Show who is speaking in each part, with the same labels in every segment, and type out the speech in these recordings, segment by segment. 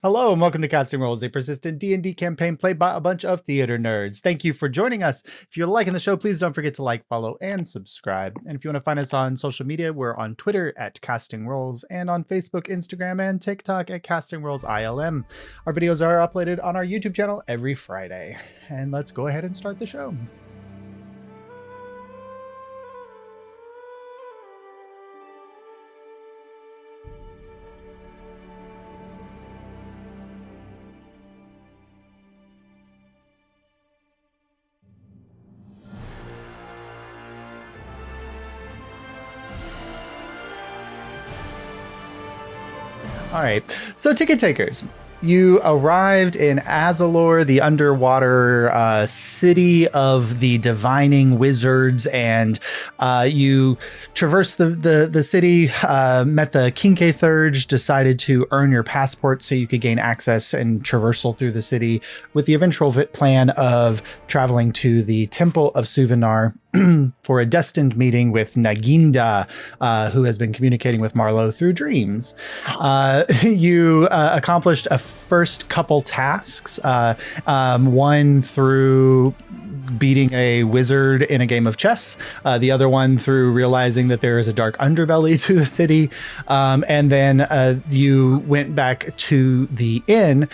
Speaker 1: Hello and welcome to Casting Roles, a persistent D&D campaign played by a bunch of theater nerds. Thank you for joining us. If you're liking the show, please don't forget to like, follow, and subscribe. And if you want to find us on social media, we're on Twitter at Casting Roles and on Facebook, Instagram, and TikTok at Casting Roles ILM. Our videos are uploaded on our YouTube channel every Friday. And let's go ahead and start the show. All right, so ticket takers, you arrived in Azulore, the underwater city of the divining wizards, and you traversed the city, met the Kinke Thurge, decided to earn your passport so you could gain access and traversal through the city, with the eventual plan of traveling to the Temple of Suvinar for a destined meeting with Naginda, who has been communicating with Marlowe through dreams. You accomplished a first couple tasks, one through beating a wizard in a game of chess, the other one through realizing that there is a dark underbelly to the city, and then you went back to the inn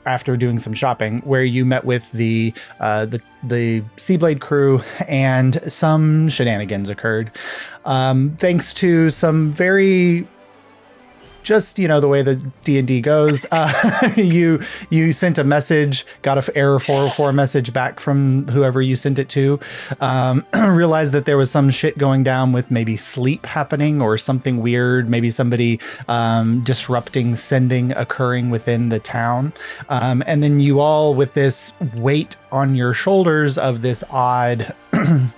Speaker 1: after doing some shopping, where you met with the Seablade crew, and some shenanigans occurred. Thanks to some very, just, you know, the way the D&D goes, you sent a message, got an error 404 message back from whoever you sent it to, realized that there was some shit going down with maybe sleep happening or something weird, maybe somebody disrupting sending occurring within the town. And then you all, with this weight on your shoulders of this odd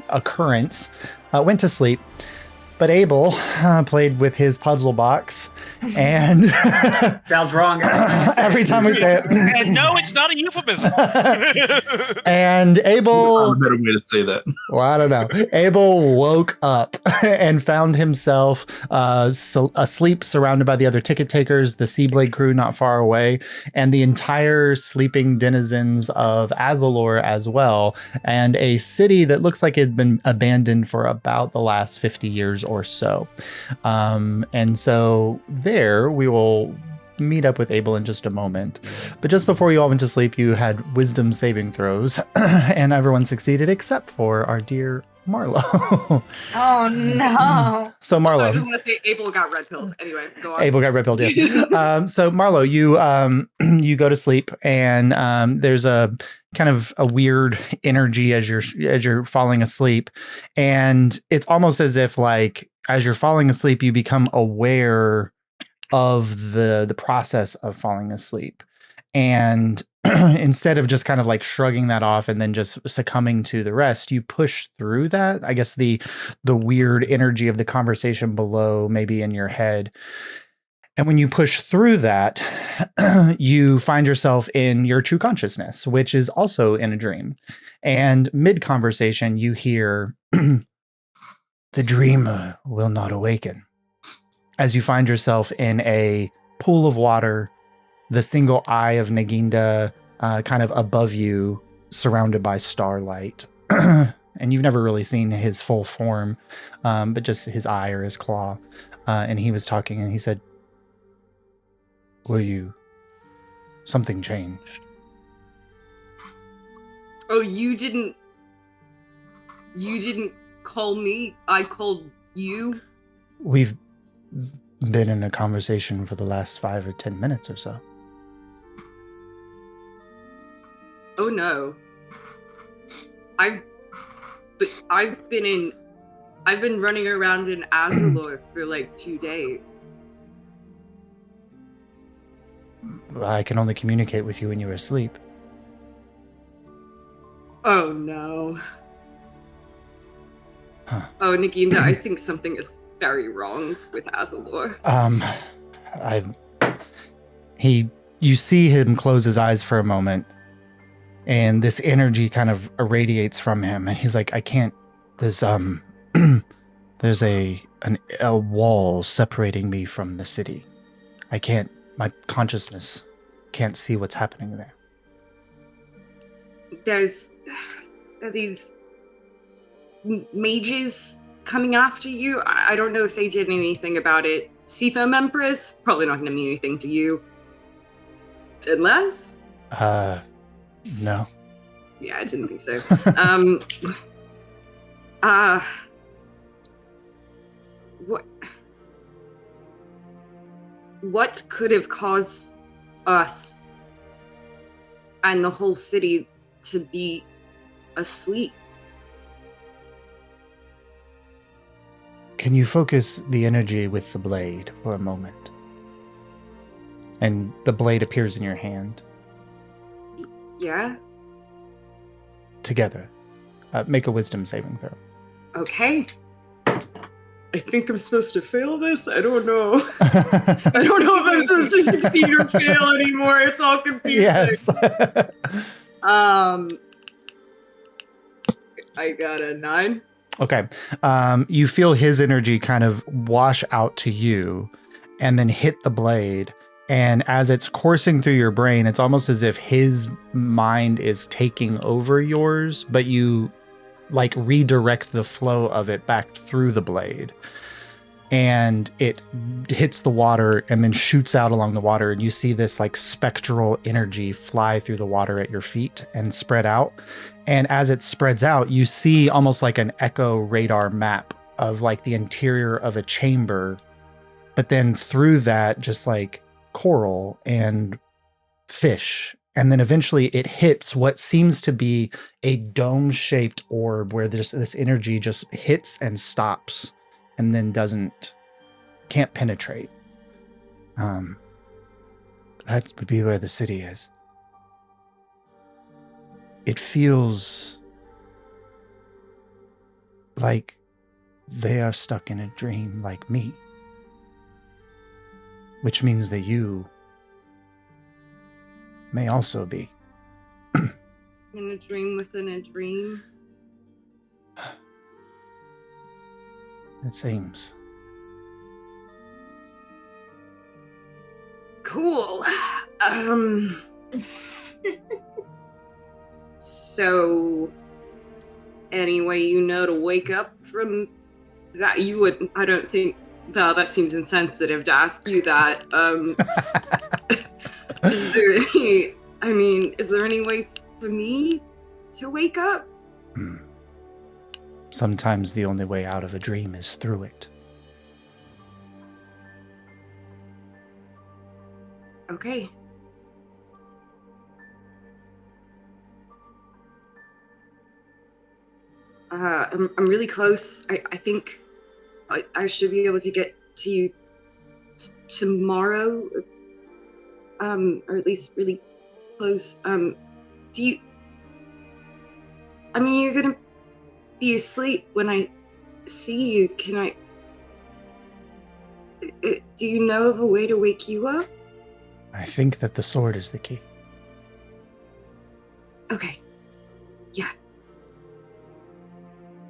Speaker 1: occurrence, went to sleep. But Abel played with his puzzle box, and
Speaker 2: sounds wrong.
Speaker 1: Every time we say it.
Speaker 3: And no, it's not a euphemism.
Speaker 1: And Abel,
Speaker 4: a better way to say that.
Speaker 1: Well, I don't know. Abel woke up and found himself asleep, surrounded by the other ticket takers, the Seablade crew not far away, and the entire sleeping denizens of Azulore as well, and a city that looks like it had been abandoned for about the last 50 years or so. And so there we will meet up with Abel in just a moment. But just before you all went to sleep, you had wisdom saving throws, and everyone succeeded except for our dear Marlowe.
Speaker 5: Oh no.
Speaker 1: So Marlowe.
Speaker 6: So I just want to say Abel got red pilled. Anyway, go on.
Speaker 1: Abel got red pilled, yes. So Marlowe, you you go to sleep, and there's a kind of a weird energy as you're falling asleep, and it's almost as if, like, as you're falling asleep, you become aware of the process of falling asleep, and instead of just kind of like shrugging that off and then just succumbing to the rest, you push through that, I guess, the weird energy of the conversation below, maybe in your head. And when you push through that, you find yourself in your true consciousness, which is also in a dream. And mid-conversation, you hear, "The dreamer will not awaken," as you find yourself in a pool of water, the single eye of Naginda kind of above you, surrounded by starlight. And you've never really seen his full form, but just his eye or his claw. And he was talking, and he said, "Were you... something changed?"
Speaker 6: Oh, you didn't call me. I called you.
Speaker 1: We've been in a conversation for the last 5 or 10 minutes or so.
Speaker 6: Oh no. I've been running around in Azulore for like 2 days.
Speaker 1: I can only communicate with you when you're asleep.
Speaker 6: Oh no.
Speaker 1: Huh.
Speaker 6: Oh, Naginda, I think something is very wrong with Azulore.
Speaker 1: You see him close his eyes for a moment, and this energy kind of irradiates from him, and he's like, "I can't, there's there's a wall separating me from the city. I can't, my consciousness can't see what's happening there.
Speaker 6: Are these mages coming after you? I don't know if they did anything about it. Seafoam Empress, probably not going to mean anything to you. Unless?
Speaker 1: No.
Speaker 6: Yeah, I didn't think so. What could have caused us and the whole city to be asleep?
Speaker 1: Can you focus the energy with the blade for a moment? And the blade appears in your hand.
Speaker 6: Yeah?
Speaker 1: Together. Make a wisdom saving throw.
Speaker 6: Okay. I think I'm supposed to fail this? I don't know. I don't know if I'm supposed to succeed or fail anymore. It's all confusing.
Speaker 1: Yes.
Speaker 6: I got a 9.
Speaker 1: Okay. You feel his energy kind of wash out to you and then hit the blade. And as it's coursing through your brain, it's almost as if his mind is taking over yours, but you like redirect the flow of it back through the blade. And it hits the water and then shoots out along the water. And you see this like spectral energy fly through the water at your feet and spread out. And as it spreads out, you see almost like an echo radar map of like the interior of a chamber. But then through that, just like coral and fish. And then eventually it hits what seems to be a dome-shaped orb where this energy just hits and stops and then can't penetrate. That would be where the city is. It feels like they are stuck in a dream like me. Which means that you may also be.
Speaker 6: In a dream within a dream?
Speaker 1: It seems.
Speaker 6: Cool. So, any way you know to wake up from that? You would, I don't think, well, that seems insensitive to ask you that. Is there any way for me to wake up?
Speaker 1: Sometimes the only way out of a dream is through it.
Speaker 6: Okay. I'm really close. I think I should be able to get to you tomorrow, or at least really close. You're gonna be asleep when I see you. Do you know of a way to wake you up?
Speaker 1: I think that the sword is the key.
Speaker 6: Okay. Yeah.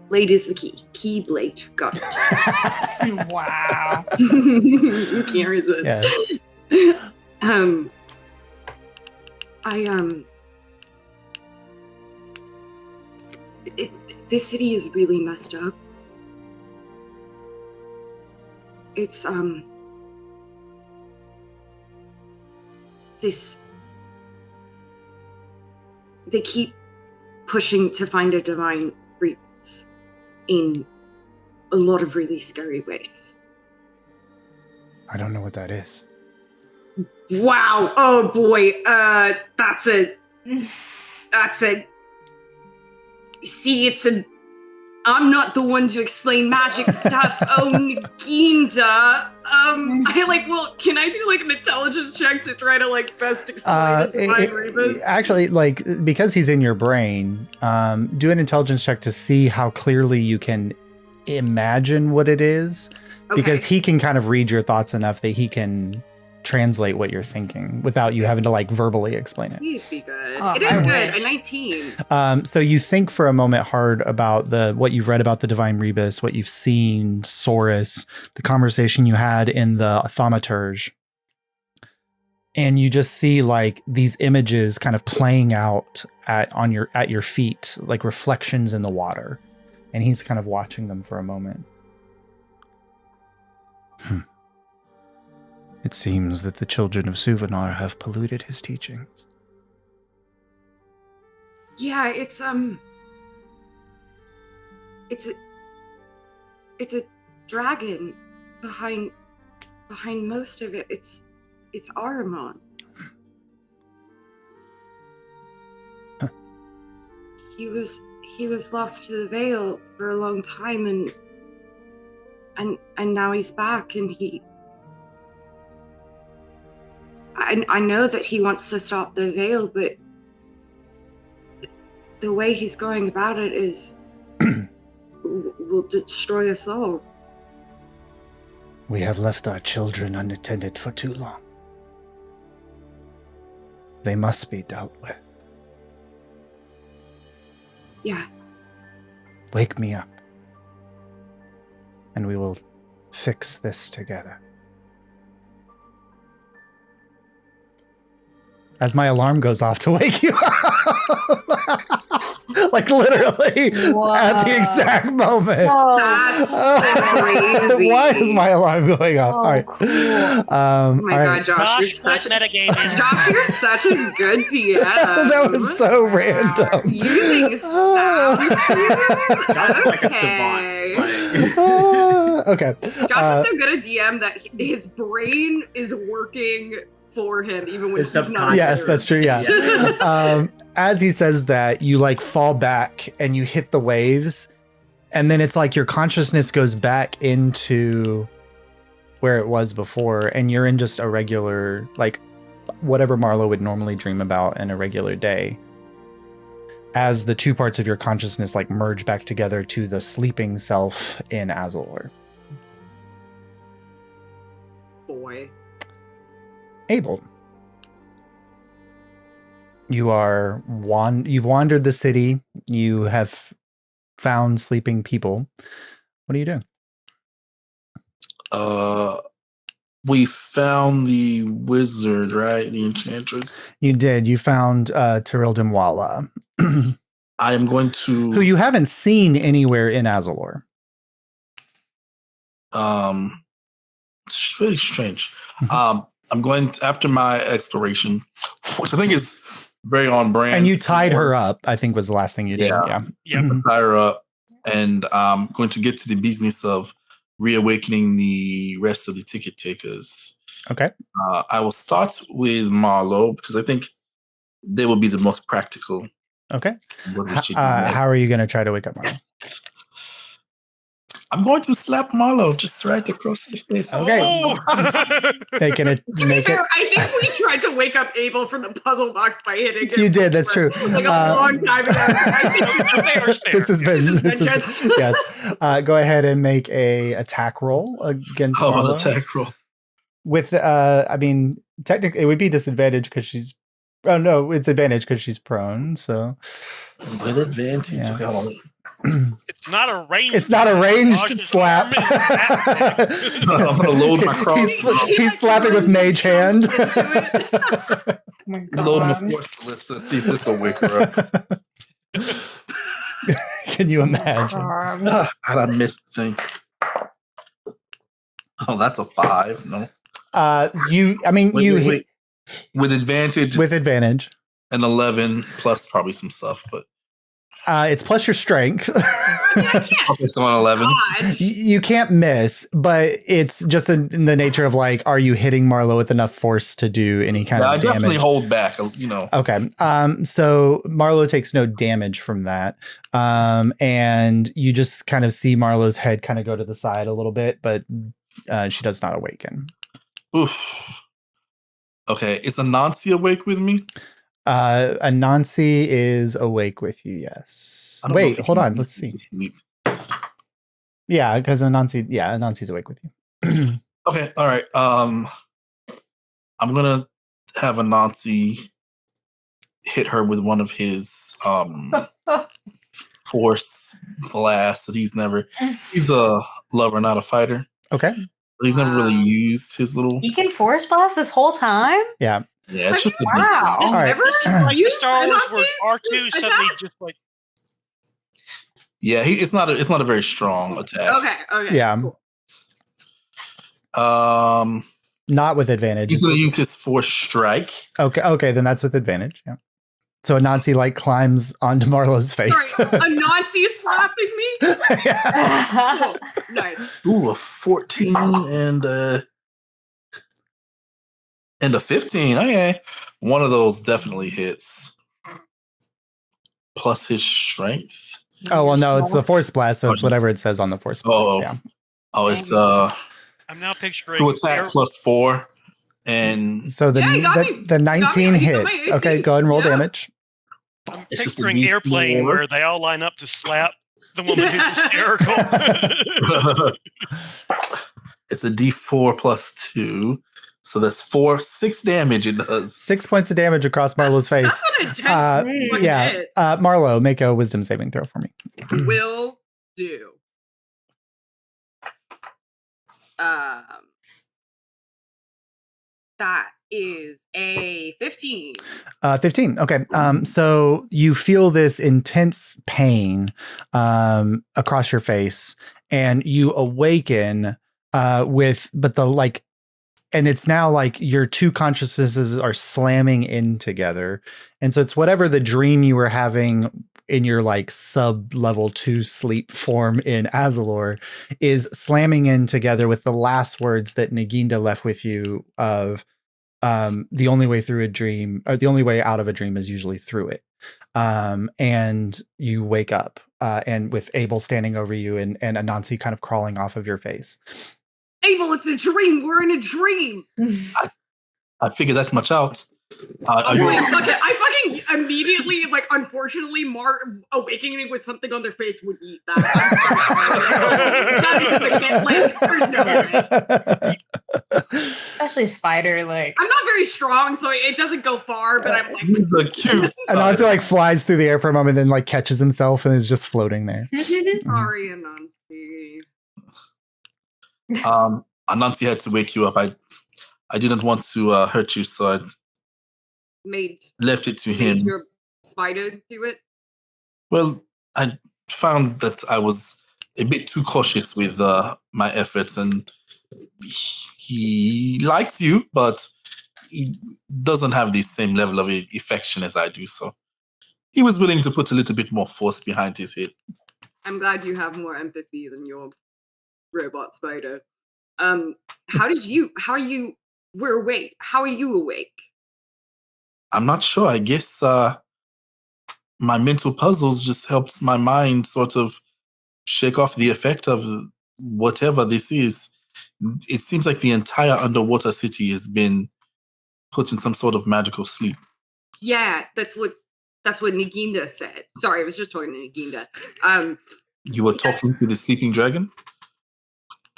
Speaker 6: Blade is the key. Key blade. Got it.
Speaker 5: Wow.
Speaker 6: Can't resist.
Speaker 1: Yes.
Speaker 6: This city is really messed up. It's, they keep pushing to find a divine rebirth in a lot of really scary ways.
Speaker 1: I don't know what that is.
Speaker 6: Wow. Oh boy. That's a see, I'm not the one to explain magic stuff. Oh, Naginda. Can I do like an intelligence check to try to like best explain Divine Rebus?
Speaker 1: Actually, like, because he's in your brain, do an intelligence check to see how clearly you can imagine what it is.
Speaker 6: Okay.
Speaker 1: Because he can kind of read your thoughts enough that he can translate what you're thinking without you having to like verbally explain it.
Speaker 6: Please be good.
Speaker 5: Oh,
Speaker 6: it is
Speaker 5: I
Speaker 6: good.
Speaker 5: wish.
Speaker 6: A 19.
Speaker 1: So you think for a moment hard about what you've read about the Divine Rebus, what you've seen, Saurus, the conversation you had in the Thaumaturge. and you just see like these images kind of playing out at your feet, like reflections in the water, and he's kind of watching them for a moment. It seems that the children of Suvanar have polluted his teachings.
Speaker 6: Yeah, it's a dragon behind most of it. It's Ahriman.
Speaker 1: Huh.
Speaker 6: He was lost to the Veil for a long time, and now he's back, and I know that he wants to stop the Veil, but the way he's going about it is will destroy us all.
Speaker 1: We have left our children unattended for too long. They must be dealt with.
Speaker 6: Yeah.
Speaker 1: Wake me up, and we will fix this together. As my alarm goes off to wake you up. Like literally at the exact moment.
Speaker 6: That's crazy.
Speaker 1: Why is my alarm going off?
Speaker 5: So
Speaker 1: All right.
Speaker 5: cool.
Speaker 6: Oh my god, Josh, you're
Speaker 3: Josh,
Speaker 6: such a
Speaker 3: metagaming.
Speaker 6: Josh, you're such a good DM.
Speaker 1: That was so random.
Speaker 6: Using sound.
Speaker 2: Josh is like a savant. Like,
Speaker 1: Okay.
Speaker 6: Josh is so good at DM that his brain is working for him, even when
Speaker 2: It's
Speaker 6: he's not.
Speaker 2: subconscious.
Speaker 1: Yes, that's true. Yeah. As he says that, you like fall back and you hit the waves, and then it's like your consciousness goes back into where it was before, and you're in just a regular, like whatever Marlo would normally dream about in a regular day. As the two parts of your consciousness like merge back together to the sleeping self in Azulore.
Speaker 6: Boy.
Speaker 1: Abel, you've wandered the city. You have found sleeping people. What are you doing?
Speaker 4: We found the wizard, right? The enchantress.
Speaker 1: You did. You found Tyrell Dimwala,
Speaker 4: I am going to
Speaker 1: who you haven't seen anywhere in Azulore.
Speaker 4: It's really strange. I'm going to, after my exploration, which I think is very on brand.
Speaker 1: And you tied her up, I think was the last thing you did.
Speaker 4: Yeah.
Speaker 1: Yeah.
Speaker 4: Tie her up, and I'm going to get to the business of reawakening the rest of the ticket takers.
Speaker 1: Okay.
Speaker 4: I will start with Marlo because I think they will be the most practical.
Speaker 1: Okay.
Speaker 4: What we should do
Speaker 1: How are you going to try to wake up Marlo?
Speaker 4: I'm going to slap Marlo just right across the face.
Speaker 1: Okay.
Speaker 3: Oh.
Speaker 1: Making it.
Speaker 6: To be fair, I think we tried to wake up Abel from the puzzle box by hitting him.
Speaker 1: You did. That's true.
Speaker 6: Like a long time ago. I think
Speaker 1: This has been.
Speaker 6: This is vengeance.
Speaker 1: Yes. Go ahead and make a attack roll against
Speaker 4: Oh,
Speaker 1: Marlo.
Speaker 4: an attack roll.
Speaker 1: With I mean, technically it would be disadvantage because she's. Oh no, it's advantage because she's prone. So
Speaker 4: With advantage.
Speaker 1: Yeah.
Speaker 4: Okay, hold on.
Speaker 3: It's not a ranged.
Speaker 1: it's not a ranged
Speaker 3: Josh's
Speaker 1: slap.
Speaker 3: arm is active.
Speaker 4: I'm gonna load my cross.
Speaker 1: He's slapping with mage hand.
Speaker 5: Oh my
Speaker 4: Load my
Speaker 5: God.
Speaker 4: force ballista. See if this will wake her up.
Speaker 1: Can you imagine?
Speaker 4: And I missed the thing. Oh, that's a 5. No.
Speaker 1: Wait.
Speaker 4: With advantage,
Speaker 1: With advantage.
Speaker 4: an 11 plus probably some stuff, but
Speaker 1: It's plus your strength.
Speaker 4: okay, so an 11.
Speaker 6: God.
Speaker 1: You can't miss, but it's just in the nature of like, are you hitting Marlo with enough force to do any kind
Speaker 4: Yeah, I
Speaker 1: of
Speaker 4: definitely
Speaker 1: damage?
Speaker 4: hold back. You know.
Speaker 1: Okay. So Marlo takes no damage from that. And you just kind of see Marlo's head kind of go to the side a little bit, but she does not awaken.
Speaker 4: Oof. Okay, is Anansi awake with me?
Speaker 1: Anansi is awake with you, yes.
Speaker 4: I don't know
Speaker 1: Wait,
Speaker 4: if he
Speaker 1: hold
Speaker 4: can
Speaker 1: on. Let's see.
Speaker 4: sleep.
Speaker 1: Yeah, because Anansi's awake with you.
Speaker 4: Okay, all right. I'm gonna have Anansi hit her with one of his force blasts that he's a lover, not a fighter.
Speaker 1: Okay.
Speaker 4: He's never really used his little.
Speaker 5: He can force blast this whole time?
Speaker 1: Yeah.
Speaker 4: Yeah, it's just a
Speaker 5: Wow.
Speaker 1: All right.
Speaker 6: Ever
Speaker 3: Like the
Speaker 6: used
Speaker 3: Star Wars
Speaker 6: Nazi
Speaker 3: where R2 suddenly
Speaker 6: attack?
Speaker 3: just like
Speaker 4: Yeah, it's not a very strong attack.
Speaker 6: Okay.
Speaker 1: Yeah.
Speaker 4: Cool.
Speaker 1: Not with advantage.
Speaker 4: He's gonna use his force strike.
Speaker 1: Okay, then that's with advantage. Yeah. So Anansi like climbs onto Marlowe's face.
Speaker 6: Sorry, a Nazi slapping me?
Speaker 1: Yeah.
Speaker 6: Cool. Nice.
Speaker 4: Ooh, a 14 and a 15. Okay. One of those definitely hits. Plus his strength.
Speaker 1: Oh well, no, it's the force blast, so it's whatever it says on the force blast.
Speaker 4: Oh.
Speaker 1: Yeah.
Speaker 4: Oh, it's
Speaker 3: I'm now picturing
Speaker 4: to attack plus 4. And
Speaker 1: So the
Speaker 6: Yeah, you got me.
Speaker 1: the 19
Speaker 6: You got my
Speaker 1: hits.
Speaker 6: 18.
Speaker 1: Okay, go ahead and roll
Speaker 6: Yeah.
Speaker 1: damage.
Speaker 3: I'm
Speaker 4: It's just a
Speaker 3: picturing
Speaker 4: D4.
Speaker 3: Airplane where they all line up to slap the woman who's hysterical.
Speaker 4: it's a D4 plus 2. So that's 6 damage it does.
Speaker 1: 6 points of damage across Marlowe's face.
Speaker 6: That's an intense one
Speaker 1: Yeah.
Speaker 6: hit.
Speaker 1: Marlowe, make a wisdom saving throw for me.
Speaker 6: Will do. That is a 15.
Speaker 1: 15. Okay. So you feel this intense pain across your face, and you awaken and it's now like your two consciousnesses are slamming in together. And so it's whatever the dream you were having in your like sub level 2 sleep form in Azulore is slamming in together with the last words that Naginda left with you of the only way through a dream, or the only way out of a dream is usually through it. And you wake up and with Abel standing over you and Anansi kind of crawling off of your face.
Speaker 6: Abel, it's a dream. We're in a dream.
Speaker 4: I figured that much out.
Speaker 6: I fucking immediately, like, unfortunately, awakening with something on their face would eat that. That is the like, there's no way.
Speaker 5: Especially Spider, like.
Speaker 6: I'm not very strong, so it doesn't go far, but I'm like.
Speaker 4: He's a cute.
Speaker 1: Anansi like flies through the air for a moment, then like catches himself and is just floating there.
Speaker 6: Sorry, Anansi.
Speaker 4: Anansi had to wake you up. I didn't want to hurt you, so I left it to him.
Speaker 6: Your spider do it?
Speaker 4: Well, I found that I was a bit too cautious with my efforts, and he likes you, but he doesn't have the same level of affection as I do, so he was willing to put a little bit more force behind his hit.
Speaker 6: I'm glad you have more empathy than your robot spider. We're awake. How are you awake?
Speaker 4: I'm not sure. I guess my mental puzzles just helps my mind sort of shake off the effect of whatever this is. It seems like the entire underwater city has been put in some sort of magical sleep.
Speaker 6: Yeah, that's what Naginda said. Sorry, I was just talking to Naginda.
Speaker 4: You were talking to the sleeping dragon?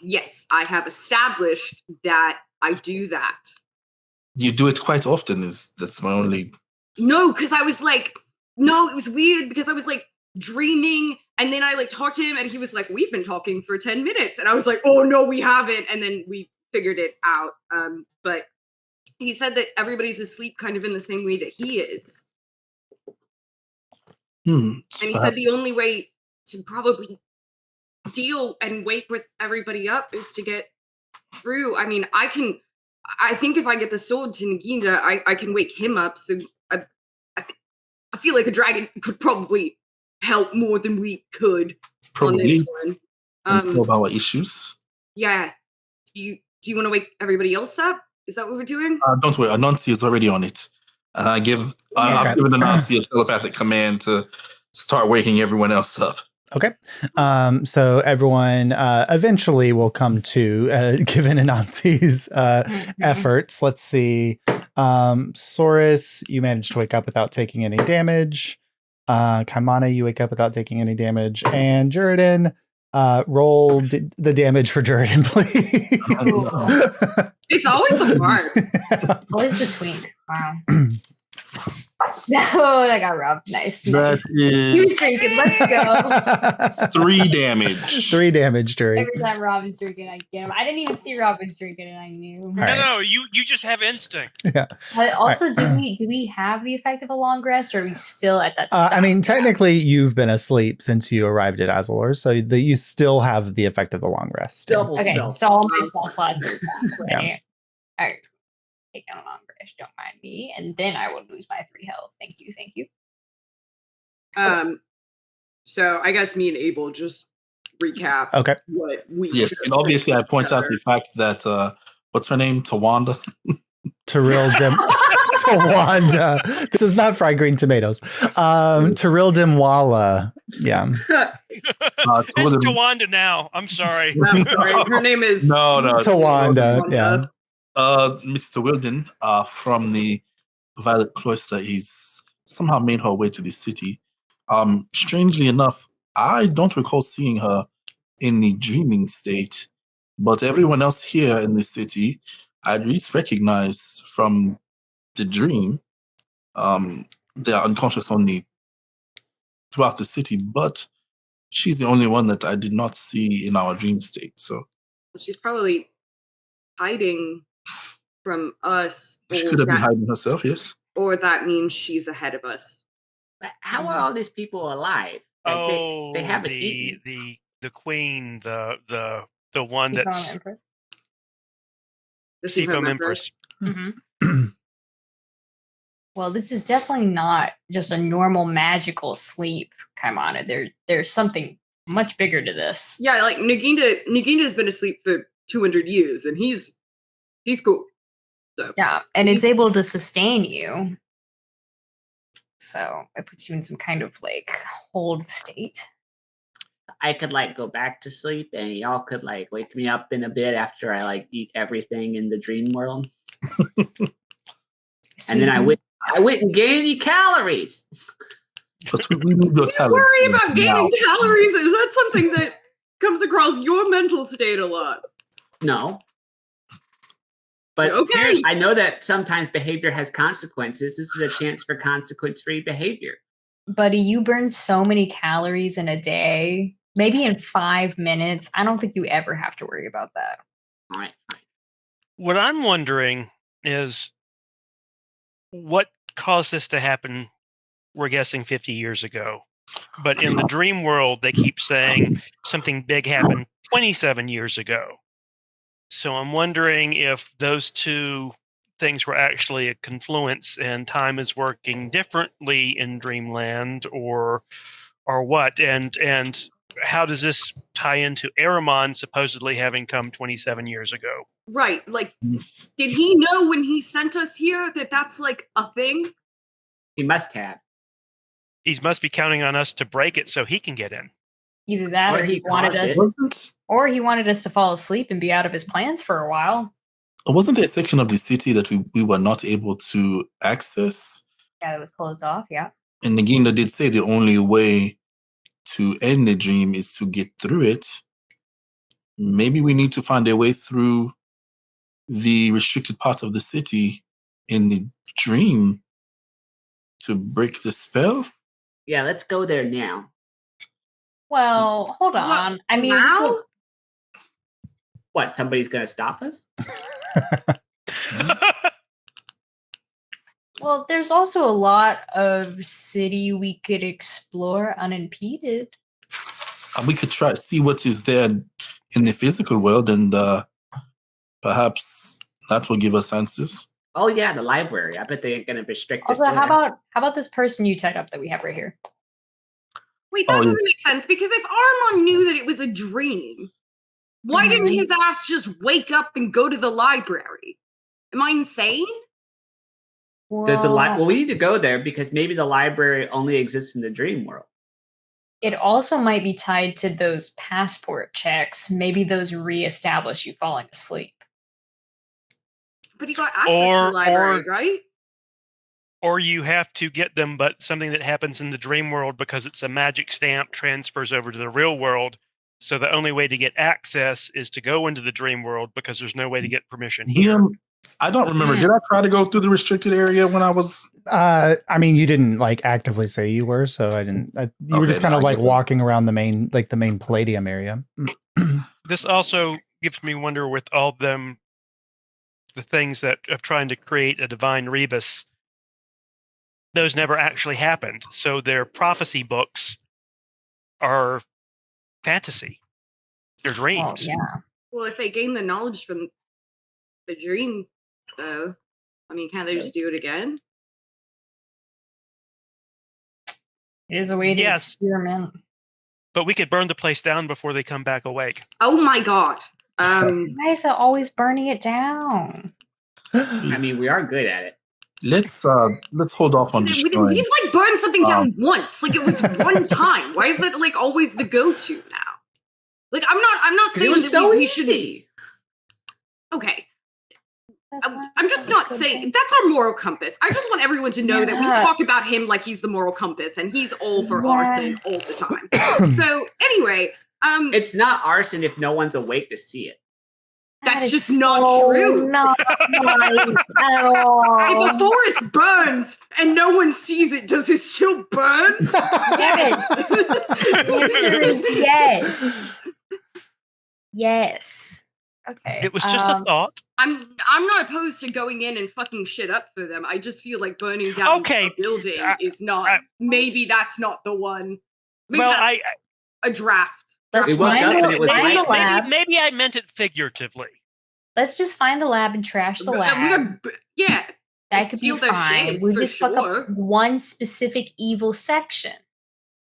Speaker 6: Yes, I have established that I do that.
Speaker 4: You do it quite often. That's my only...
Speaker 6: No, because I was like, no, it was weird because I was like dreaming, and then I like talked to him, and he was like, we've been talking for 10 minutes. And I was like, oh no, we haven't. And then we figured it out. But he said that everybody's asleep kind of in the same way that he is. And he said the only way to probably deal and wake with everybody up is to get through. I mean, I think if I get the sword to Naginda, I can wake him up. So I feel like a dragon could probably help more than we could on this one.
Speaker 4: And solve our issues.
Speaker 6: Yeah. Do you want to wake everybody else up? Is that what we're doing?
Speaker 4: Don't worry, Anansi is already on it. And I've given Anansi a telepathic command to start waking everyone else up.
Speaker 1: Okay. So everyone eventually will come to, given Anansi's efforts. Let's see. Saurus, you managed to wake up without taking any damage. Kaimana, you wake up without taking any damage. And Juridan, roll the damage for Juridan, please.
Speaker 6: It's always the mark.
Speaker 5: It's always the twink. Wow. No, that got robbed. Nice.
Speaker 4: That
Speaker 5: nice. He was
Speaker 4: is
Speaker 5: drinking. Let's go.
Speaker 4: 3 damage.
Speaker 1: 3 damage, Drury.
Speaker 5: Every time Rob is drinking, I get him. I didn't even see Rob was drinking, and I knew.
Speaker 1: right.
Speaker 3: No, you just have instinct.
Speaker 1: Yeah.
Speaker 5: But also, do we have the effect of a long rest, or are we still at that?
Speaker 1: I mean, technically, you've been asleep since you arrived at Azulore, so you still have the effect of the long rest.
Speaker 2: Double
Speaker 5: Okay,
Speaker 2: spell.
Speaker 5: so all my spell slots are ready.
Speaker 1: Yeah.
Speaker 5: All right. Take down a long rest, don't mind me. And then I will lose my 3 health. Thank you.
Speaker 6: So I guess me and Abel just recap
Speaker 1: Okay.
Speaker 6: what we
Speaker 4: Yes, and obviously I point out the fact that what's her name, Tawanda.
Speaker 1: Tyril Tawanda. This is not fried green tomatoes. Tyril Dimwala. Yeah.
Speaker 3: It's Tawanda now. I'm sorry.
Speaker 6: I'm sorry. Her name is
Speaker 4: No,
Speaker 1: Tawanda. Yeah.
Speaker 4: Mr. Wilden, from the Violet Cloister, he's somehow made her way to the city. Strangely enough, I don't recall seeing her in the dreaming state, but everyone else here in the city, I at least recognize from the dream. They are unconscious only throughout the city, but she's the only one that I did not see in our dream state. So
Speaker 6: she's probably hiding from us.
Speaker 4: she could have been hiding herself, yes.
Speaker 6: Or that means she's ahead of us.
Speaker 2: But how are all these people alive? Like, they haven't eaten.
Speaker 3: The queen, the one that's
Speaker 6: The
Speaker 3: Seafoam Empress.
Speaker 5: Mm-hmm. Well, this is definitely not just a normal magical sleep. Come on, there's something much bigger to this.
Speaker 6: Yeah, like Naginda's been asleep for 200 years, and he's cool. So
Speaker 5: yeah, and it's able to sustain you. So it puts you in some kind of like hold state.
Speaker 2: I could like go back to sleep, and y'all could like wake me up in a bit after I like eat everything in the dream world, and then I wouldn't gain any calories.
Speaker 4: But we need those
Speaker 6: don't worry about gaining calories. Is that something that comes across your mental state a lot?
Speaker 2: No. But
Speaker 6: okay.
Speaker 2: I know that sometimes behavior has consequences. This is a chance for consequence-free behavior.
Speaker 5: Buddy, you burn so many calories in a day, maybe in 5 minutes. I don't think you ever have to worry about that.
Speaker 2: All right.
Speaker 3: What I'm wondering is what caused this to happen, we're guessing 50 years ago. But in the dream world, they keep saying something big happened 27 years ago. So I'm wondering if those two things were actually a confluence and time is working differently in Dreamland or what. And how does this tie into Aramon supposedly having come 27 years ago?
Speaker 6: Right. Like, did he know when he sent us here that that's like a thing?
Speaker 2: He must have.
Speaker 3: He must be counting on us to break it so he can get in.
Speaker 5: Either that or he wanted us to fall asleep and be out of his plans for a while.
Speaker 4: Wasn't there a section of the city that we were not able to access?
Speaker 5: Yeah, it was closed off, yeah.
Speaker 4: And Naginda did say the only way to end the dream is to get through it. Maybe we need to find a way through the restricted part of the city in the dream to break the spell.
Speaker 2: Yeah, let's go there now.
Speaker 5: Well, hold on. I mean,
Speaker 6: now?
Speaker 2: What, somebody's going to stop us?
Speaker 5: Well, there's also a lot of city we could explore unimpeded.
Speaker 4: We could try to see what is there in the physical world, and perhaps that will give us answers.
Speaker 2: Oh yeah, the library. I bet they're going to restrict us.
Speaker 5: Also, how about this person you tied up that we have right here?
Speaker 6: Wait, that doesn't make sense, because if Armon knew that it was a dream, why didn't his ass just wake up and go to the library? Am I insane?
Speaker 2: Well, we need to go there because maybe the library only exists in the dream world.
Speaker 5: It also might be tied to those passport checks. Maybe those reestablish you falling asleep.
Speaker 6: But he got access to the library, right?
Speaker 3: Or you have to get them, but something that happens in the dream world because it's a magic stamp transfers over to the real world. So the only way to get access is to go into the dream world because there's no way to get permission here.
Speaker 4: I don't remember. Did I try to go through the restricted area when I was?
Speaker 1: I mean, you didn't like actively say you were, so I didn't. You were
Speaker 4: Okay,
Speaker 1: just kind
Speaker 4: no,
Speaker 1: of
Speaker 4: I
Speaker 1: like
Speaker 4: get that.
Speaker 1: walking around the main Palladium area.
Speaker 3: This also gives me wonder with all them, the things that of trying to create a divine rebus. Those never actually happened, so their prophecy books are fantasy. They're dreams.
Speaker 5: yeah.
Speaker 6: Well, if they gain the knowledge from the dream, though, I mean, can't they just do it again?
Speaker 5: It is a way to
Speaker 3: Yes.
Speaker 5: experiment.
Speaker 3: But we could burn the place down before they come back awake.
Speaker 6: Oh my god.
Speaker 5: You guys are always burning it down.
Speaker 2: I mean, we are good at it.
Speaker 4: Let's hold off on destroying.
Speaker 6: We've like burned something down once. Like it was one time. Why is that like always the go-to now? Like I'm not
Speaker 2: 'Cause
Speaker 6: saying
Speaker 2: it was
Speaker 6: that
Speaker 2: so
Speaker 6: we shouldn't.
Speaker 2: easy.
Speaker 6: Okay. I'm just not saying that's our moral compass. I just want everyone to know that we talk about him like he's the moral compass and he's all for arson all the time. So anyway,
Speaker 2: It's not arson if no one's awake to see it.
Speaker 6: that's just not true.
Speaker 5: Not nice at all.
Speaker 6: If a forest burns and no one sees it, does it still burn?
Speaker 5: Yes. Yes. Yes. Okay.
Speaker 3: It was just a thought.
Speaker 6: I'm not opposed to going in and fucking shit up for them. I just feel like burning down a building is not. Maybe that's not the one. Maybe
Speaker 3: Well,
Speaker 6: that's a draft.
Speaker 5: Let's
Speaker 2: We woke
Speaker 5: find
Speaker 2: up and
Speaker 5: the,
Speaker 2: it was
Speaker 5: find the
Speaker 2: like-
Speaker 5: lab.
Speaker 3: Maybe I meant it figuratively.
Speaker 5: Let's just find the lab and trash the lab.
Speaker 6: Yeah,
Speaker 5: That could be
Speaker 6: steal their
Speaker 5: fine.
Speaker 6: shit,
Speaker 5: We
Speaker 6: for
Speaker 5: just fuck
Speaker 6: sure.
Speaker 5: up one specific evil section.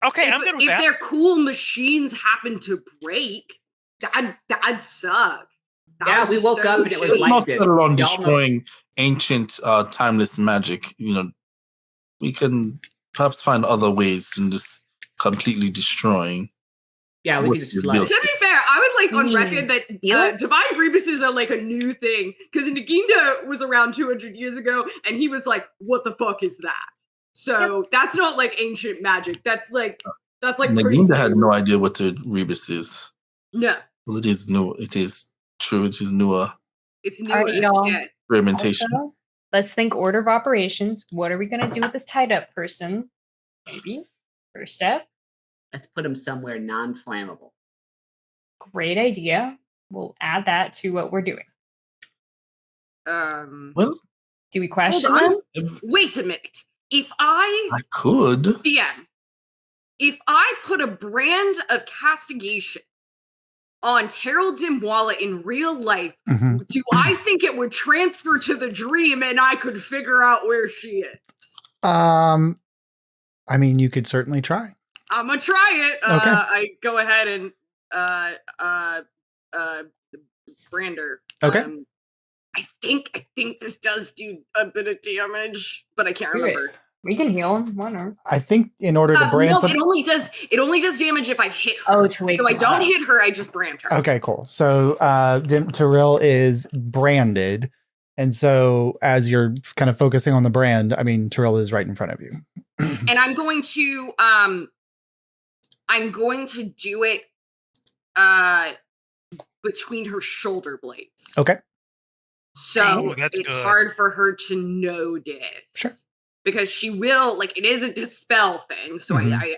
Speaker 3: Okay, I'm good with
Speaker 6: if
Speaker 3: that.
Speaker 6: their cool machines happen to break, that'd suck.
Speaker 2: Yeah, we woke up and it was
Speaker 4: Let's
Speaker 2: like
Speaker 4: not
Speaker 2: this.
Speaker 4: settle on
Speaker 2: Y'all know-
Speaker 4: destroying ancient, timeless magic. You know, we can perhaps find other ways than just completely destroying.
Speaker 2: Yeah, we could just flood it.
Speaker 6: To be fair, I would like on record
Speaker 5: Deal?
Speaker 6: that divine grievances are like a new thing because Naginda was around 200 years ago and he was like, "What the fuck is that?" So that's not like ancient magic. That's like pretty.
Speaker 4: Naginda had no idea what the rebus is.
Speaker 6: No,
Speaker 4: Well, it is new. It is true. It is newer
Speaker 6: it's new.
Speaker 5: All right, y'all.
Speaker 6: Yeah.
Speaker 4: experimentation.
Speaker 5: Also, let's think order of operations. What are we going to do with this tied up person? Maybe. First step.
Speaker 2: Let's put them somewhere non-flammable.
Speaker 5: Great idea. We'll add that to what we're doing.
Speaker 4: Well,
Speaker 5: Do we question
Speaker 6: Hold on.
Speaker 5: them?
Speaker 6: Wait a minute. If I
Speaker 4: I could.
Speaker 6: DM, if I put a brand of castigation on Terrell Dimwalla in real life,
Speaker 1: Mhm.
Speaker 6: do I think it would transfer to the dream and I could figure out where she is?
Speaker 1: I mean, you could certainly try.
Speaker 6: I'm gonna try it.
Speaker 1: Okay.
Speaker 6: I go ahead and Brander.
Speaker 1: Okay.
Speaker 6: I think this does do a bit of damage, but I can't
Speaker 5: Do it.
Speaker 6: remember.
Speaker 5: We can heal him. One or
Speaker 1: I think in order to brand
Speaker 6: No,
Speaker 1: something.
Speaker 6: it only does damage if I hit her.
Speaker 5: to wake
Speaker 6: So I
Speaker 5: him
Speaker 6: don't
Speaker 5: up.
Speaker 6: hit her, I just brand her.
Speaker 1: Okay, cool. So Tyrell is branded. And so as you're kind of focusing on the brand, I mean, Tyrell is right in front of you.
Speaker 6: And I'm going to do it between her shoulder blades.
Speaker 1: Okay.
Speaker 6: So
Speaker 3: Ooh, that's
Speaker 6: it's
Speaker 3: good.
Speaker 6: hard for her to notice.
Speaker 1: Sure.
Speaker 6: Because she will, like, it is a dispel thing. So
Speaker 1: Mhm.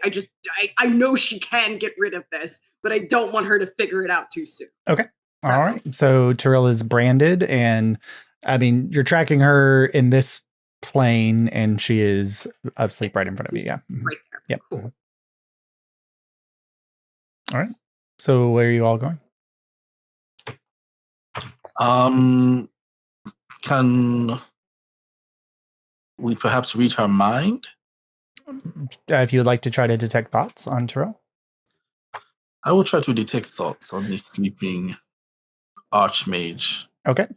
Speaker 6: I know she can get rid of this, but I don't want her to figure it out too soon.
Speaker 1: All right. So Tyrell is branded, and I mean, you're tracking her in this plane, and she is asleep right in front of you. Yeah. Mhm.
Speaker 6: Right there.
Speaker 1: Yep.
Speaker 6: Cool.
Speaker 1: All right. So where are you all going?
Speaker 4: Can we perhaps read her mind?
Speaker 1: If you would like to try to detect thoughts on Tyrell.
Speaker 4: I will try to detect thoughts on the sleeping archmage.
Speaker 1: Okay.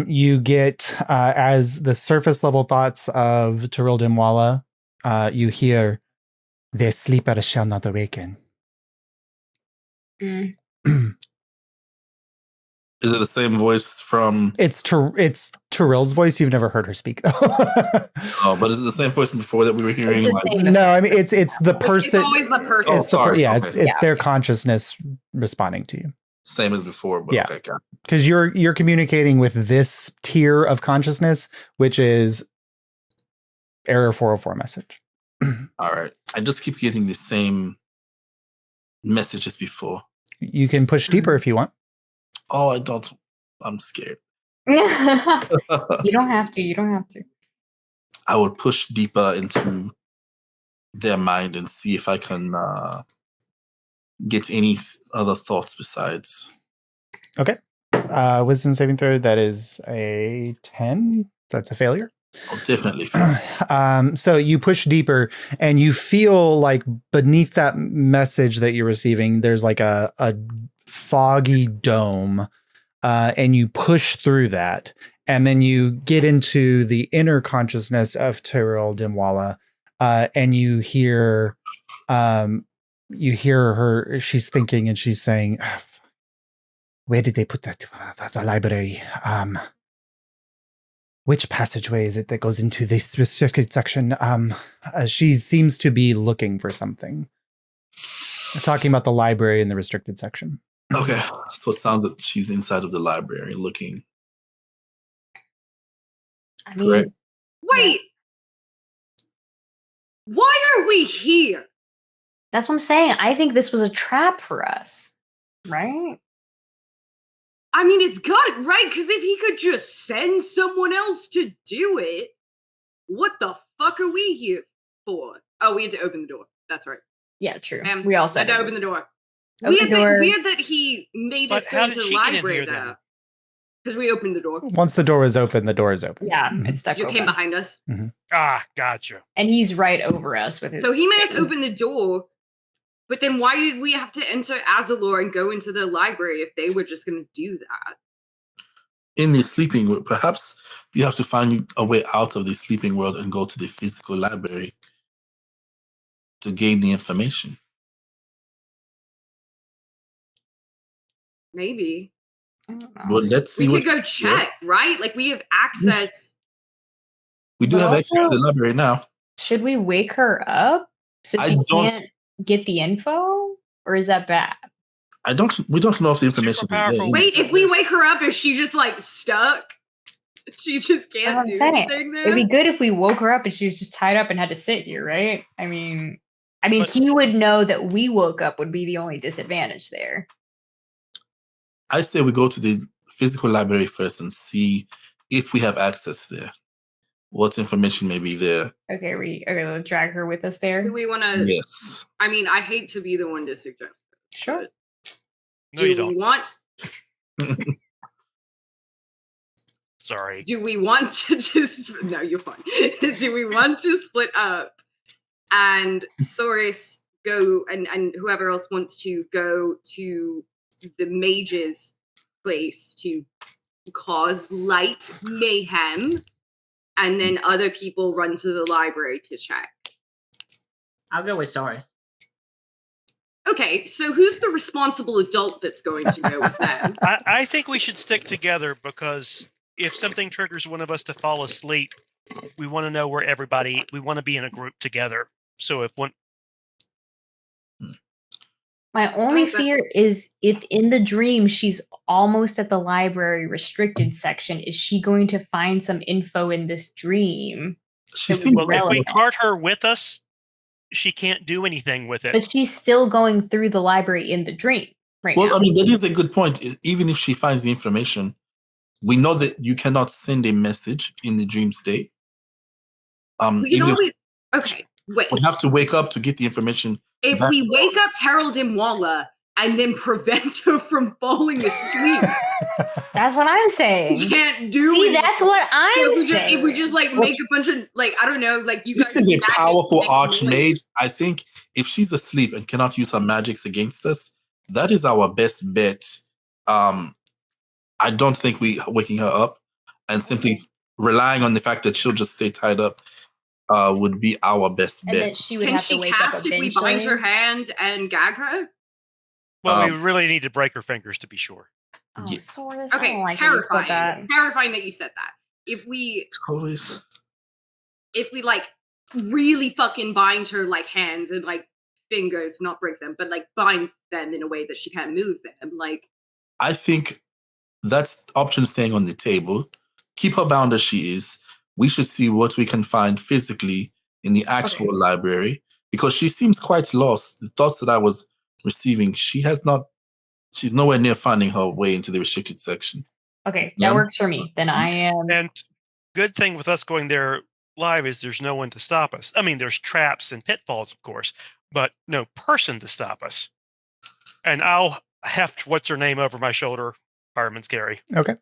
Speaker 1: You get as the surface level thoughts of Tyrell Dimwalla, you hear, "Their sleeper shall not awaken."
Speaker 5: Mm.
Speaker 4: Is it the same voice from?
Speaker 1: It's Tyrell's voice. You've never heard her speak, though.
Speaker 4: Oh, but is it the same voice before that we were hearing?
Speaker 5: It's the
Speaker 4: Like,
Speaker 5: same.
Speaker 1: No, I mean it's the person.
Speaker 6: It's always the person.
Speaker 4: Oh,
Speaker 1: It's
Speaker 4: sorry.
Speaker 1: it's
Speaker 4: Okay.
Speaker 1: their consciousness responding to you.
Speaker 4: Same as before, but
Speaker 1: Yeah.
Speaker 4: okay, got it.
Speaker 1: Because you're communicating with this tier of consciousness, which is error 404 message.
Speaker 4: All right. I just keep getting the same messages before.
Speaker 1: You can push deeper if you want.
Speaker 4: Oh, I don't. I'm scared.
Speaker 5: You don't have to. You don't have to.
Speaker 4: I will push deeper into their mind and see if I can get any other thoughts besides.
Speaker 1: Okay. Wisdom saving throw. That is a 10. That's a failure.
Speaker 4: I'll definitely.
Speaker 1: So you push deeper and you feel like beneath that message that you're receiving, there's like a foggy dome, and you push through that. And then you get into the inner consciousness of Tyrell Dimwala, and you hear her, she's thinking and she's saying, where did they put that? The library. Which passageway is it that goes into this specific section? She seems to be looking for something. Talking about the library in the restricted section.
Speaker 4: Okay, so it sounds like she's inside of the library looking.
Speaker 5: I mean,
Speaker 4: Correct.
Speaker 6: Wait. Why are we here?
Speaker 5: that's what I'm saying. I think this was a trap for us, right?
Speaker 6: I mean, it's got it right, because if he could just send someone else to do it, what the fuck are we here for? Oh, we had to open the door. That's right.
Speaker 5: Yeah, true.
Speaker 6: Ma'am,
Speaker 5: We also
Speaker 6: had to open the door.
Speaker 5: Open door.
Speaker 6: Weird that he made
Speaker 3: But
Speaker 6: us
Speaker 3: how
Speaker 6: go
Speaker 3: did
Speaker 6: to the
Speaker 3: she get in
Speaker 6: library
Speaker 3: here, then?
Speaker 6: there. Because we opened the door.
Speaker 1: Once the door is open, the door is open.
Speaker 5: Yeah,
Speaker 1: Mhm.
Speaker 5: it's stuck
Speaker 6: You
Speaker 5: open.
Speaker 6: came behind us.
Speaker 3: Ah, gotcha.
Speaker 5: And he's right over us with his.
Speaker 6: So he made us
Speaker 5: thing.
Speaker 6: open the door, but then why did we have to enter Azulore and go into the library if they were just going to do that?
Speaker 4: In the sleeping world, perhaps you have to find a way out of the sleeping world and go to the physical library to gain the information.
Speaker 6: Maybe.
Speaker 5: I don't know.
Speaker 4: But let's see
Speaker 6: We
Speaker 4: what
Speaker 6: could go check, right? Like, we have access.
Speaker 4: we do
Speaker 5: But
Speaker 4: have access to
Speaker 5: also-
Speaker 4: the library now.
Speaker 5: Should we wake her up so
Speaker 4: I
Speaker 5: she
Speaker 4: don't-
Speaker 5: can't get the info, or is that bad?
Speaker 4: We don't know if the information
Speaker 3: Super
Speaker 4: is there.
Speaker 3: powerful.
Speaker 6: Wait, if we wake her up, is she just, like, stuck? She just
Speaker 5: That's what
Speaker 6: can't
Speaker 5: I'm
Speaker 6: do
Speaker 5: saying.
Speaker 6: anything there?
Speaker 5: It'd be good if we woke her up and she was just tied up and had to sit here, right? I mean,
Speaker 3: But-
Speaker 5: he would know that we woke up would be the only disadvantage there.
Speaker 4: I say we go to the physical library first and see if we have access there. What information may be there?
Speaker 5: Okay, we'll drag her with us there.
Speaker 6: Do we want to...
Speaker 4: Yes.
Speaker 6: I mean, I hate to be the one to suggest this.
Speaker 5: Sure.
Speaker 3: No,
Speaker 6: Do
Speaker 3: you
Speaker 6: we
Speaker 3: don't.
Speaker 6: want...
Speaker 3: Sorry.
Speaker 6: Do we want to just... No, you're fine. Do we want to split up and Soris go, and whoever else wants to go to the mage's place to cause light mayhem, and then other people run to the library to check?
Speaker 2: I'll go with Soris.
Speaker 6: Okay, so who's the responsible adult that's going to go with them?
Speaker 3: I think we should stick together, because if something triggers one of us to fall asleep, we want to know where we want to be in a group together. So if one,
Speaker 5: My only
Speaker 6: Okay.
Speaker 5: fear is if in the dream she's almost at the library restricted section, is she going to find some info in this dream?
Speaker 4: She
Speaker 5: It would
Speaker 4: seems
Speaker 5: be
Speaker 3: well, if we
Speaker 5: relevant.
Speaker 3: cart her with us, she can't do anything with
Speaker 5: But
Speaker 3: it.
Speaker 5: she's still going through the library in the dream right
Speaker 4: well.
Speaker 5: now.
Speaker 4: I mean, that is a good point. Even if she finds the information, we know that you cannot send a message in the dream state.
Speaker 6: We can
Speaker 4: Even if
Speaker 6: always... Okay, wait.
Speaker 4: we have to wake up to get the information.
Speaker 6: If
Speaker 4: That's
Speaker 6: we wake up Terrell Dimwala and then prevent her from falling asleep,
Speaker 5: That's what I'm saying.
Speaker 6: we can't do
Speaker 5: See,
Speaker 6: anything.
Speaker 5: that's what
Speaker 6: So
Speaker 5: I'm saying.
Speaker 6: if we just like make a bunch of, like, I don't know, like, you
Speaker 4: This
Speaker 6: guys
Speaker 4: is a
Speaker 6: magic
Speaker 4: powerful
Speaker 6: make
Speaker 4: archmage. I think if she's asleep and cannot use her magics against us, that is our best bet. I don't think we waking her up and simply relying on the fact that she'll just stay tied up would be our best
Speaker 5: and then
Speaker 4: bet.
Speaker 5: she would
Speaker 6: Can
Speaker 5: have to
Speaker 6: she
Speaker 5: wake up
Speaker 6: cast if we
Speaker 5: eventually.
Speaker 6: bind her hand and gag her?
Speaker 3: Well, we really need to break her fingers to be sure.
Speaker 5: Oh,
Speaker 4: Yeah.
Speaker 5: Soros, I
Speaker 6: Okay,
Speaker 5: don't like that you said that.
Speaker 6: terrifying. Terrifying that you said that. If we
Speaker 4: Always.
Speaker 6: like really fucking bind her like hands and like fingers, not break them, but like bind them in a way that she can't move them, like,
Speaker 4: I think that's option staying on the table. Keep her bound as she is. We should see what we can find physically in the actual library, because she seems quite lost. The thoughts that I was receiving, she's nowhere near finding her way into the restricted section.
Speaker 5: Okay,
Speaker 4: Yeah.
Speaker 5: that works for me. Then I am.
Speaker 3: And good thing with us going there live is there's no one to stop us. I mean, there's traps and pitfalls, of course, but no person to stop us. And I'll heft what's her name over my shoulder, Fireman's Carry.
Speaker 1: Okay.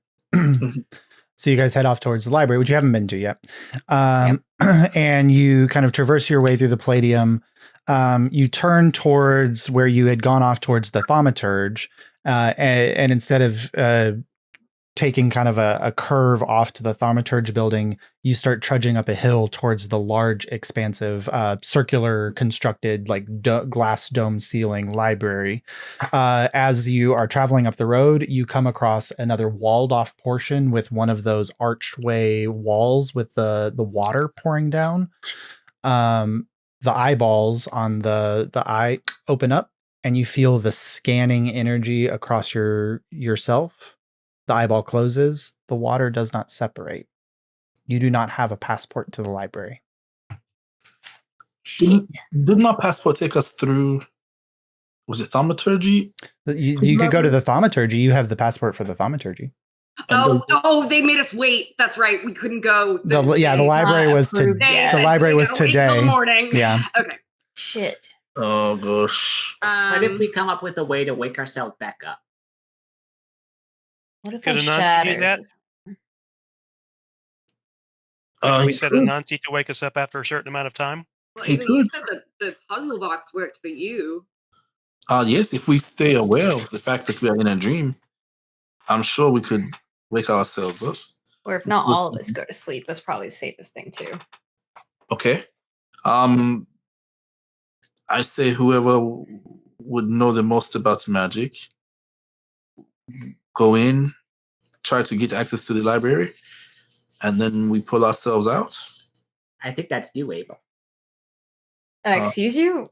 Speaker 1: So you guys head off towards the library, which you haven't been to yet. And you kind of traverse your way through the Palladium. You turn towards where you had gone off towards the Thaumaturge. And instead of taking kind of a curve off to the Thaumaturge building, you start trudging up a hill towards the large, expansive, circular constructed, like glass dome ceiling library. As you are traveling up the road, you come across another walled off portion with one of those archway walls with the water pouring down. The eyeballs on the eye open up, and you feel the scanning energy across yourself. The eyeball closes. The water does not separate. You do not have a passport to the library.
Speaker 4: Didn't our passport take us through? Was it Thaumaturgy?
Speaker 1: You could go to the Thaumaturgy. You have the passport for the Thaumaturgy.
Speaker 6: They made us wait. That's right. We couldn't go.
Speaker 1: The library was
Speaker 5: approved
Speaker 1: today.
Speaker 5: yet.
Speaker 1: The library was
Speaker 6: Wait till
Speaker 1: today.
Speaker 6: the morning.
Speaker 1: Yeah.
Speaker 6: Okay.
Speaker 5: Shit.
Speaker 4: Oh gosh.
Speaker 2: What if we come up with a way to wake ourselves back up?
Speaker 5: What if
Speaker 3: Could
Speaker 5: I
Speaker 3: Anansi do
Speaker 5: shattered?
Speaker 3: that? We set Anansi to wake us up after a certain amount of time.
Speaker 6: Well,
Speaker 4: He
Speaker 6: even you
Speaker 4: could.
Speaker 6: said that the puzzle box worked for you.
Speaker 4: Yes, if we stay aware of the fact that we are in a dream, I'm sure we could wake ourselves up.
Speaker 5: Or if not all of us go to sleep, that's probably the safest thing too.
Speaker 4: Okay. I say whoever would know the most about magic, go in, try to get access to the library, and then we pull ourselves out.
Speaker 2: I think that's you, Abel.
Speaker 5: Excuse you?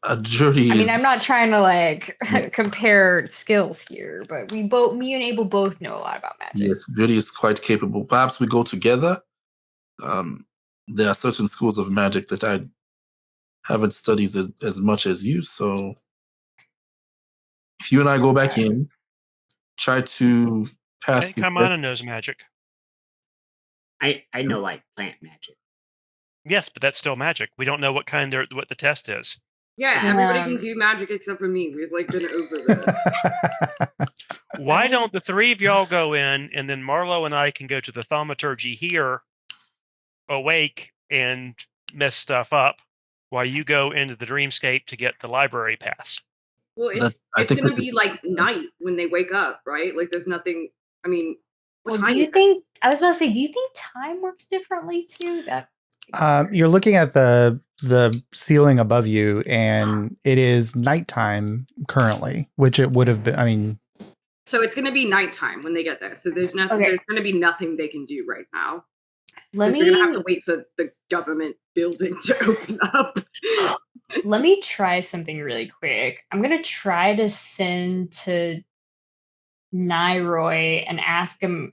Speaker 4: A jury
Speaker 5: I mean,
Speaker 4: is...
Speaker 5: I'm not trying to compare skills here, but me and Abel both know a lot about magic.
Speaker 4: Yes, Judy is quite capable. Perhaps we go together. There are certain schools of magic that I haven't studied as much as you, so if you and I go back in, try to
Speaker 3: I
Speaker 4: pass...
Speaker 3: think Kamana knows magic.
Speaker 2: I know like plant magic.
Speaker 3: Yes, but that's still magic. We don't know what the test is.
Speaker 6: Yeah, everybody can do magic except for me. We've been over this.
Speaker 3: Why don't the three of y'all go in, and then Marlo and I can go to the Thaumaturgy here, awake, and mess stuff up, while you go into the dreamscape to get the library pass.
Speaker 6: Well, it's going to be like night when they wake up, right? Like there's nothing. I mean,
Speaker 5: well, do you think? I was about to say, do you think time works differently too?
Speaker 1: You're looking at the ceiling above you, and it is nighttime currently, which it would have been. I mean,
Speaker 6: so it's going to be nighttime when they get there. So there's nothing. Okay. There's going to be nothing they can do right now. We're going to have to wait for the government building to open up.
Speaker 5: Let me try something really quick. I'm going to try to send to Nairoy and ask him.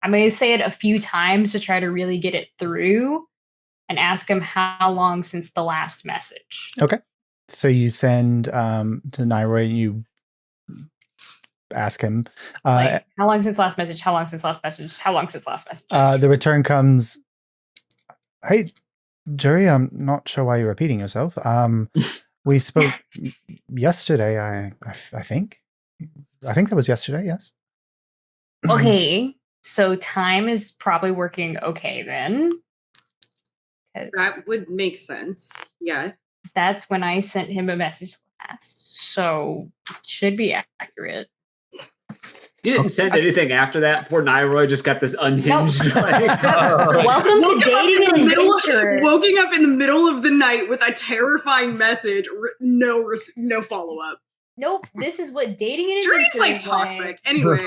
Speaker 5: I'm going to say it a few times to try to really get it through. And ask him how long since the last message.
Speaker 1: Okay. So you send to Nairoy and you ask him.
Speaker 5: How long since last message? How long since last message? How long since last message?
Speaker 1: The return comes, hey, Jerry, I'm not sure why you're repeating yourself. We spoke yesterday, I think. I think that was yesterday, yes.
Speaker 5: Okay. So time is probably working okay then.
Speaker 6: That would make sense. Yeah.
Speaker 5: That's when I sent him a message last. So it should be accurate.
Speaker 2: You didn't send anything after that. Poor Nairoy just got this unhinged.
Speaker 5: Welcome to dating and adventure.
Speaker 6: Woken up in the middle of the night with a terrifying message. No follow up.
Speaker 5: Nope. This is what dating and adventure
Speaker 6: is like toxic. Anyway.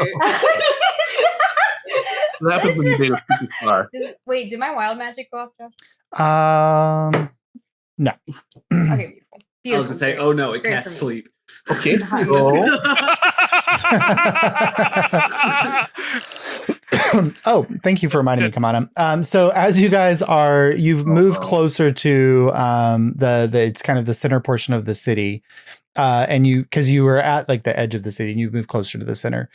Speaker 4: What happens when you date a superstar?
Speaker 5: Wait, did my wild magic go off, Josh?
Speaker 1: No.
Speaker 5: Okay, beautiful.
Speaker 2: I was gonna say, oh no, it can't sleep.
Speaker 4: Okay. So
Speaker 1: Oh, thank you for reminding me, Kamana. So as you guys you've moved closer to it's kind of the center portion of the city, and because you were at like the edge of the city, and you've moved closer to the center.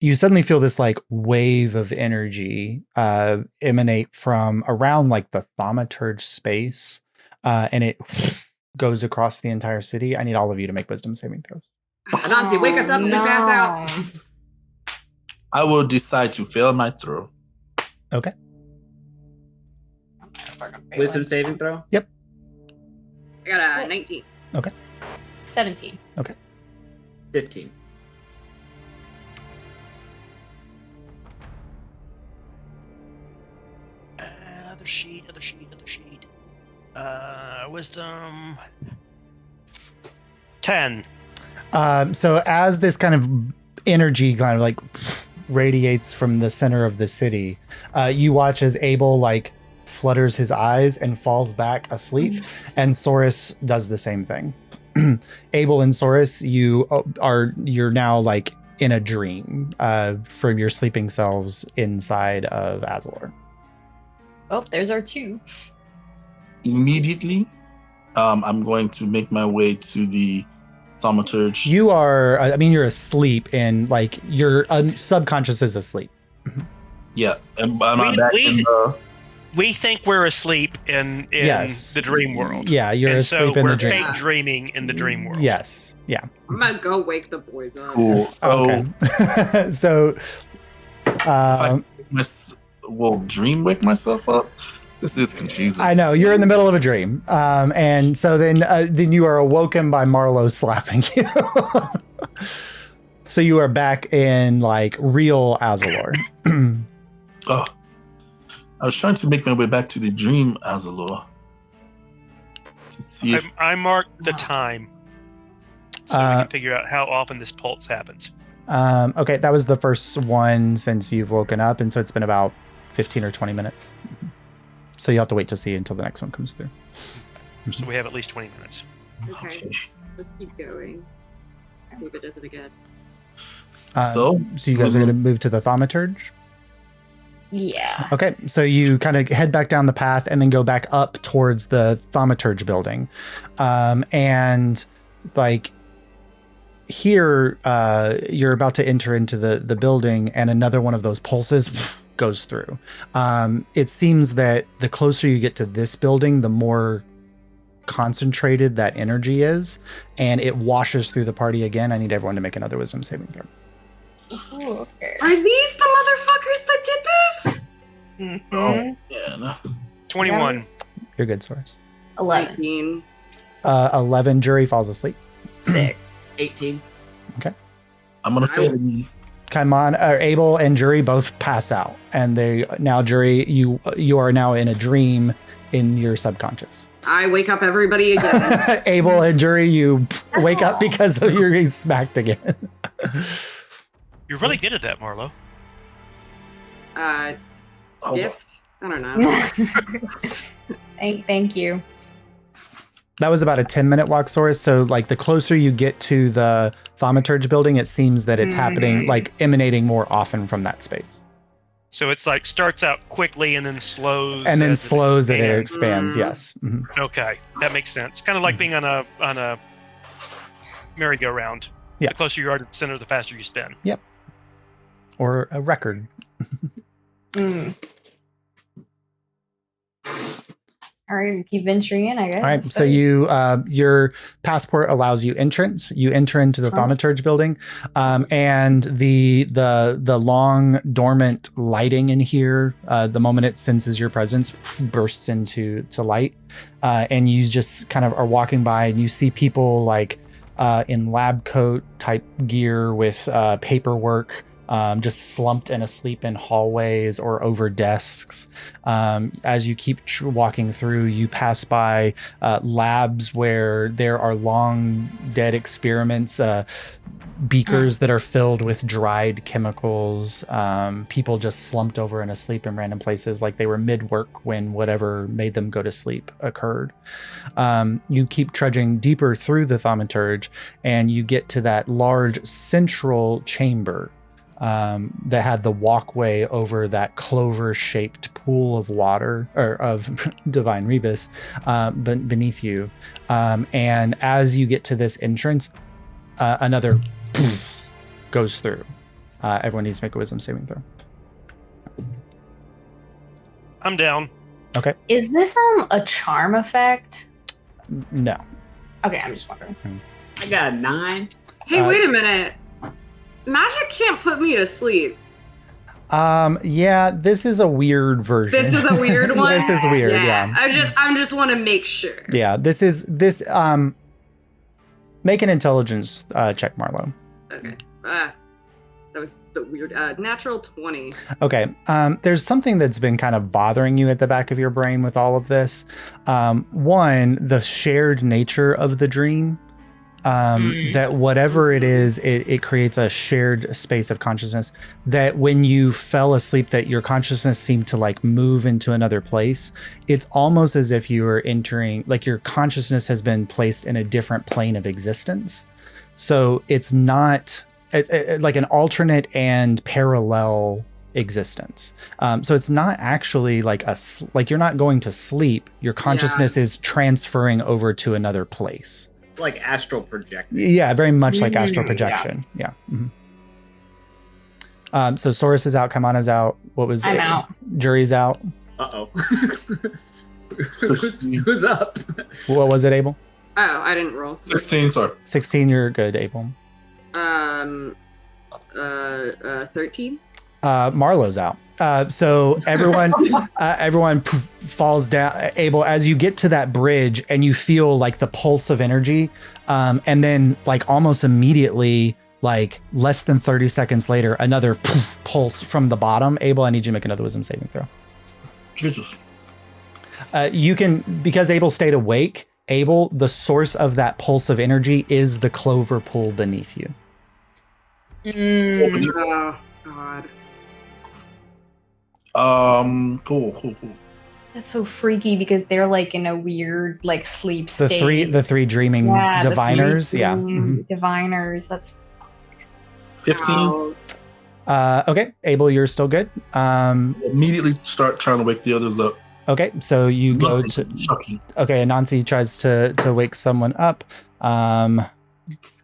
Speaker 1: You suddenly feel this like wave of energy emanate from around like the thaumaturge space, and it goes across the entire city. I need all of you to make wisdom saving throws.
Speaker 2: Anansi, wake us up if we pass out.
Speaker 4: I will decide to fail my throw.
Speaker 1: Okay.
Speaker 2: Wisdom saving throw?
Speaker 1: Yep.
Speaker 6: I got a 19.
Speaker 1: Okay.
Speaker 5: 17.
Speaker 1: Okay.
Speaker 2: 15.
Speaker 3: Other sheet. Wisdom. 10.
Speaker 1: So as this kind of energy kind of like radiates from the center of the city, you watch as Abel like flutters his eyes and falls back asleep, and Saurus does the same thing. Abel and Saurus, you're now like in a dream from your sleeping selves inside of Azulore.
Speaker 5: Oh, there's our 2.
Speaker 4: Immediately, I'm going to make my way to the thaumaturge.
Speaker 1: You are, you're asleep, and like your subconscious is asleep.
Speaker 4: Yeah, and I'm back in the...
Speaker 3: We think we're asleep in
Speaker 1: Yes.
Speaker 3: the dream world.
Speaker 1: Yeah, you're asleep in the dream.
Speaker 3: We're fake dreaming in the dream world.
Speaker 1: Yes, yeah.
Speaker 6: I'm gonna go wake the boys up.
Speaker 4: Cool. So,
Speaker 1: Okay. So,
Speaker 4: if I will dream wake myself up? This is confusing.
Speaker 1: I know you're in the middle of a dream, and so then you are awoken by Marlowe slapping you. So you are back in like real Azulore.
Speaker 4: Oh, I was trying to make my way back to the dream Azulore to see if
Speaker 3: I marked the time, so we can figure out how often this pulse happens.
Speaker 1: Okay, that was the first one since you've woken up, and so it's been about 15 or 20 minutes. So you have to wait to see until the next one comes through.
Speaker 3: So we have at least 20 minutes.
Speaker 6: Okay, let's keep going. See if it does it again.
Speaker 1: So you guys are going to move to the thaumaturge?
Speaker 5: Yeah.
Speaker 1: Okay, so you kind of head back down the path and then go back up towards the thaumaturge building. And like here, you're about to enter into the building, and another one of those pulses goes through. It seems that the closer you get to this building, the more concentrated that energy is, and it washes through the party again. I need everyone to make another wisdom saving throw.
Speaker 5: Ooh, okay.
Speaker 6: Are these the motherfuckers that did this?
Speaker 5: Mm-hmm.
Speaker 4: Oh, yeah.
Speaker 3: 21.
Speaker 1: You're good, Source.
Speaker 5: 11.
Speaker 6: 19.
Speaker 1: 11, Jury falls asleep.
Speaker 5: 6.
Speaker 2: 18.
Speaker 4: I'm gonna fail.
Speaker 1: Abel and Jury both pass out, and Jury, you are now in a dream in your subconscious.
Speaker 6: I wake up everybody again.
Speaker 1: Abel and Jury, you wake up because you're getting smacked again.
Speaker 3: You're really good at that, Marlo.
Speaker 6: Gift? I don't know.
Speaker 5: Thank you.
Speaker 1: That was about a 10-minute walk, Source. So, like, the closer you get to the thaumaturge building, it seems that it's happening, like, emanating more often from that space.
Speaker 3: So it's like starts out quickly and then slows.
Speaker 1: And then slows and it
Speaker 3: expands.
Speaker 1: expands, yes. Mm-hmm.
Speaker 3: Okay, that makes sense. Kind of like being on a merry-go-round.
Speaker 1: Yeah.
Speaker 3: The closer you are to the center, the faster you spin.
Speaker 1: Yep. Or a record.
Speaker 5: All right, keep venturing in, I guess.
Speaker 1: All right, so your passport allows you entrance. You enter into the thaumaturge building, and the long dormant lighting in here, the moment it senses your presence, bursts into light, and you just kind of are walking by, and you see people like in lab coat type gear with paperwork just slumped and asleep in hallways or over desks. As you keep walking through, you pass by labs where there are long dead experiments, beakers that are filled with dried chemicals, people just slumped over and asleep in random places like they were mid-work when whatever made them go to sleep occurred. You keep trudging deeper through the thaumaturge, and you get to that large central chamber that had the walkway over that clover-shaped pool of water, or of divine rebus, beneath you. And as you get to this entrance, another goes through. Everyone needs to make a wisdom saving throw.
Speaker 3: I'm down.
Speaker 1: Okay.
Speaker 5: Is this a charm effect?
Speaker 1: No.
Speaker 5: Okay, I'm just wondering.
Speaker 2: I got a 9.
Speaker 6: Hey, wait a minute. Magic can't put me to sleep.
Speaker 1: Yeah, this is a weird version.
Speaker 6: This is a weird one.
Speaker 1: This is weird. Yeah.
Speaker 6: I just want to make sure.
Speaker 1: Yeah. This. Make an intelligence check, Marlo.
Speaker 6: Okay. That was the weird. Natural 20.
Speaker 1: Okay. There's something that's been kind of bothering you at the back of your brain with all of this. One, the shared nature of the dream. That whatever it is, it creates a shared space of consciousness, that when you fell asleep, that your consciousness seemed to like move into another place. It's almost as if you were entering, like your consciousness has been placed in a different plane of existence. So it's not like an alternate and parallel existence. So it's not actually like like you're not going to sleep. Your consciousness is transferring over to another place.
Speaker 2: Like astral projection.
Speaker 1: Yeah, very much like astral projection. Yeah. Mm-hmm. So Saurus is out, Kaimana's out. What was
Speaker 5: I'm
Speaker 1: it?
Speaker 5: out.
Speaker 1: Jury's out.
Speaker 2: Uh-oh. Who's up?
Speaker 1: What was it, Abel?
Speaker 6: Oh, I didn't roll.
Speaker 4: 16, sorry.
Speaker 1: 16, you're good, Abel.
Speaker 6: 13.
Speaker 1: Marlo's out. So everyone falls down. Abel, as you get to that bridge and you feel like the pulse of energy, and then like almost immediately, like less than 30 seconds later, another pulse from the bottom. Abel, I need you to make another wisdom saving throw.
Speaker 4: Jesus.
Speaker 1: You can, because Abel stayed awake, Abel, the source of that pulse of energy is the clover pool beneath you.
Speaker 6: Oh, God.
Speaker 4: Cool.
Speaker 5: That's so freaky because they're like in a weird like sleep state.
Speaker 1: The three dreaming diviners. Yeah. Mm-hmm.
Speaker 5: Diviners. That's
Speaker 4: 15.
Speaker 1: Okay. Abel, you're still good.
Speaker 4: Immediately start trying to wake the others up.
Speaker 1: Okay. So you go to.
Speaker 4: Shocking.
Speaker 1: Okay. Anansi tries to wake someone up.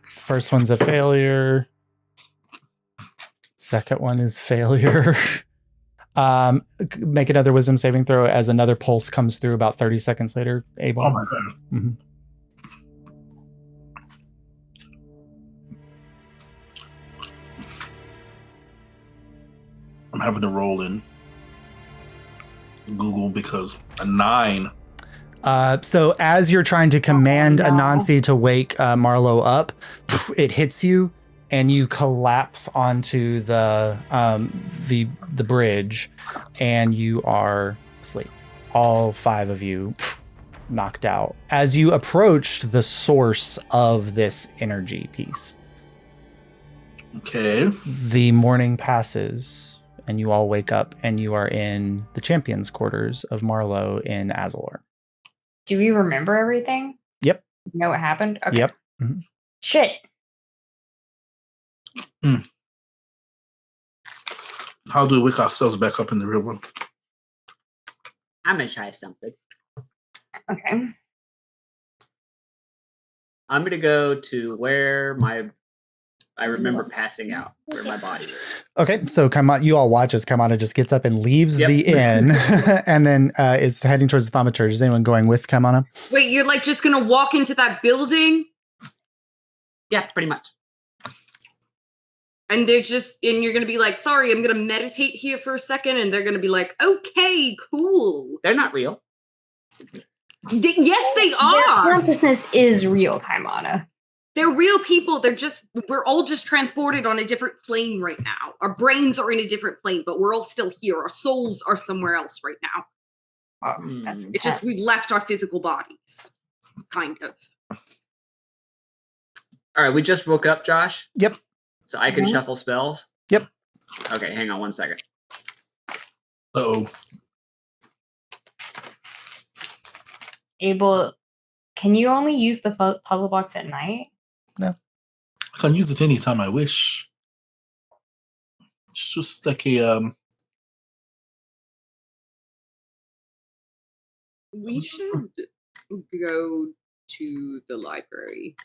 Speaker 1: First one's a failure. Second one is failure. Make another wisdom saving throw as another pulse comes through about 30 seconds later, Abel.
Speaker 4: Oh my God.
Speaker 1: Mm-hmm.
Speaker 4: I'm having to roll in Google because a 9.
Speaker 1: So as you're trying to command Anansi to wake Marlo up, it hits you and you collapse onto the bridge, and you are asleep. All 5 of you knocked out as you approached the source of this energy piece.
Speaker 4: Okay.
Speaker 1: The morning passes, and you all wake up, and you are in the champions' quarters of Marlo in Azulore.
Speaker 5: Do we remember everything?
Speaker 1: Yep.
Speaker 5: You know what happened? Okay.
Speaker 1: Yep. Mm-hmm.
Speaker 5: Shit.
Speaker 4: How do we wake ourselves back up in the real world?
Speaker 2: I'm gonna try something.
Speaker 5: Okay.
Speaker 2: I'm gonna go to where I remember passing out, where my body is.
Speaker 1: Okay, so you all watch as Kaimana just gets up and leaves the inn, and then is heading towards the thaumaturge. Is anyone going with Kaimana?
Speaker 6: Wait, you're like just gonna walk into that building?
Speaker 2: Yeah, pretty much.
Speaker 6: And you're gonna be like, sorry, I'm gonna meditate here for a second, and they're gonna be like, okay, cool.
Speaker 2: They're not real.
Speaker 6: Yes, they are.
Speaker 5: Their consciousness is real, Kaimana.
Speaker 6: They're real people. We're all just transported on a different plane right now. Our brains are in a different plane, but we're all still here. Our souls are somewhere else right now.
Speaker 5: That's
Speaker 6: It's just we left our physical bodies, kind of.
Speaker 2: All right, we just woke up, Josh.
Speaker 1: Yep.
Speaker 2: So I can shuffle spells.
Speaker 1: Yep.
Speaker 2: Okay, hang on 1 second.
Speaker 4: Uh-oh.
Speaker 5: Abel, can you only use the puzzle box at night?
Speaker 1: No.
Speaker 4: I can use it anytime I wish. It's just like a
Speaker 6: We should go to the library.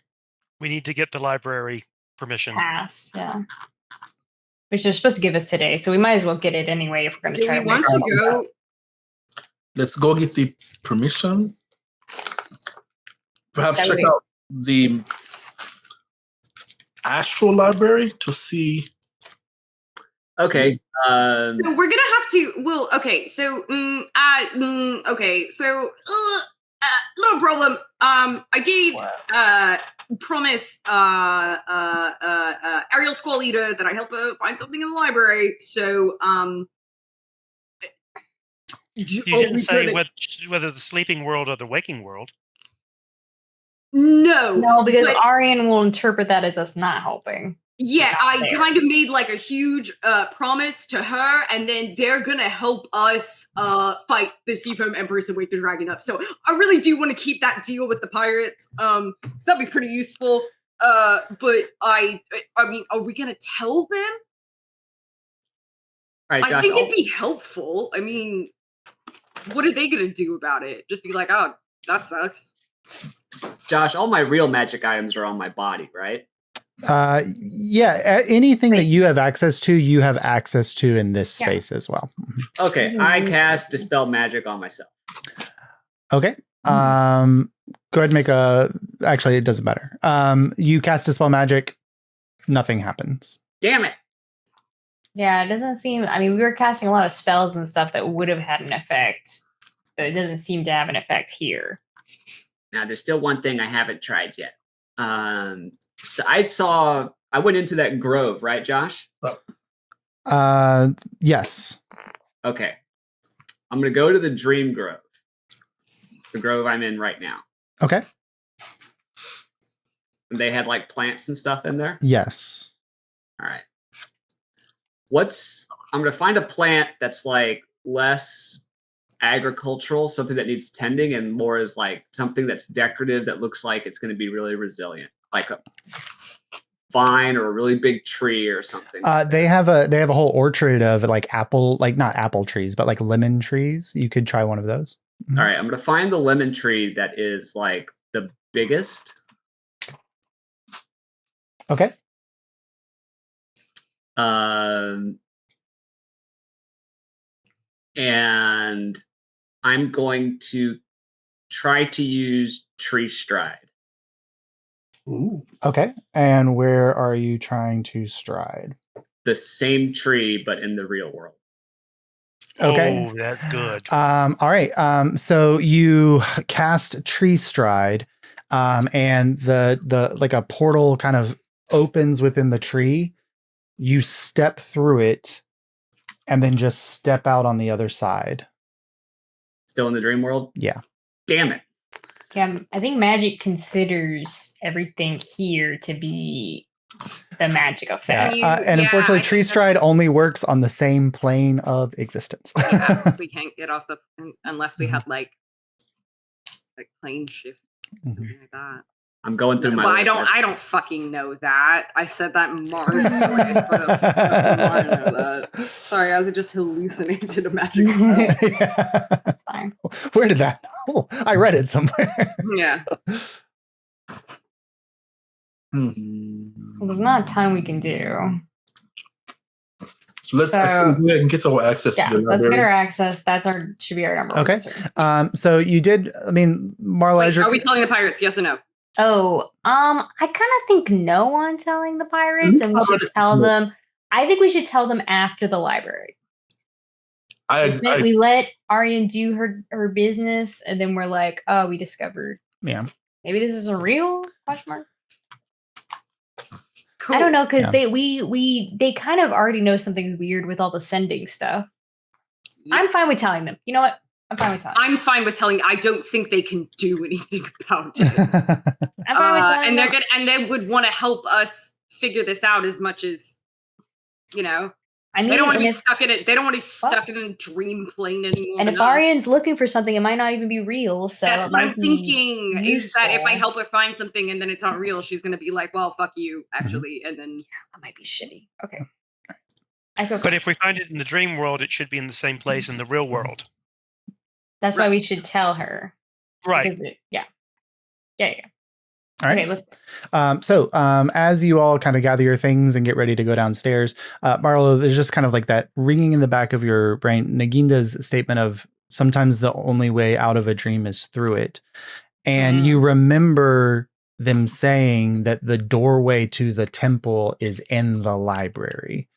Speaker 3: We need to get the library permission.
Speaker 5: Pass, yeah. Which they're supposed to give us today, so we might as well get it anyway if we're going to
Speaker 6: Do
Speaker 5: try
Speaker 6: we
Speaker 5: to
Speaker 6: want
Speaker 5: make
Speaker 6: to go?
Speaker 4: let's go get the permission. Perhaps
Speaker 5: That
Speaker 4: check
Speaker 5: would-
Speaker 4: out the astral library to see.
Speaker 2: Okay.
Speaker 6: So we're gonna have to. Well, okay. So, okay. So, no problem. I did promise Ariel Squall Leader that I help her find something in the library. So,
Speaker 3: You didn't say whether the sleeping world or the waking world.
Speaker 6: No,
Speaker 5: because
Speaker 6: but-
Speaker 5: Arian will interpret that as us not helping.
Speaker 6: Yeah,
Speaker 5: Not
Speaker 6: I
Speaker 5: there.
Speaker 6: kind of made like a huge promise to her, and then they're gonna help us fight the Seafoam Empress and wake the dragon up. So I really do want to keep that deal with the pirates. So that'd be pretty useful. But I mean, are we gonna tell them?
Speaker 2: All right, Josh.
Speaker 6: I think it'd be helpful. I mean, what are they gonna do about it? Just be like, oh, that sucks.
Speaker 2: Josh, all my real magic items are on my body, right?
Speaker 1: Yeah, anything that you have access to, you have access to in this
Speaker 5: Yeah.
Speaker 1: space as well.
Speaker 2: Okay, I cast Dispel Magic on myself.
Speaker 1: Okay. Go ahead and make a. Actually, it doesn't matter. You cast Dispel Magic, nothing happens.
Speaker 2: Damn it.
Speaker 5: Yeah, it doesn't seem. I mean, we were casting a lot of spells and stuff that would have had an effect, but it doesn't seem to have an effect here.
Speaker 2: Now, there's still one thing I haven't tried yet. So I went into that grove, right, Josh?
Speaker 1: Yes.
Speaker 2: Okay. I'm going to go to the Dream Grove, the grove I'm in right now.
Speaker 1: Okay.
Speaker 2: They had like plants and stuff in there.
Speaker 1: Yes.
Speaker 2: All right. I'm going to find a plant that's like less agricultural, something that needs tending, and more is like something that's decorative that looks like it's going to be really resilient, like a vine or a really big tree or something.
Speaker 1: They have a whole orchard of like not apple trees, but like lemon trees. You could try one of those.
Speaker 2: All right, I'm going to find the lemon tree that is like the biggest.
Speaker 1: Okay.
Speaker 2: And I'm going to try to use Tree Stride.
Speaker 4: Ooh.
Speaker 1: Okay. And where are you trying to stride?
Speaker 2: The same tree, but in the real world.
Speaker 1: Okay.
Speaker 3: Oh, that's good.
Speaker 1: All right. So you cast Tree Stride, and the like a portal kind of opens within the tree. You step through it, and then just step out on the other side.
Speaker 2: Still in the dream world?
Speaker 1: Yeah.
Speaker 2: Damn it.
Speaker 5: Yeah, I think magic considers everything here to be the magic effect.
Speaker 1: And unfortunately,
Speaker 6: I
Speaker 1: Tree
Speaker 6: think
Speaker 1: Stride only works on the same plane of existence.
Speaker 6: Yeah, we can't get off unless we have like plane shift or something like that.
Speaker 2: I'm going through my
Speaker 6: Well,
Speaker 2: list.
Speaker 6: I don't fucking know that. I said that in Mars. Sorry, I was just hallucinated a magic spell.
Speaker 5: That's fine.
Speaker 1: Where did that? Oh, I read it somewhere.
Speaker 6: Yeah.
Speaker 5: Well, there's not a ton we can do.
Speaker 4: So let's
Speaker 5: So-
Speaker 4: go ahead and get our access
Speaker 5: Yeah,
Speaker 4: to the
Speaker 5: let's
Speaker 4: library.
Speaker 5: get our access. Should be our number one
Speaker 1: Okay.
Speaker 5: concern.
Speaker 1: So you did. I mean, Marla,
Speaker 6: Wait,
Speaker 1: as you're-
Speaker 6: are we telling the pirates? Yes or no?
Speaker 5: Oh, I kind of think no on telling the pirates, and we should
Speaker 4: Pirates,
Speaker 5: tell
Speaker 4: no.
Speaker 5: them. I think we should tell them after the library.
Speaker 4: I
Speaker 5: We let Aryan do her business, and then we're like, oh, we discovered
Speaker 1: yeah.
Speaker 5: maybe this isn't real? Question mark.
Speaker 6: Cool.
Speaker 5: I don't know, because
Speaker 1: Yeah.
Speaker 5: they kind of already know something weird with all the sending stuff.
Speaker 6: Yeah.
Speaker 5: I'm fine with telling them. You know what? I'm fine with telling them.
Speaker 6: I'm fine with telling. I don't think they can do anything about it.
Speaker 5: I'm fine with telling
Speaker 6: And they're
Speaker 5: them.
Speaker 6: gonna, and they would want to help us figure this out as much as, you know.
Speaker 5: I mean,
Speaker 6: They don't want to
Speaker 5: and
Speaker 6: be
Speaker 5: if,
Speaker 6: stuck in it. They don't want to be stuck in a dream plane anymore.
Speaker 5: and if
Speaker 6: than us.
Speaker 5: Arian's looking for something, it might not even be real. So
Speaker 6: That's
Speaker 5: it
Speaker 6: what I'm
Speaker 5: might be
Speaker 6: thinking. Is that if I
Speaker 5: useful.
Speaker 6: help her find something and then it's not real, she's gonna be like, "Well, fuck you," actually, and then
Speaker 5: That might be shitty. Okay. I feel
Speaker 3: But if we find it in the dream world, it should be in the same place in the real world.
Speaker 5: that's why we should tell her.
Speaker 3: Right.
Speaker 5: Because yeah.
Speaker 1: All right.
Speaker 5: Okay, let's.
Speaker 1: As you all kind of gather your things and get ready to go downstairs, Marlo, there's just kind of like that ringing in the back of your brain. Naginda's statement of sometimes the only way out of a dream is through it. And you remember them saying that the doorway to the temple is in the library,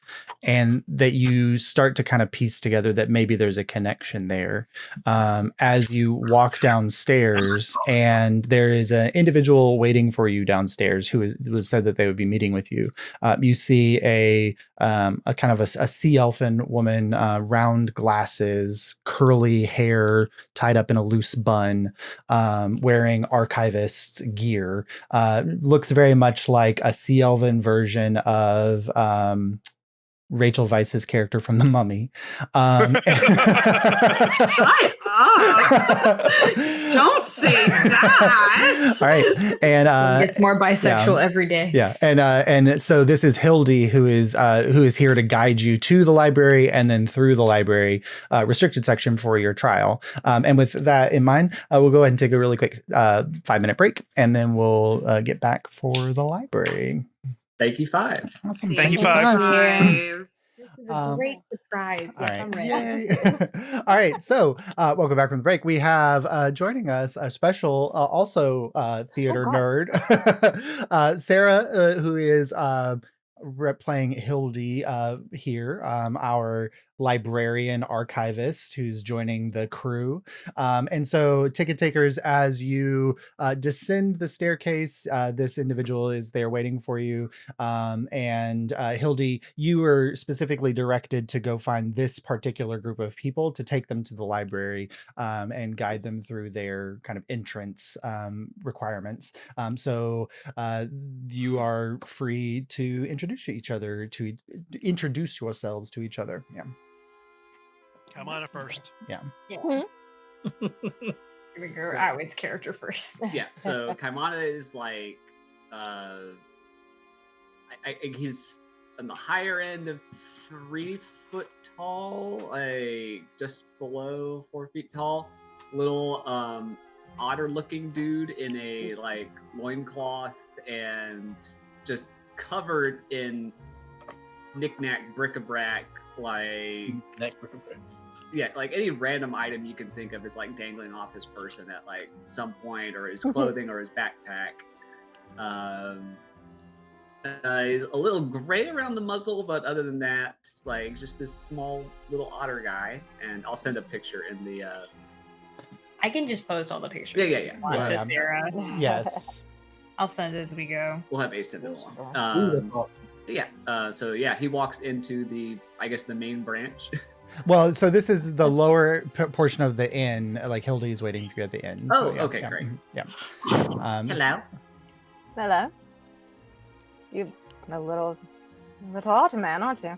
Speaker 1: and that you start to kind of piece together that maybe there's a connection there as you walk downstairs, and there is an individual waiting for you downstairs who was said that they would be meeting with you. You see a kind of a sea elfin woman, round glasses, curly hair tied up in a loose bun, wearing archivist's gear. Looks very much like a sea elven version of Rachel Weisz's character from The Mummy.
Speaker 6: shut up! Don't say that.
Speaker 1: All right, and
Speaker 5: It's more bisexual every day.
Speaker 1: yeah, and so this is Hildy, who is here to guide you to the library and then through the library restricted section for your trial. And with that in mind, we'll go ahead and take a really quick 5-minute break, and then we'll get back for the library.
Speaker 2: Thank you, Five.
Speaker 1: Awesome.
Speaker 3: Thank you, Five.
Speaker 6: Five.
Speaker 5: This is a great surprise.
Speaker 1: All
Speaker 5: Yes, I'm ready.
Speaker 1: Yay. All right. So, welcome back from the break. We have joining us a special, also theater nerd, Sarah, who is playing Hildy here, our librarian archivist who's joining the crew. And so, ticket takers, as you descend the staircase, this individual is there waiting for you. And Hildy, you were specifically directed to go find this particular group of people to take them to the library and guide them through their kind of entrance requirements. So you are free to introduce yourselves to each other. Yeah.
Speaker 3: Come on first.
Speaker 1: Yeah.
Speaker 5: Here we go. It's character first.
Speaker 2: Yeah, so Kaimana is like he's on the higher end of 3 foot tall, like just below 4 feet tall. Little otter looking dude in a like loincloth and just covered in knick-knack bric-a-brac, like yeah, like any random item you can think of is like dangling off his person at like some point, or his clothing or his backpack. He's a little gray around the muzzle, but other than that, like just this small little otter guy. And I'll send a picture in the
Speaker 5: I can just post all the pictures.
Speaker 2: Yeah.
Speaker 5: To Sarah.
Speaker 1: Yes.
Speaker 5: I'll send it as we go.
Speaker 2: We'll have Ace send it along. So he walks into the main branch.
Speaker 1: Well, so this is the lower portion of the inn. Like Hildy is waiting for you at the inn. So,
Speaker 2: Okay, great.
Speaker 1: Yeah.
Speaker 2: Hello.
Speaker 7: Hello. You're a little otter man, aren't you?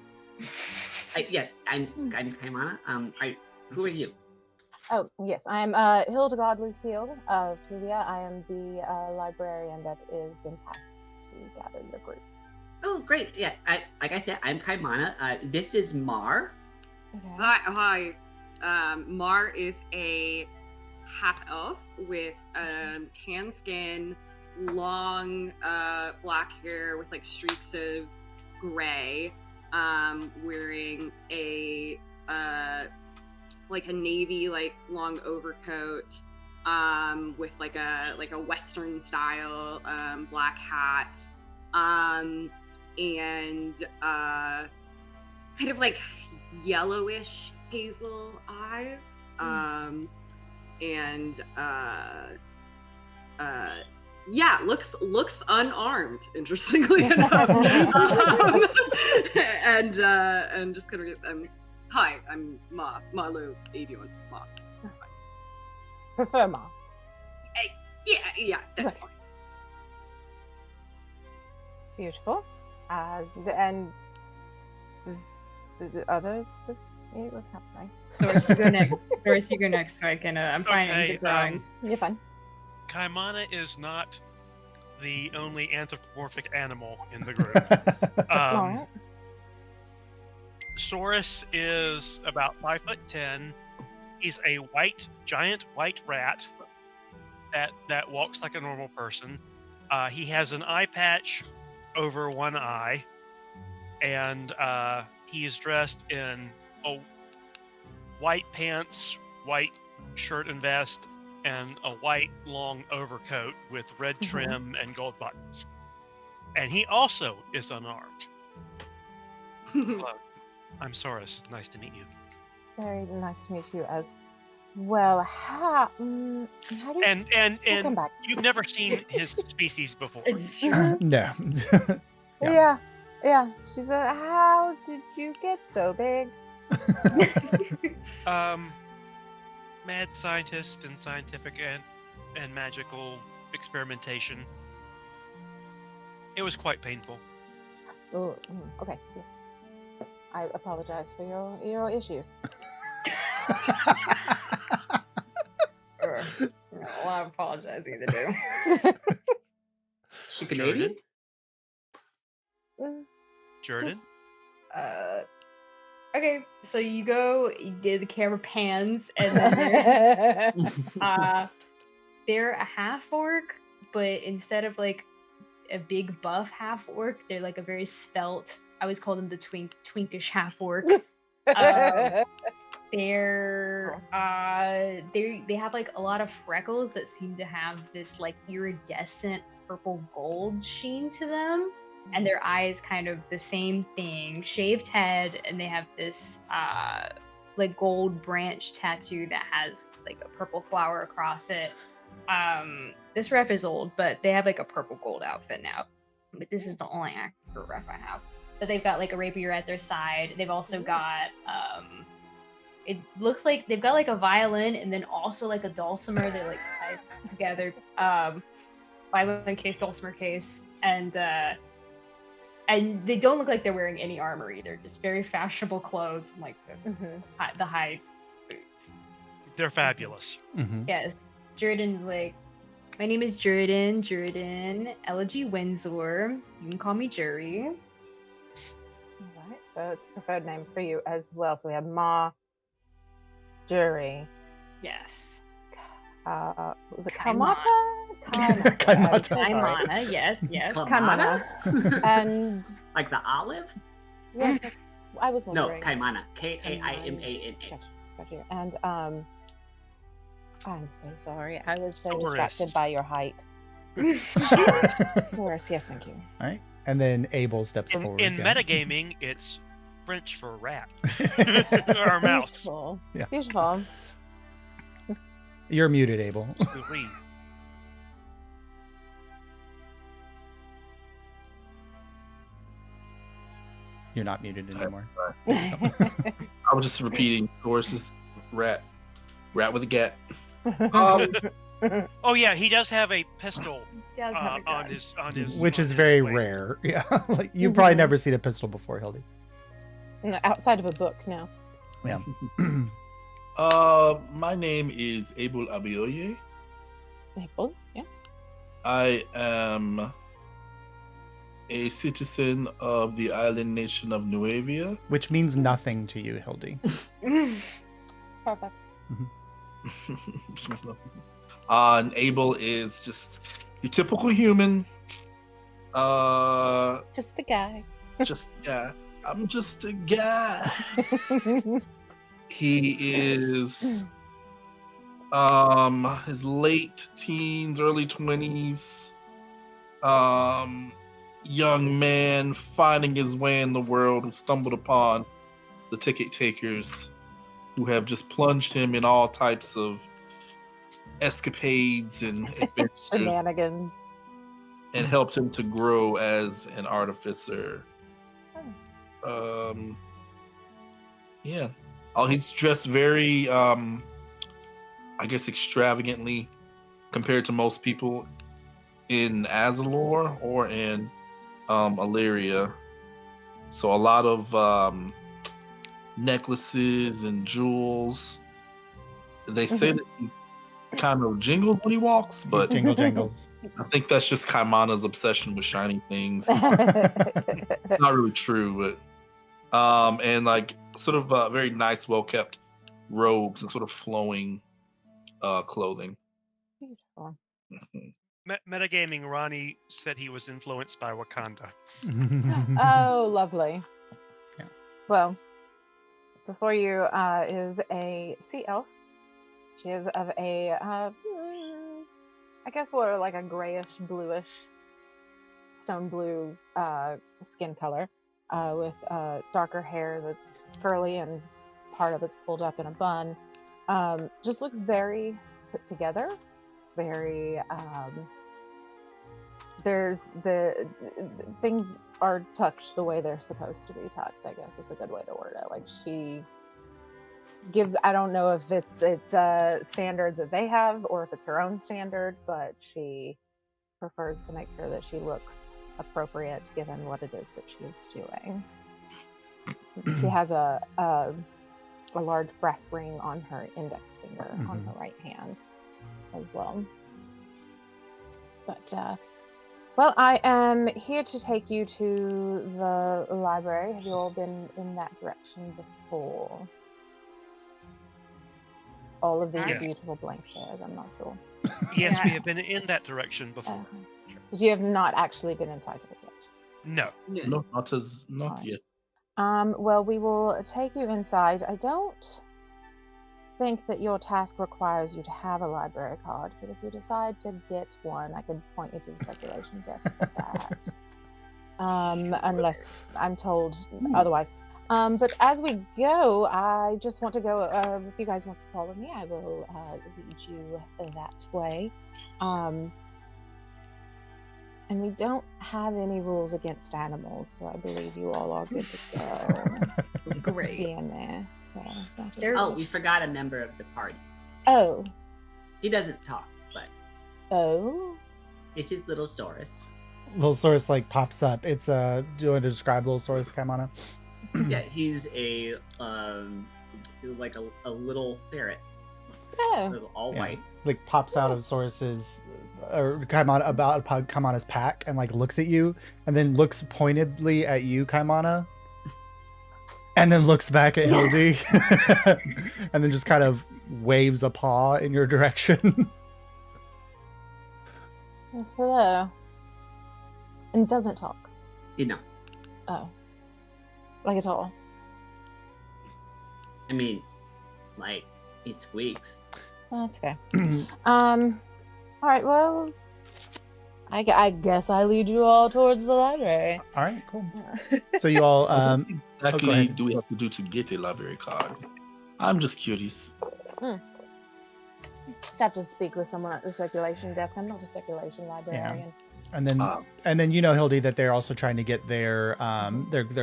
Speaker 2: I'm Kaimana. Who are you?
Speaker 7: Oh, yes. I'm Hildegard Lucille of Julia. I am the librarian that has been tasked to gather your group.
Speaker 2: Oh, great. Yeah, like I said, I'm Kaimana. This is Mar.
Speaker 7: Okay.
Speaker 6: Hi. Mar is a half elf with tan skin, long black hair with like streaks of gray, wearing a like a navy like long overcoat, with like a Western style black hat, and kind of like yellowish hazel eyes, and Yeah, looks unarmed, interestingly enough. And just kind of goes, hi, I'm Malu Avion. Ma. That's fine.
Speaker 7: Prefer Ma.
Speaker 6: Yeah, that's fine.
Speaker 7: Beautiful. And is the others with me? What's happening?
Speaker 5: Source, you go next. Source, you go next. So I can. I'm finding
Speaker 3: Okay,
Speaker 5: the drawings.
Speaker 7: You're fine.
Speaker 3: Kaimana is not the only anthropomorphic animal in the group.
Speaker 7: All right.
Speaker 3: Saurus is about 5'10". He's a giant white rat that walks like a normal person. He has an eye patch over one eye, and he is dressed in white pants, white shirt and vest, and a white long overcoat with red trim and gold buttons. And he also is unarmed. Hello, I'm Saurus. Nice to meet you.
Speaker 7: Very nice to meet you as well. How do you
Speaker 3: And
Speaker 7: come back?
Speaker 3: you've never seen his species before.
Speaker 5: It's true.
Speaker 1: No.
Speaker 7: Yeah. She said, "How did you get so big?"
Speaker 3: Mad scientist and scientific and magical experimentation. It was quite painful.
Speaker 7: Oh, okay. Yes. I apologize for your issues.
Speaker 5: Sure. Well, I'm apologizing to do.
Speaker 2: She Canadian?
Speaker 3: Jordan?
Speaker 7: Just-
Speaker 5: Okay, so you go. The camera pans, and then they're a half orc, but instead of like a big buff half orc, they're like a very svelte. I always call them the twinkish half orc. They have like a lot of freckles that seem to have this like iridescent purple gold sheen to them, and their eyes kind of the same thing, shaved head, and they have this like gold branch tattoo that has like a purple flower across it. This ref is old, but they have like a purple gold outfit now. But this is the only accurate ref I have. But they've got like a rapier at their side. They've also got it looks like they've got like a violin and then also like a dulcimer. They like tied together. Violin case, dulcimer case, and they don't look like they're wearing any armor either. Just very fashionable clothes and like the high boots.
Speaker 3: They're fabulous.
Speaker 5: Yes, Jordan's like, my name is Jordan Elegy Windsor. You can call me Jury.
Speaker 7: All right, so it's a preferred name for you as well. So we have Ma, Jury.
Speaker 5: Yes.
Speaker 7: Was it
Speaker 5: Kaimana.
Speaker 7: Kaimata?
Speaker 5: Kaimana, yes.
Speaker 7: Kaimana. And
Speaker 2: Like the olive?
Speaker 7: yes, that's, I was
Speaker 2: No,
Speaker 7: wondering.
Speaker 2: Kaimana. Kaimana.
Speaker 7: Gotcha. And I'm so sorry. I was so
Speaker 3: Saurus.
Speaker 7: distracted by your height. Saurus, yes, thank you.
Speaker 1: All right. And then Abel steps forward.
Speaker 3: In
Speaker 1: yeah.
Speaker 3: metagaming, it's French for rat. Or mouse.
Speaker 7: Beautiful.
Speaker 1: Yeah.
Speaker 7: Beautiful.
Speaker 1: You're muted, Abel.
Speaker 3: Souris.
Speaker 1: You're not muted anymore.
Speaker 4: I was just repeating sources. Rat with a gat.
Speaker 3: Oh yeah, he does have a pistol
Speaker 5: He does have a
Speaker 3: on
Speaker 5: gun.
Speaker 3: his
Speaker 1: Which
Speaker 3: on
Speaker 1: is
Speaker 3: his
Speaker 1: very
Speaker 3: waist.
Speaker 1: rare. Yeah. Like you've probably never seen a pistol before, Hildy.
Speaker 7: No, outside of a book, no.
Speaker 1: Yeah.
Speaker 4: My name is Abel Abioye.
Speaker 7: Maple, yes.
Speaker 4: I am a citizen of the island nation of Nuevia.
Speaker 1: Which means nothing to you, Hildy.
Speaker 7: Perfect.
Speaker 4: And Abel is just your typical human.
Speaker 7: Just a guy.
Speaker 4: I'm just a guy. He is his late teens, early 20s, young man finding his way in the world who stumbled upon the ticket takers who have just plunged him in all types of escapades and adventures.
Speaker 7: Shenanigans.
Speaker 4: and helped him to grow as an artificer. Yeah. Oh, he's dressed very, I guess, extravagantly compared to most people in Azulore or in Alyria. So a lot of necklaces and jewels. They say that he kind of jingles when he walks, but
Speaker 1: Jingle jangles.
Speaker 4: I think that's just Kaimana's obsession with shiny things. It's not really true, but and like sort of very nice, well kept robes and sort of flowing clothing.
Speaker 7: Beautiful.
Speaker 3: Metagaming Ronnie said he was influenced by Wakanda.
Speaker 7: Oh, lovely.
Speaker 1: Yeah.
Speaker 7: Well, before you is a sea elf. She is of a, I guess, what like a grayish, bluish, stone blue skin color, with darker hair that's curly and part of it's pulled up in a bun. Just looks very put together. Very. There's the things are tucked the way they're supposed to be tucked. I guess it's a good way to word it. Like she gives, I don't know if it's a standard that they have or if it's her own standard, but she prefers to make sure that she looks appropriate given what it is that she's doing. She has a large brass ring on her index finger on her right hand as well. But well, I am here to take you to the library. Have you all been in that direction before? All of these
Speaker 3: Yes.
Speaker 7: beautiful blank stares, I'm not sure.
Speaker 3: Yes, we have been in that direction before.
Speaker 7: But you have not actually been inside of it yet.
Speaker 3: No.
Speaker 4: No, not yet.
Speaker 7: Well, we will take you inside. I don't think that your task requires you to have a library card, but if you decide to get one, I could point you to the circulation desk for that. Unless I'm told otherwise. But as we go, I just want to go, if you guys want to follow me, I will lead you that way. And we don't have any rules against animals, so I believe you all are good to go.
Speaker 5: Great.
Speaker 7: Be in there. So
Speaker 2: Oh, we forgot a member of the party.
Speaker 7: Oh.
Speaker 2: He doesn't talk, but
Speaker 7: Oh.
Speaker 2: it's his little Saurus.
Speaker 1: Little Saurus like pops up. It's do you want to describe Little Saurus, Kaimana?
Speaker 2: Yeah, he's a like a little ferret,
Speaker 7: Oh.
Speaker 2: all
Speaker 1: Yeah.
Speaker 2: white.
Speaker 1: Like pops out of Saurus's or Kaimana's pack and like looks at you and then looks pointedly at you, Kaimana, and then looks back at Hildy and then just kind of waves a paw in your direction.
Speaker 7: Yes, hello. And doesn't talk.
Speaker 2: You know,
Speaker 7: Oh. Like at all.
Speaker 2: I mean, like he squeaks.
Speaker 7: Well, that's fair. All right, well, I guess I lead you all towards the library.
Speaker 1: All right, cool. So you all
Speaker 4: What
Speaker 1: go
Speaker 4: exactly
Speaker 1: ahead.
Speaker 4: do we have to do to get a library card? I'm just curious.
Speaker 7: Just have to speak with someone at the circulation desk. I'm not a circulation librarian.
Speaker 1: and then you know, Hildy, that they're also trying to get their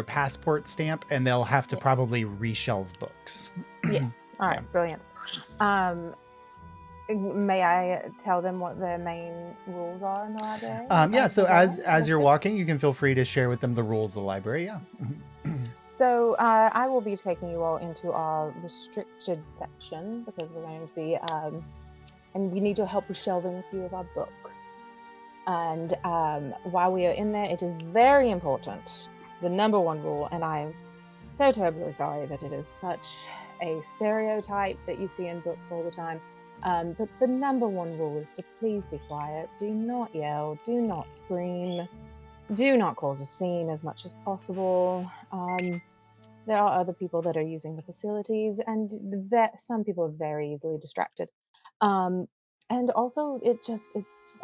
Speaker 1: passport stamp, and they'll have to
Speaker 7: Yes.
Speaker 1: probably reshelve books.
Speaker 7: Yes. All right, brilliant. May I tell them what the main rules are in the library?
Speaker 1: Yeah, so as you're
Speaker 7: Okay.
Speaker 1: walking, you can feel free to share with them the rules of the library. Yeah.
Speaker 7: So I will be taking you all into our restricted section because we're going to be, and we need your help with shelving a few of our books. And while we are in there, it is very important, the number one rule, and I am so terribly sorry that it is such a stereotype that you see in books all the time. But the number one rule is to please be quiet. Do not yell. Do not scream. Do not cause a scene as much as possible. There are other people that are using the facilities, and some people are very easily distracted. And also, it's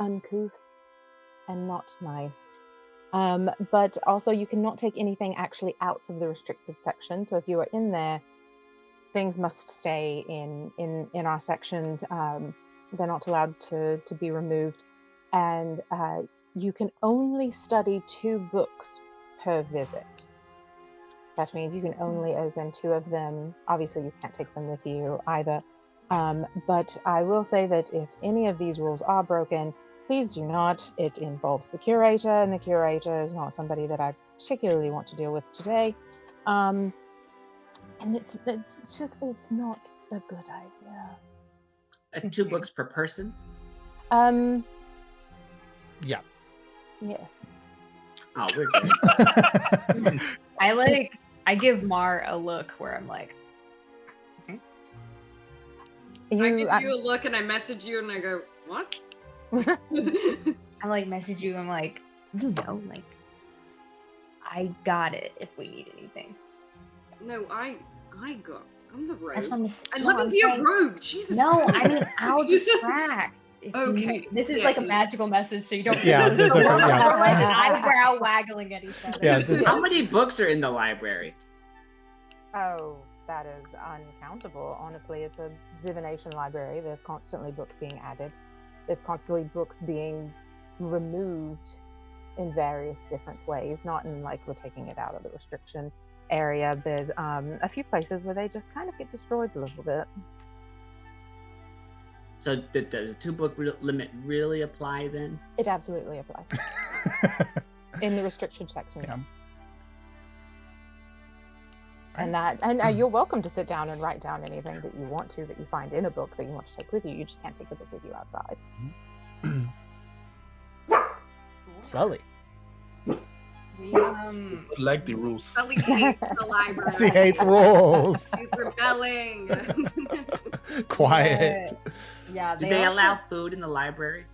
Speaker 7: uncouth and not nice. But also, you cannot take anything actually out of the restricted section. So if you are in there, things must stay in our sections. They're not allowed to be removed. And you can only study 2 books per visit. That means you can only open 2 of them. Obviously, you can't take them with you either. But I will say that if any of these rules are broken, please do not. It involves the curator, and the curator is not somebody that I particularly want to deal with today. And it's not a good idea.
Speaker 2: That's 2 books per person.
Speaker 1: Yeah.
Speaker 7: Yes.
Speaker 2: Oh, we're good.
Speaker 5: I give Mar a look where I'm like,
Speaker 6: I give you a look and I message you and I go, what?
Speaker 5: I like message you. I'm like, you know, like, I got it if we need anything.
Speaker 6: No, I'm the rogue.
Speaker 5: That's what
Speaker 6: And let me be a rogue. Jesus.
Speaker 5: No,
Speaker 6: Christ.
Speaker 5: I mean, I'll distract.
Speaker 6: Okay.
Speaker 5: This is like a magical message, so you don't.
Speaker 1: Yeah, this is
Speaker 5: we're
Speaker 1: okay, yeah.
Speaker 5: like eyebrow waggling at each other.
Speaker 1: Yeah, this-
Speaker 2: How many books are in the library?
Speaker 7: Oh, that is uncountable. Honestly, it's a divination library. There's constantly books being added. There's constantly books being removed in various different ways. Not in like we're taking it out of the restriction area. There's a few places where they just kind of get destroyed a little bit.
Speaker 2: So does a 2-book limit really apply then?
Speaker 7: It absolutely applies in the restriction section.
Speaker 1: Yeah.
Speaker 7: Yes. And you're welcome to sit down and write down anything that you want to that you find in a book that you want to take with you. You just can't take the book with you outside.
Speaker 1: Sully.
Speaker 5: We,
Speaker 4: I like the rules.
Speaker 6: Sully hates the library.
Speaker 1: She hates rules.
Speaker 6: He's rebelling.
Speaker 1: Quiet.
Speaker 5: Yeah.
Speaker 2: Do they allow food in the library?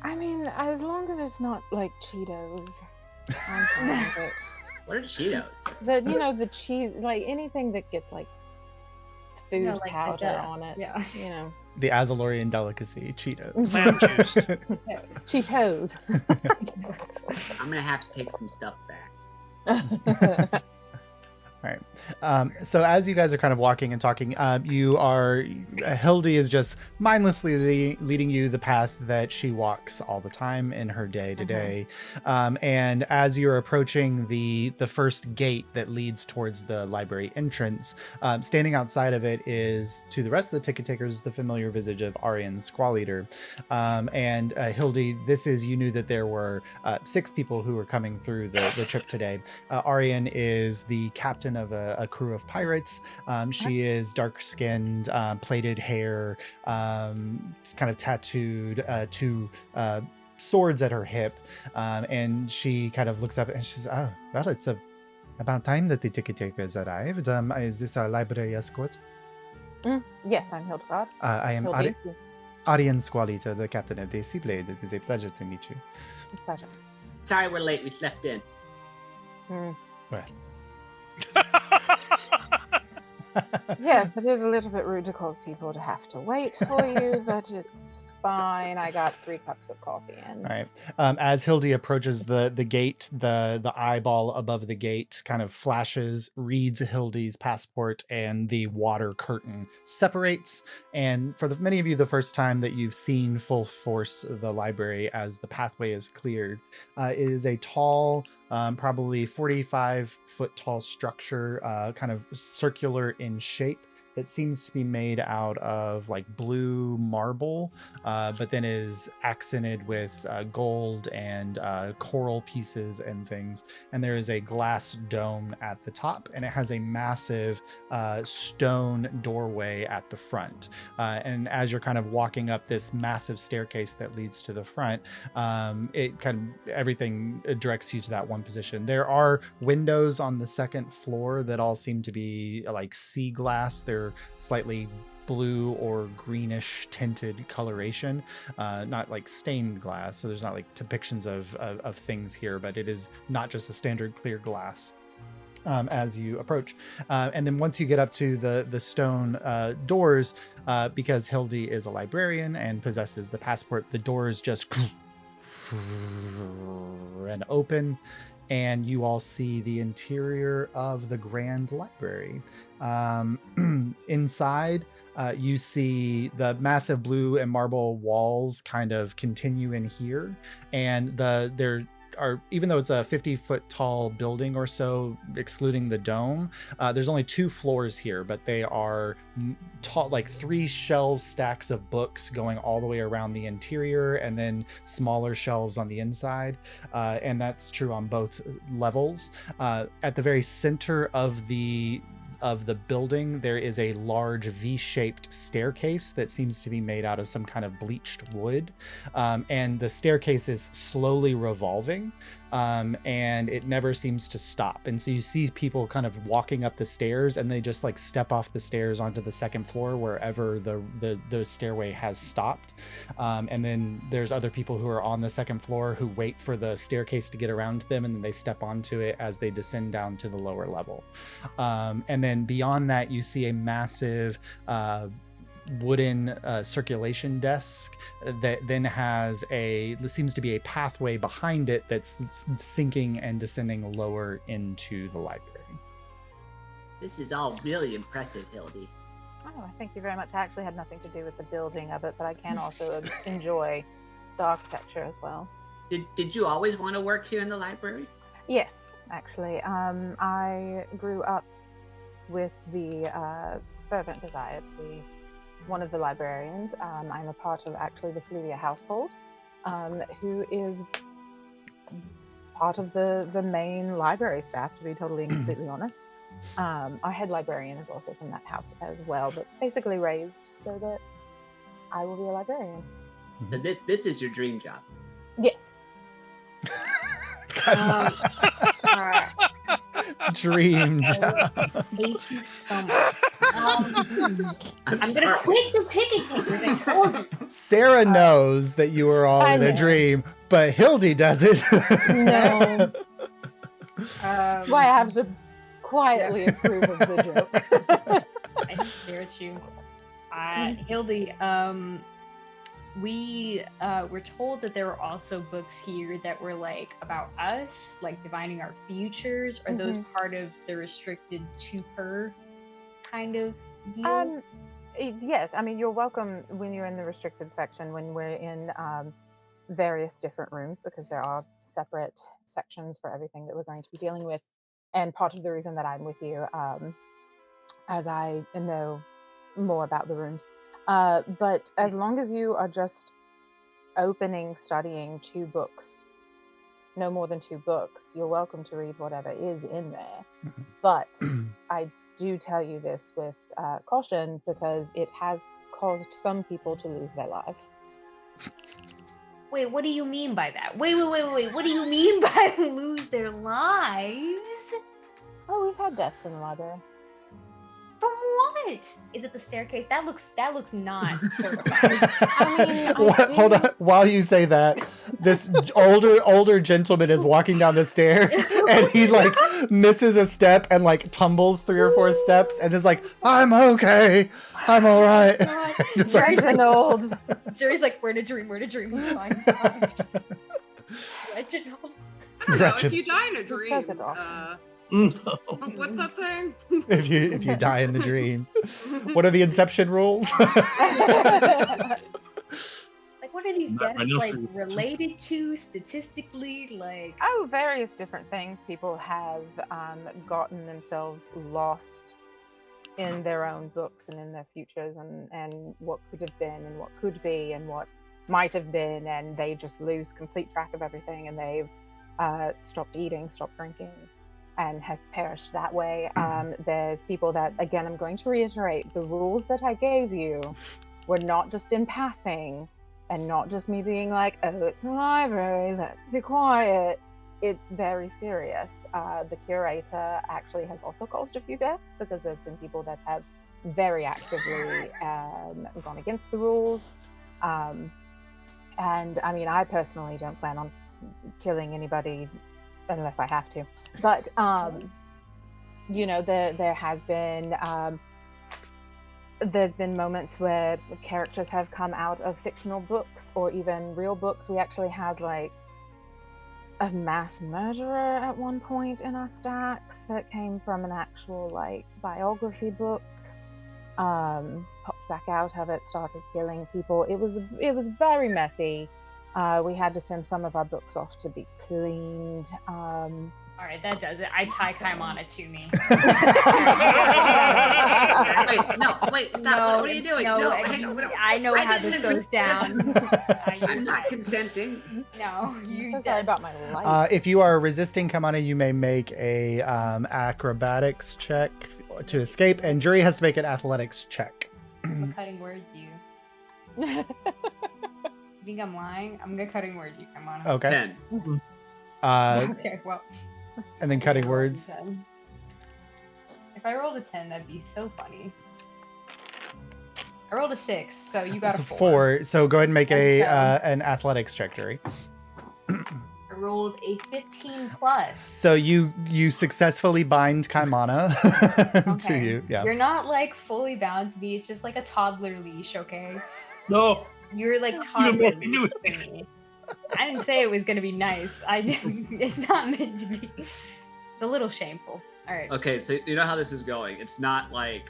Speaker 7: I mean, as long as it's not like Cheetos, I'm fine with it.
Speaker 2: What are Cheetos?
Speaker 7: The cheese, like anything that gets like food
Speaker 5: like the
Speaker 7: powder
Speaker 5: dust,
Speaker 7: on it.
Speaker 5: yeah.
Speaker 7: You know,
Speaker 1: The Azulorian delicacy, Cheetos.
Speaker 3: Lamb juice.
Speaker 7: Cheetos.
Speaker 2: I'm gonna have to take some stuff back.
Speaker 1: All right. So as you guys are kind of walking and talking, Hildy is just mindlessly leading you the path that she walks all the time in her day to day. And as you're approaching the first gate that leads towards the library entrance, standing outside of it is, to the rest of the ticket takers, the familiar visage of Aryan Squall-Eater. And Hildy, you knew that there were 6 people who were coming through the trip today. Aryan is the captain of a crew of pirates. She is dark-skinned, plaited hair, kind of tattooed, 2 swords at her hip, and she kind of looks up and she says, "Oh, well, it's about time that the ticket takers arrived. Is this our library escort?"
Speaker 7: Yes, I'm Hildegard.
Speaker 1: I am
Speaker 7: Hildy.
Speaker 1: Aryan Squall-Eater, the captain of the Seablade. It is a pleasure to meet you.
Speaker 7: Pleasure.
Speaker 2: Sorry we're late. We slept in.
Speaker 1: Well,
Speaker 7: Yes, it is a little bit rude to cause people to have to wait for you, but it's fine. I got 3 cups of coffee in.
Speaker 1: all right. As Hildy approaches the gate, the eyeball above the gate kind of flashes, reads Hildy's passport, and the water curtain separates. And for many of you, the first time that you've seen full force the library as the pathway is cleared, it is a tall, probably 45-foot tall structure, kind of circular in shape, that seems to be made out of like blue marble, but then is accented with gold and coral pieces and things. And there is a glass dome at the top, and it has a massive stone doorway at the front. And as you're kind of walking up this massive staircase that leads to the front, it kind of everything directs you to that one position. There are windows on the second floor that all seem to be like sea glass. They're slightly blue or greenish tinted coloration, not like stained glass, so there's not like depictions of things here, but it is not just a standard clear glass. As you approach, and then once you get up to the stone doors, because Hildy is a librarian and possesses the passport, the doors just and open, and you all see the interior of the Grand Library. Inside, you see the massive blue and marble walls kind of continue in here, and there are, even though it's a 50-foot tall building or so, excluding the dome, there's only 2 floors here, but they are tall, like 3 shelves, stacks of books going all the way around the interior, and then smaller shelves on the inside, and that's true on both levels. At the very center of the building, there is a large V-shaped staircase that seems to be made out of some kind of bleached wood, and the staircase is slowly revolving, and it never seems to stop. And so you see people kind of walking up the stairs, and they just like step off the stairs onto the second floor wherever the stairway has stopped, and then there's other people who are on the second floor who wait for the staircase to get around to them, and then they step onto it as they descend down to the lower level. And then beyond that, you see a massive wooden circulation desk that then has seems to be a pathway behind it that's sinking and descending lower into the library.
Speaker 2: This is all really impressive, Hildy.
Speaker 7: Oh, thank you very much. I actually had nothing to do with the building of it, but I can also enjoy the architecture as well.
Speaker 2: Did you always want to work here in the library?
Speaker 7: Yes, actually. I grew up with the fervent desire to be one of the librarians. I'm a part of actually the Alyria household, who is part of the main library staff, to be totally and completely honest. Our head librarian is also from that house as well, but basically raised so that I will be a librarian.
Speaker 2: So this is your dream job?
Speaker 7: Yes.
Speaker 1: Dream
Speaker 5: I
Speaker 1: job.
Speaker 5: hate you so much. I'm gonna quit the ticket takers. I told you.
Speaker 1: Sarah knows that you were all
Speaker 7: I
Speaker 1: in a
Speaker 7: know.
Speaker 1: dream, but Hildy doesn't.
Speaker 7: No. That's why I have to quietly approve of the joke.
Speaker 5: I stare at you. Hildy, we were told that there were also books here that were like about us, like divining our futures. Are those part of the restricted to her kind of deal?
Speaker 7: Yes, I mean, you're welcome when you're in the restricted section, when we're in various different rooms, because there are separate sections for everything that we're going to be dealing with. And part of the reason that I'm with you, as I know more about the rooms, but as long as you are just studying 2 books, no more than 2 books, you're welcome to read whatever is in there. But I do tell you this with caution, because it has caused some people to lose their lives.
Speaker 5: Wait, what do you mean by that? Wait. What do you mean by lose their lives?
Speaker 7: Oh, we've had deaths in the library.
Speaker 5: From what? Is it the staircase? That looks not certified.
Speaker 7: I mean,
Speaker 1: Hold on. While you say that, this older gentleman is walking down the stairs, and he like misses a step and like tumbles 3 or 4 steps, and is like, "I'm okay. I'm all right." Just like-
Speaker 7: Jerry's an old.
Speaker 5: Jerry's like, we're in a dream. He's fine. He's fine. Reginald.
Speaker 6: I don't know. If
Speaker 1: Wretched.
Speaker 6: you die in a dream,
Speaker 7: does it all.
Speaker 6: what's that saying?
Speaker 1: if you die in the dream, what are the Inception rules?
Speaker 5: Like, what are these
Speaker 4: Not
Speaker 5: deaths
Speaker 4: my
Speaker 5: like
Speaker 4: nothing.
Speaker 5: related to statistically? Like,
Speaker 7: Oh, various different things. People have gotten themselves lost in their own books and in their futures, and what could have been and what could be and what might have been, and they just lose complete track of everything, and they've stopped eating, stopped drinking, and have perished that way. There's people that, again, I'm going to reiterate, the rules that I gave you were not just in passing, and not just me being like, oh, it's a library, let's be quiet. It's very serious. The curator actually has also caused a few deaths, because there's been people that have very actively gone against the rules. And I mean, I personally don't plan on killing anybody unless I have to. But, you know, there has been... there's been moments where characters have come out of fictional books or even real books. We actually had like a mass murderer at one point in our stacks that came from an actual like biography book. Popped back out of it, started killing people. It was very messy. We had to send some of our books off to be cleaned.
Speaker 5: All right, that does it. I tie Kaimana to me.
Speaker 6: Wait, stop. What are you doing? No, hang on.
Speaker 5: I know how this goes down.
Speaker 6: I'm not consenting.
Speaker 5: No,
Speaker 7: I'm so sorry about my life.
Speaker 1: If you are resisting Kaimana, you may make a acrobatics check to escape, and Jury has to make an athletics check.
Speaker 5: I'm cutting words, you. You think I'm lying? I'm gonna cutting words, you, Kaimana.
Speaker 1: Okay.
Speaker 2: 10.
Speaker 5: Okay, well.
Speaker 1: And then cutting words.
Speaker 5: 10. If I rolled a 10, that'd be so funny. I rolled a 6, so you got a 4.
Speaker 1: So go ahead and make an athletics check, Jury.
Speaker 5: I rolled a 15 plus.
Speaker 1: So you successfully bind Kaimana to you. Yeah.
Speaker 5: You're not like fully bound to me. It's just like a toddler leash, okay?
Speaker 4: No.
Speaker 5: You're like toddler leash to me. I didn't say it was gonna be nice. It's not meant to be. It's a little shameful. All right.
Speaker 2: Okay, so you know how this is going. It's not like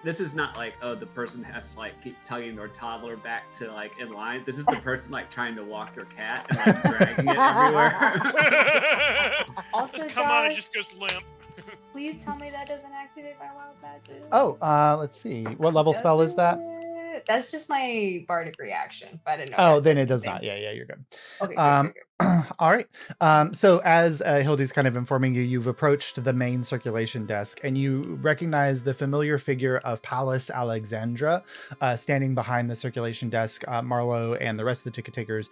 Speaker 2: this is not like, oh, the person has to like keep tugging their toddler back to like in line. This is the person like trying to walk their cat and like dragging it everywhere.
Speaker 5: Also,
Speaker 3: Kaimana
Speaker 5: Josh,
Speaker 3: just goes limp.
Speaker 5: please tell me that doesn't activate my wild magic.
Speaker 1: Oh, let's see. What level spell is that?
Speaker 5: That's just my bardic reaction, but I didn't know.
Speaker 1: Oh, then it does not. Yeah, you're good.
Speaker 5: Okay. Good.
Speaker 1: All right. So as Hildy's kind of informing you, you've approached the main circulation desk and you recognize the familiar figure of Pallas Alexandra standing behind the circulation desk. Marlo and the rest of the ticket takers,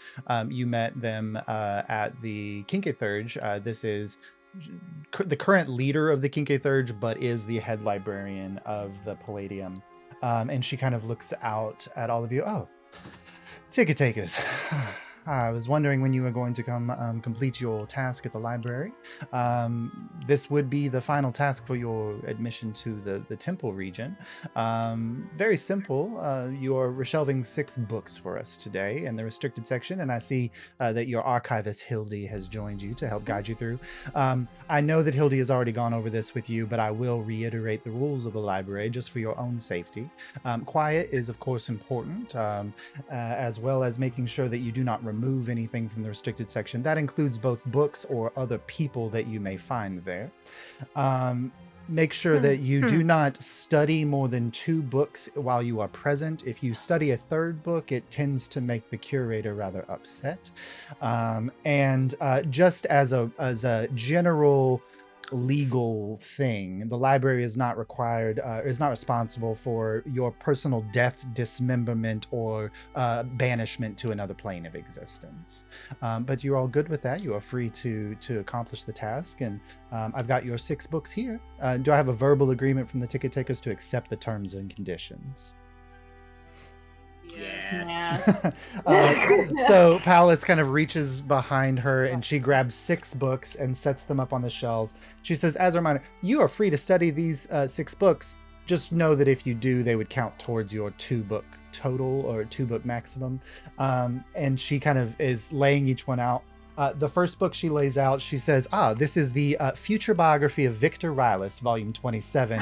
Speaker 1: you met them at the Kinkathurge. This is the current leader of the Kinkathurge, but is the head librarian of the Palladium. And she kind of looks out at all of you. Oh, ticket takers. I was wondering when you were going to come complete your task at the library. This would be the final task for your admission to the temple region. Very simple. You are reshelving 6 books for us today in the restricted section, and I see that your archivist Hildy has joined you to help guide you through. I know that Hildy has already gone over this with you, but I will reiterate the rules of the library just for your own safety. Quiet is, of course, important, as well as making sure that you do not remove anything from the restricted section. That includes both books or other people that you may find there. Make sure that you do not study more than 2 books while you are present. If you study a 3rd book, it tends to make the curator rather upset. And just as a general legal thing, the library is not required, is not responsible for your personal death, dismemberment, or banishment to another plane of existence. But you're all good with that. You are free to accomplish the task, and I've got your 6 books here. Do I have a verbal agreement from the ticket takers to accept the terms and conditions?
Speaker 2: Yes.
Speaker 1: So Pallas kind of reaches behind her and she grabs 6 books and sets them up on the shelves. She says, as a reminder, you are free to study these 6 books. Just know that if you do, they would count towards your 2-book total or 2-book maximum. And she kind of is laying each one out. The first book she lays out, she says, this is the Future Biography of Victor Rylus, volume 27.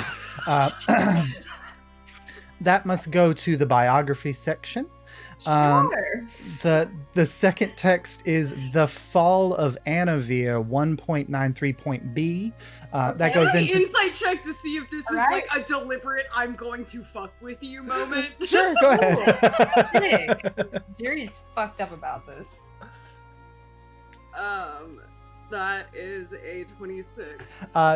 Speaker 1: That must go to the biography section. The second text is The Fall of Anavir 1.93.b. That goes into
Speaker 6: insight check to see if this is like a deliberate "I'm going to fuck with you" moment.
Speaker 1: Sure, go ahead.
Speaker 5: Jury's fucked up about this.
Speaker 6: That is a 26.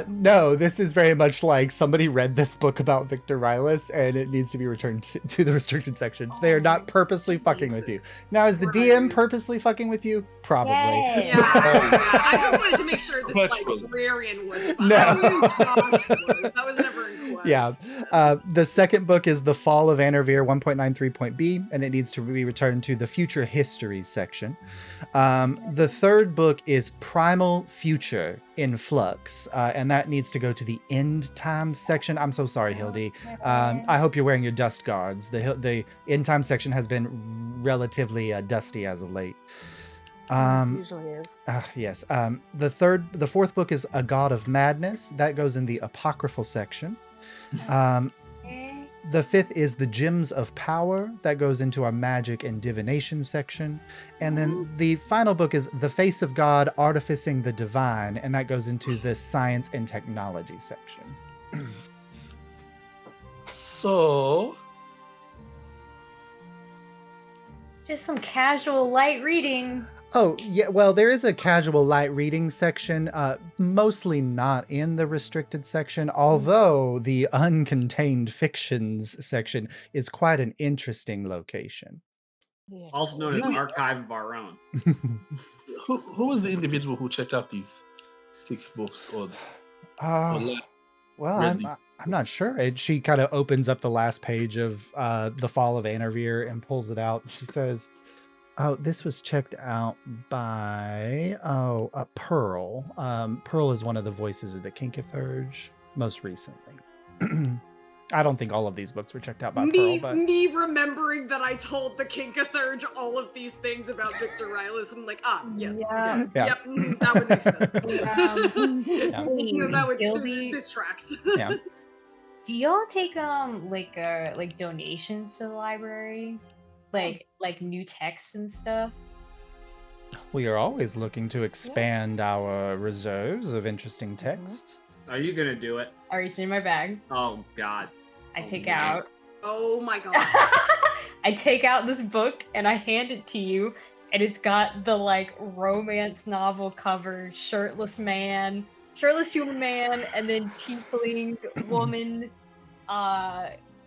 Speaker 1: No, this is very much like somebody read this book about Victor Rylus and it needs to be returned to the restricted section. They are not purposely fucking with you. Now, is the DM purposely fucking with you? Probably.
Speaker 5: Yay.
Speaker 6: Yeah, I just wanted to make sure this librarian was.
Speaker 1: No.
Speaker 6: That was never in question.
Speaker 1: Yeah. The second book is The Fall of Anarvir 1.93.b, and it needs to be returned to the Future Histories section. The third book is Primal Future in Flux, and that needs to go to the End Time section. I'm so sorry, Hildy. I hope you're wearing your dust guards. The End Time section has been relatively dusty as of late.
Speaker 7: It usually is.
Speaker 1: Yes. The fourth book is A God of Madness. That goes in the apocryphal section. The fifth is The Gems of Power. That goes into our magic and divination section. And then the final book is The Face of God, Artificing the Divine. And that goes into the science and technology section.
Speaker 4: So,
Speaker 5: Just some casual light reading.
Speaker 1: Oh, yeah. Well, there is a casual light reading section, mostly not in the restricted section, although the uncontained fictions section is quite an interesting location.
Speaker 7: Yes.
Speaker 2: Also known as Archive of Our Own.
Speaker 4: who was the individual who checked out these 6 books? Or
Speaker 1: Well, I'm not sure. She kind of opens up the last page of The Fall of Anarvir and pulls it out. She says, "Oh, this was checked out by Pearl. Pearl is one of the voices of the Kinkithurge most recently." I don't think all of these books were checked out by Pearl, but
Speaker 6: me remembering that I told the Kinkithurge all of these things about Victor Rylas, I'm like, yes.
Speaker 5: Yeah.
Speaker 6: Yep, that would make sense.
Speaker 5: Yeah.
Speaker 6: That would
Speaker 5: Guilty.
Speaker 6: this tracks.
Speaker 1: yeah.
Speaker 5: Do y'all take like donations to the library? Like new texts and stuff?
Speaker 1: We are always looking to expand our reserves of interesting texts.
Speaker 2: Are you gonna do it?
Speaker 5: I reach in my bag.
Speaker 2: Oh God.
Speaker 5: I take out.
Speaker 6: Oh my god.
Speaker 5: I take out this book and I hand it to you, and it's got the like romance novel cover, shirtless human man, and then tiefling woman,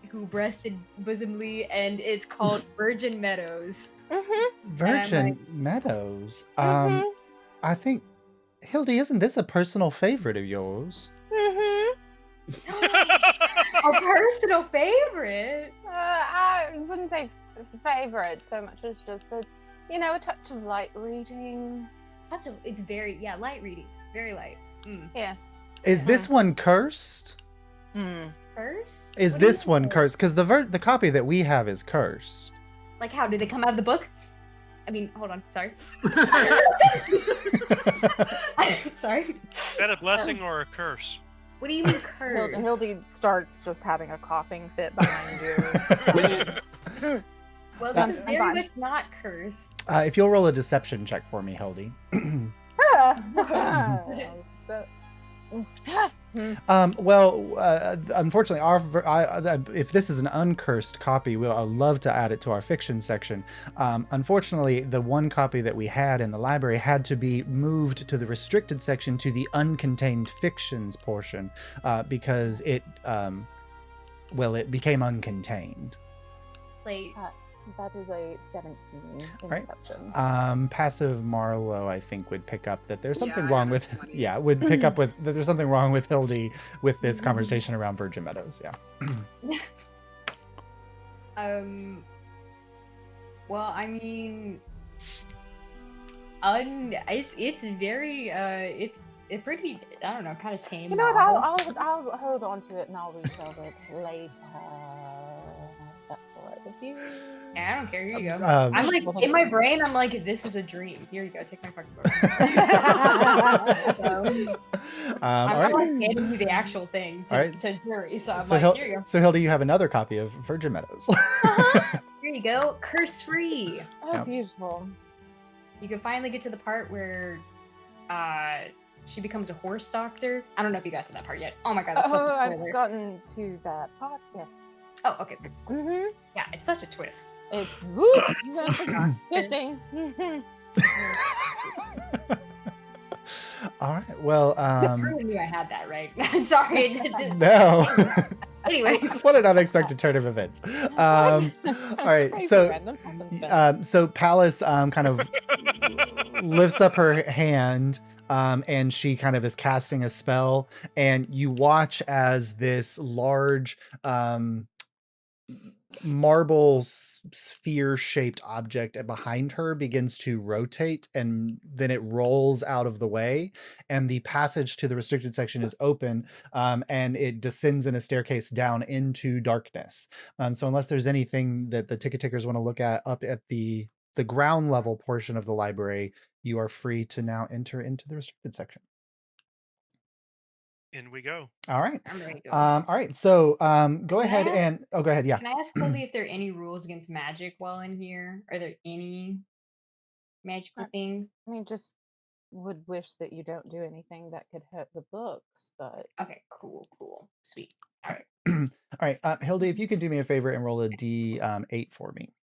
Speaker 5: who breasted bosomly, and it's called Virgin Meadows.
Speaker 1: Virgin Meadows. I think, Hildy, isn't this a personal favorite of yours?
Speaker 5: A personal favorite.
Speaker 7: I wouldn't say favorite so much as just a touch of light reading.
Speaker 5: It's very light reading, very light.
Speaker 7: Yes.
Speaker 1: Is this one cursed?
Speaker 5: Cursed?
Speaker 1: Is
Speaker 5: What do you
Speaker 1: this one
Speaker 5: mean?
Speaker 1: cursed? Because the copy that we have is cursed.
Speaker 5: Like, how do they come out of the book? I mean, hold on, sorry. Sorry.
Speaker 3: Is that a blessing or a curse?
Speaker 5: What do you mean cursed?
Speaker 7: Hildy starts just having a coughing fit behind you.
Speaker 5: Well, this is
Speaker 7: I'm
Speaker 5: very
Speaker 7: fine.
Speaker 5: much not cursed.
Speaker 1: If you'll roll a deception check for me, Hildy. Unfortunately, if this is an uncursed copy, I'd love to add it to our fiction section. Unfortunately, the one copy that we had in the library had to be moved to the restricted section to the uncontained fictions portion because it became uncontained.
Speaker 5: Like,
Speaker 7: That is a 17 in
Speaker 1: Right.
Speaker 7: deception.
Speaker 1: Passive Marlowe, I think, would pick up that there's something
Speaker 6: I
Speaker 1: wrong
Speaker 6: have a
Speaker 1: with
Speaker 6: 20.
Speaker 1: would pick up with that there's something wrong with Hildy with this conversation around Virgin Meadows. Yeah.
Speaker 5: well, I mean, it's very it's a pretty, I don't know, kind of tame.
Speaker 7: You know what?
Speaker 5: novel.
Speaker 7: I'll hold on to it and I'll retell it later. That's all right with you.
Speaker 5: Yeah, I don't care. Here you go.
Speaker 1: Um,
Speaker 5: I'm like, in my brain, I'm like, this is a dream. Here you go. Take my fucking book. I'm
Speaker 1: all
Speaker 5: not
Speaker 1: right.
Speaker 5: like handing you the actual thing to,
Speaker 1: All right.
Speaker 5: to jury. So I'm
Speaker 1: So,
Speaker 5: like, here you go.
Speaker 1: so Hildy, you have another copy of Virgin Meadows.
Speaker 5: Here you go. Curse free.
Speaker 7: Oh,
Speaker 1: Yeah.
Speaker 7: beautiful.
Speaker 5: You can finally get to the part where she becomes a horse doctor. I don't know if you got to that part yet. Oh my god, that's such a
Speaker 7: I've
Speaker 5: spoiler.
Speaker 7: gotten to that part. Yes.
Speaker 5: Oh, okay.
Speaker 7: Mm-hmm.
Speaker 5: Yeah, it's such a twist.
Speaker 7: It's woo. Twisting.
Speaker 1: All right. Well,
Speaker 5: I knew I had that right. Sorry.
Speaker 1: no.
Speaker 5: Anyway.
Speaker 1: What an unexpected turn of events. All right.
Speaker 7: Crazy
Speaker 1: So,
Speaker 7: random happenstance.
Speaker 1: so Palace kind of lifts up her hand, and she kind of is casting a spell, and you watch as this large marble sphere-shaped object behind her begins to rotate, and then it rolls out of the way, and the passage to the restricted section is open, and it descends in a staircase down into darkness. So unless there's anything that the ticket takers want to look at up at the the ground level portion of the library, you are free to now enter into the restricted section.
Speaker 3: In we go.
Speaker 1: All right.
Speaker 5: I'm ready to go.
Speaker 1: All right. So go ahead
Speaker 5: I ask-
Speaker 1: and go ahead. Yeah.
Speaker 5: Can I ask Colby if there are any rules against magic while in here? Are there any magical things?
Speaker 7: I mean, just would wish that you don't do anything that could hurt the books, but
Speaker 5: Okay, cool, sweet. All right.
Speaker 1: All right. Hildy, if you could do me a favor and roll a D8 for me.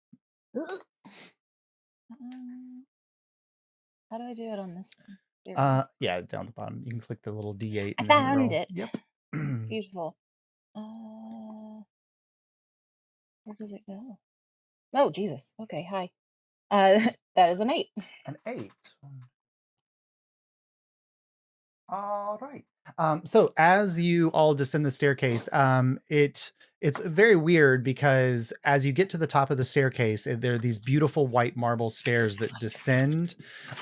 Speaker 7: How do I do it on this one? There it is.
Speaker 1: Yeah, down the bottom. You can click the little D8.
Speaker 7: I
Speaker 1: and then
Speaker 7: found
Speaker 1: roll.
Speaker 7: it.
Speaker 1: Yep.
Speaker 7: Beautiful. Where does it go? Oh, Jesus. Okay, hi. That is an 8.
Speaker 1: An 8. All right. So as you all descend the staircase, it's very weird because as you get to the top of the staircase, there are these beautiful white marble stairs that descend,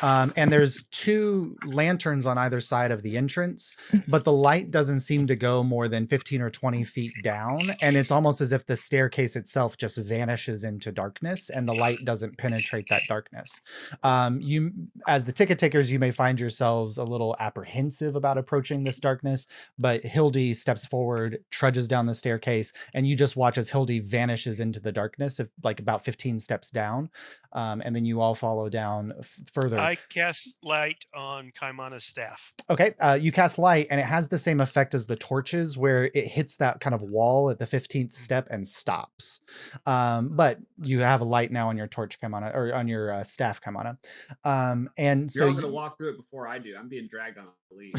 Speaker 1: and there's 2 lanterns on either side of the entrance, but the light doesn't seem to go more than 15 or 20 feet down, and it's almost as if the staircase itself just vanishes into darkness, and the light doesn't penetrate that darkness. You, as the ticket takers, you may find yourselves a little apprehensive about approaching this darkness, but Hildy steps forward, trudges down the staircase, and you just watch as Hildy vanishes into the darkness, like about 15 steps down, and then you all follow down further.
Speaker 3: I cast light on Kaimana's staff.
Speaker 1: Okay, you cast light, and it has the same effect as the torches, where it hits that kind of wall at the 15th step and stops. But you have a light now on your torch, Kaimana, or on your staff, Kaimana. And so
Speaker 2: You're all going to walk through it before I do. I'm being dragged on a leash.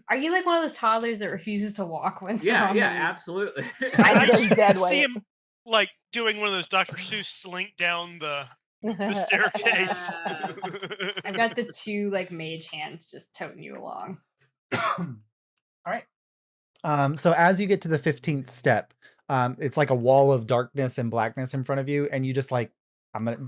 Speaker 5: Are you like one of those toddlers that refuses to walk when
Speaker 2: Yeah,
Speaker 5: someone-
Speaker 2: absolutely.
Speaker 7: I just dead
Speaker 3: see
Speaker 7: weight.
Speaker 3: him like doing one of those Dr. Seuss slink down the staircase.
Speaker 5: I've got the 2 like mage hands just toting you along.
Speaker 1: All right. So as you get to the 15th step, it's like a wall of darkness and blackness in front of you, and you just like,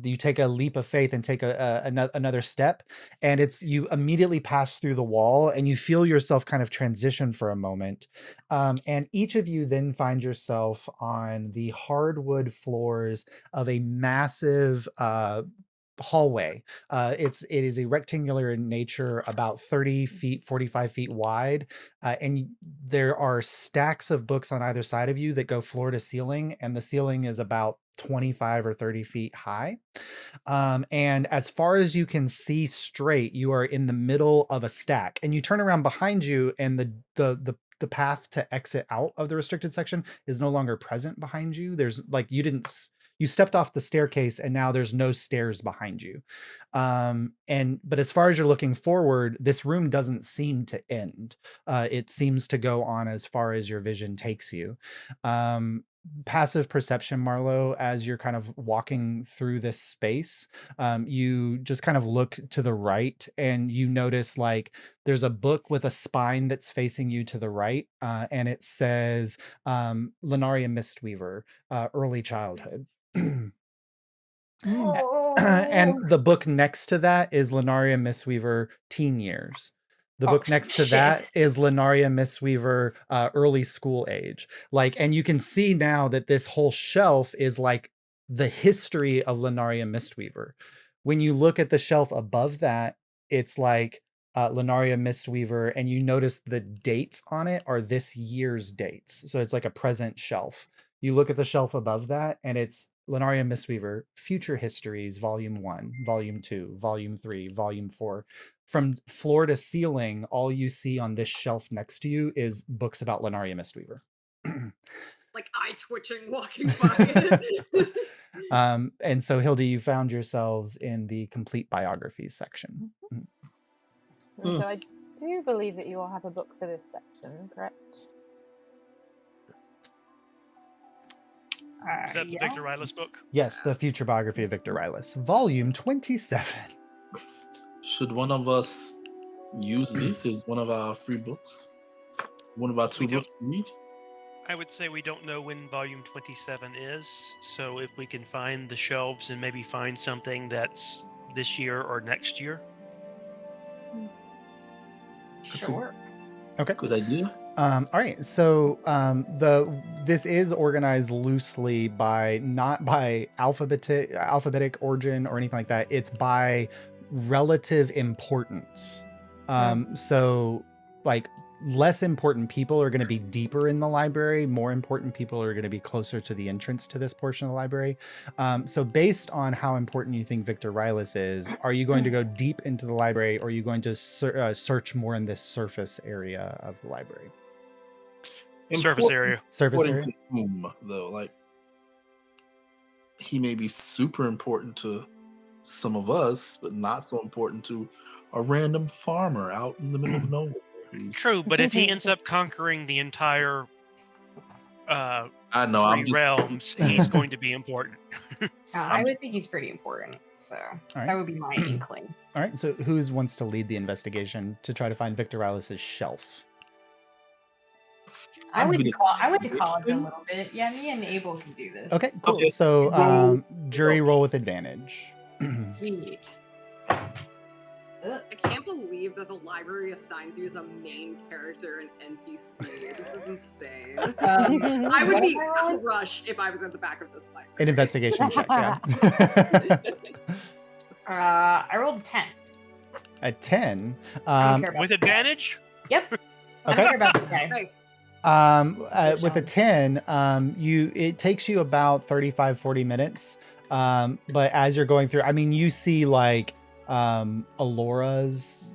Speaker 1: you take a leap of faith and take another step, and you immediately pass through the wall, and you feel yourself kind of transition for a moment, and each of you then find yourself on the hardwood floors of a massive hallway. It is a rectangular in nature, about 30 feet, 45 feet wide, and there are stacks of books on either side of you that go floor to ceiling, and the ceiling is about 25 or 30 feet high. And as far as you can see straight, you are in the middle of a stack, and you turn around behind you, and the path to exit out of the restricted section is no longer present behind you. There's like, you stepped off the staircase, and now there's no stairs behind you. But as far as you're looking forward, this room doesn't seem to end. It seems to go on as far as your vision takes you. Passive perception, Marlo, as you're kind of walking through this space, you just kind of look to the right, and you notice like there's a book with a spine that's facing you to the right, and it says Lunaria Mistweaver, Early Childhood. And the book next to that is Lunaria Mistweaver, Teen Years. The book next to that is Lunaria Mistweaver, Early School Age. Like, and you can see now that this whole shelf is like the history of Lunaria Mistweaver. When you look at the shelf above that, it's like Lunaria Mistweaver, and you notice the dates on it are this year's dates. So it's like a present shelf. You look at the shelf above that, and it's Lunaria Mistweaver, Future Histories, Volume 1, Volume 2, Volume 3, Volume 4. From floor to ceiling, all you see on this shelf next to you is books about Lunaria Mistweaver.
Speaker 6: Like eye twitching walking by.
Speaker 1: And so, Hildy, you found yourselves in the complete biographies section.
Speaker 7: And so I do believe that you all have a book for this section, correct?
Speaker 3: Is that the Victor Rylas book?
Speaker 1: Yes, the Future Biography of Victor Rylas, Volume 27.
Speaker 4: Should one of us use this as one of our free books? One of our 2 books to read?
Speaker 3: I would say we don't know when volume 27 is, so if we can find the shelves and maybe find something that's this year or next year.
Speaker 5: Sure.
Speaker 1: Okay.
Speaker 4: Good idea.
Speaker 1: All right, so this is organized loosely by not by alphabetic origin or anything like that. It's by relative importance. So like less important people are going to be deeper in the library. More important people are going to be closer to the entrance to this portion of the library. So based on how important you think Victor Rylus is, are you going to go deep into the library, or are you going to search more in this surface area of the library?
Speaker 3: Surface area.
Speaker 1: Surface area?
Speaker 4: According to whom, though? Like, he may be super important to some of us, but not so important to a random farmer out in the middle of nowhere.
Speaker 3: True, but if he ends up conquering the entire
Speaker 4: I know,
Speaker 3: three realms, he's going to be important.
Speaker 5: I would think he's pretty important, so that would be my inkling.
Speaker 1: All right, so who wants to lead the investigation to try to find Victor Rylus' shelf?
Speaker 5: I went to college a little bit. Yeah, me and Abel can do this.
Speaker 1: Okay, cool. So jury roll with advantage.
Speaker 5: Sweet.
Speaker 6: I can't believe that the library assigns you as a main character in NPC. This is insane. I would be crushed if I was at the back of this library.
Speaker 1: An investigation check, yeah.
Speaker 5: I rolled a 10.
Speaker 1: A 10?
Speaker 3: With advantage?
Speaker 5: Yep.
Speaker 1: Okay.
Speaker 5: I don't care about this guy.
Speaker 6: Nice.
Speaker 1: With a 10, it takes you about 35-40 minutes. But as you're going through, I mean, you see like Alora's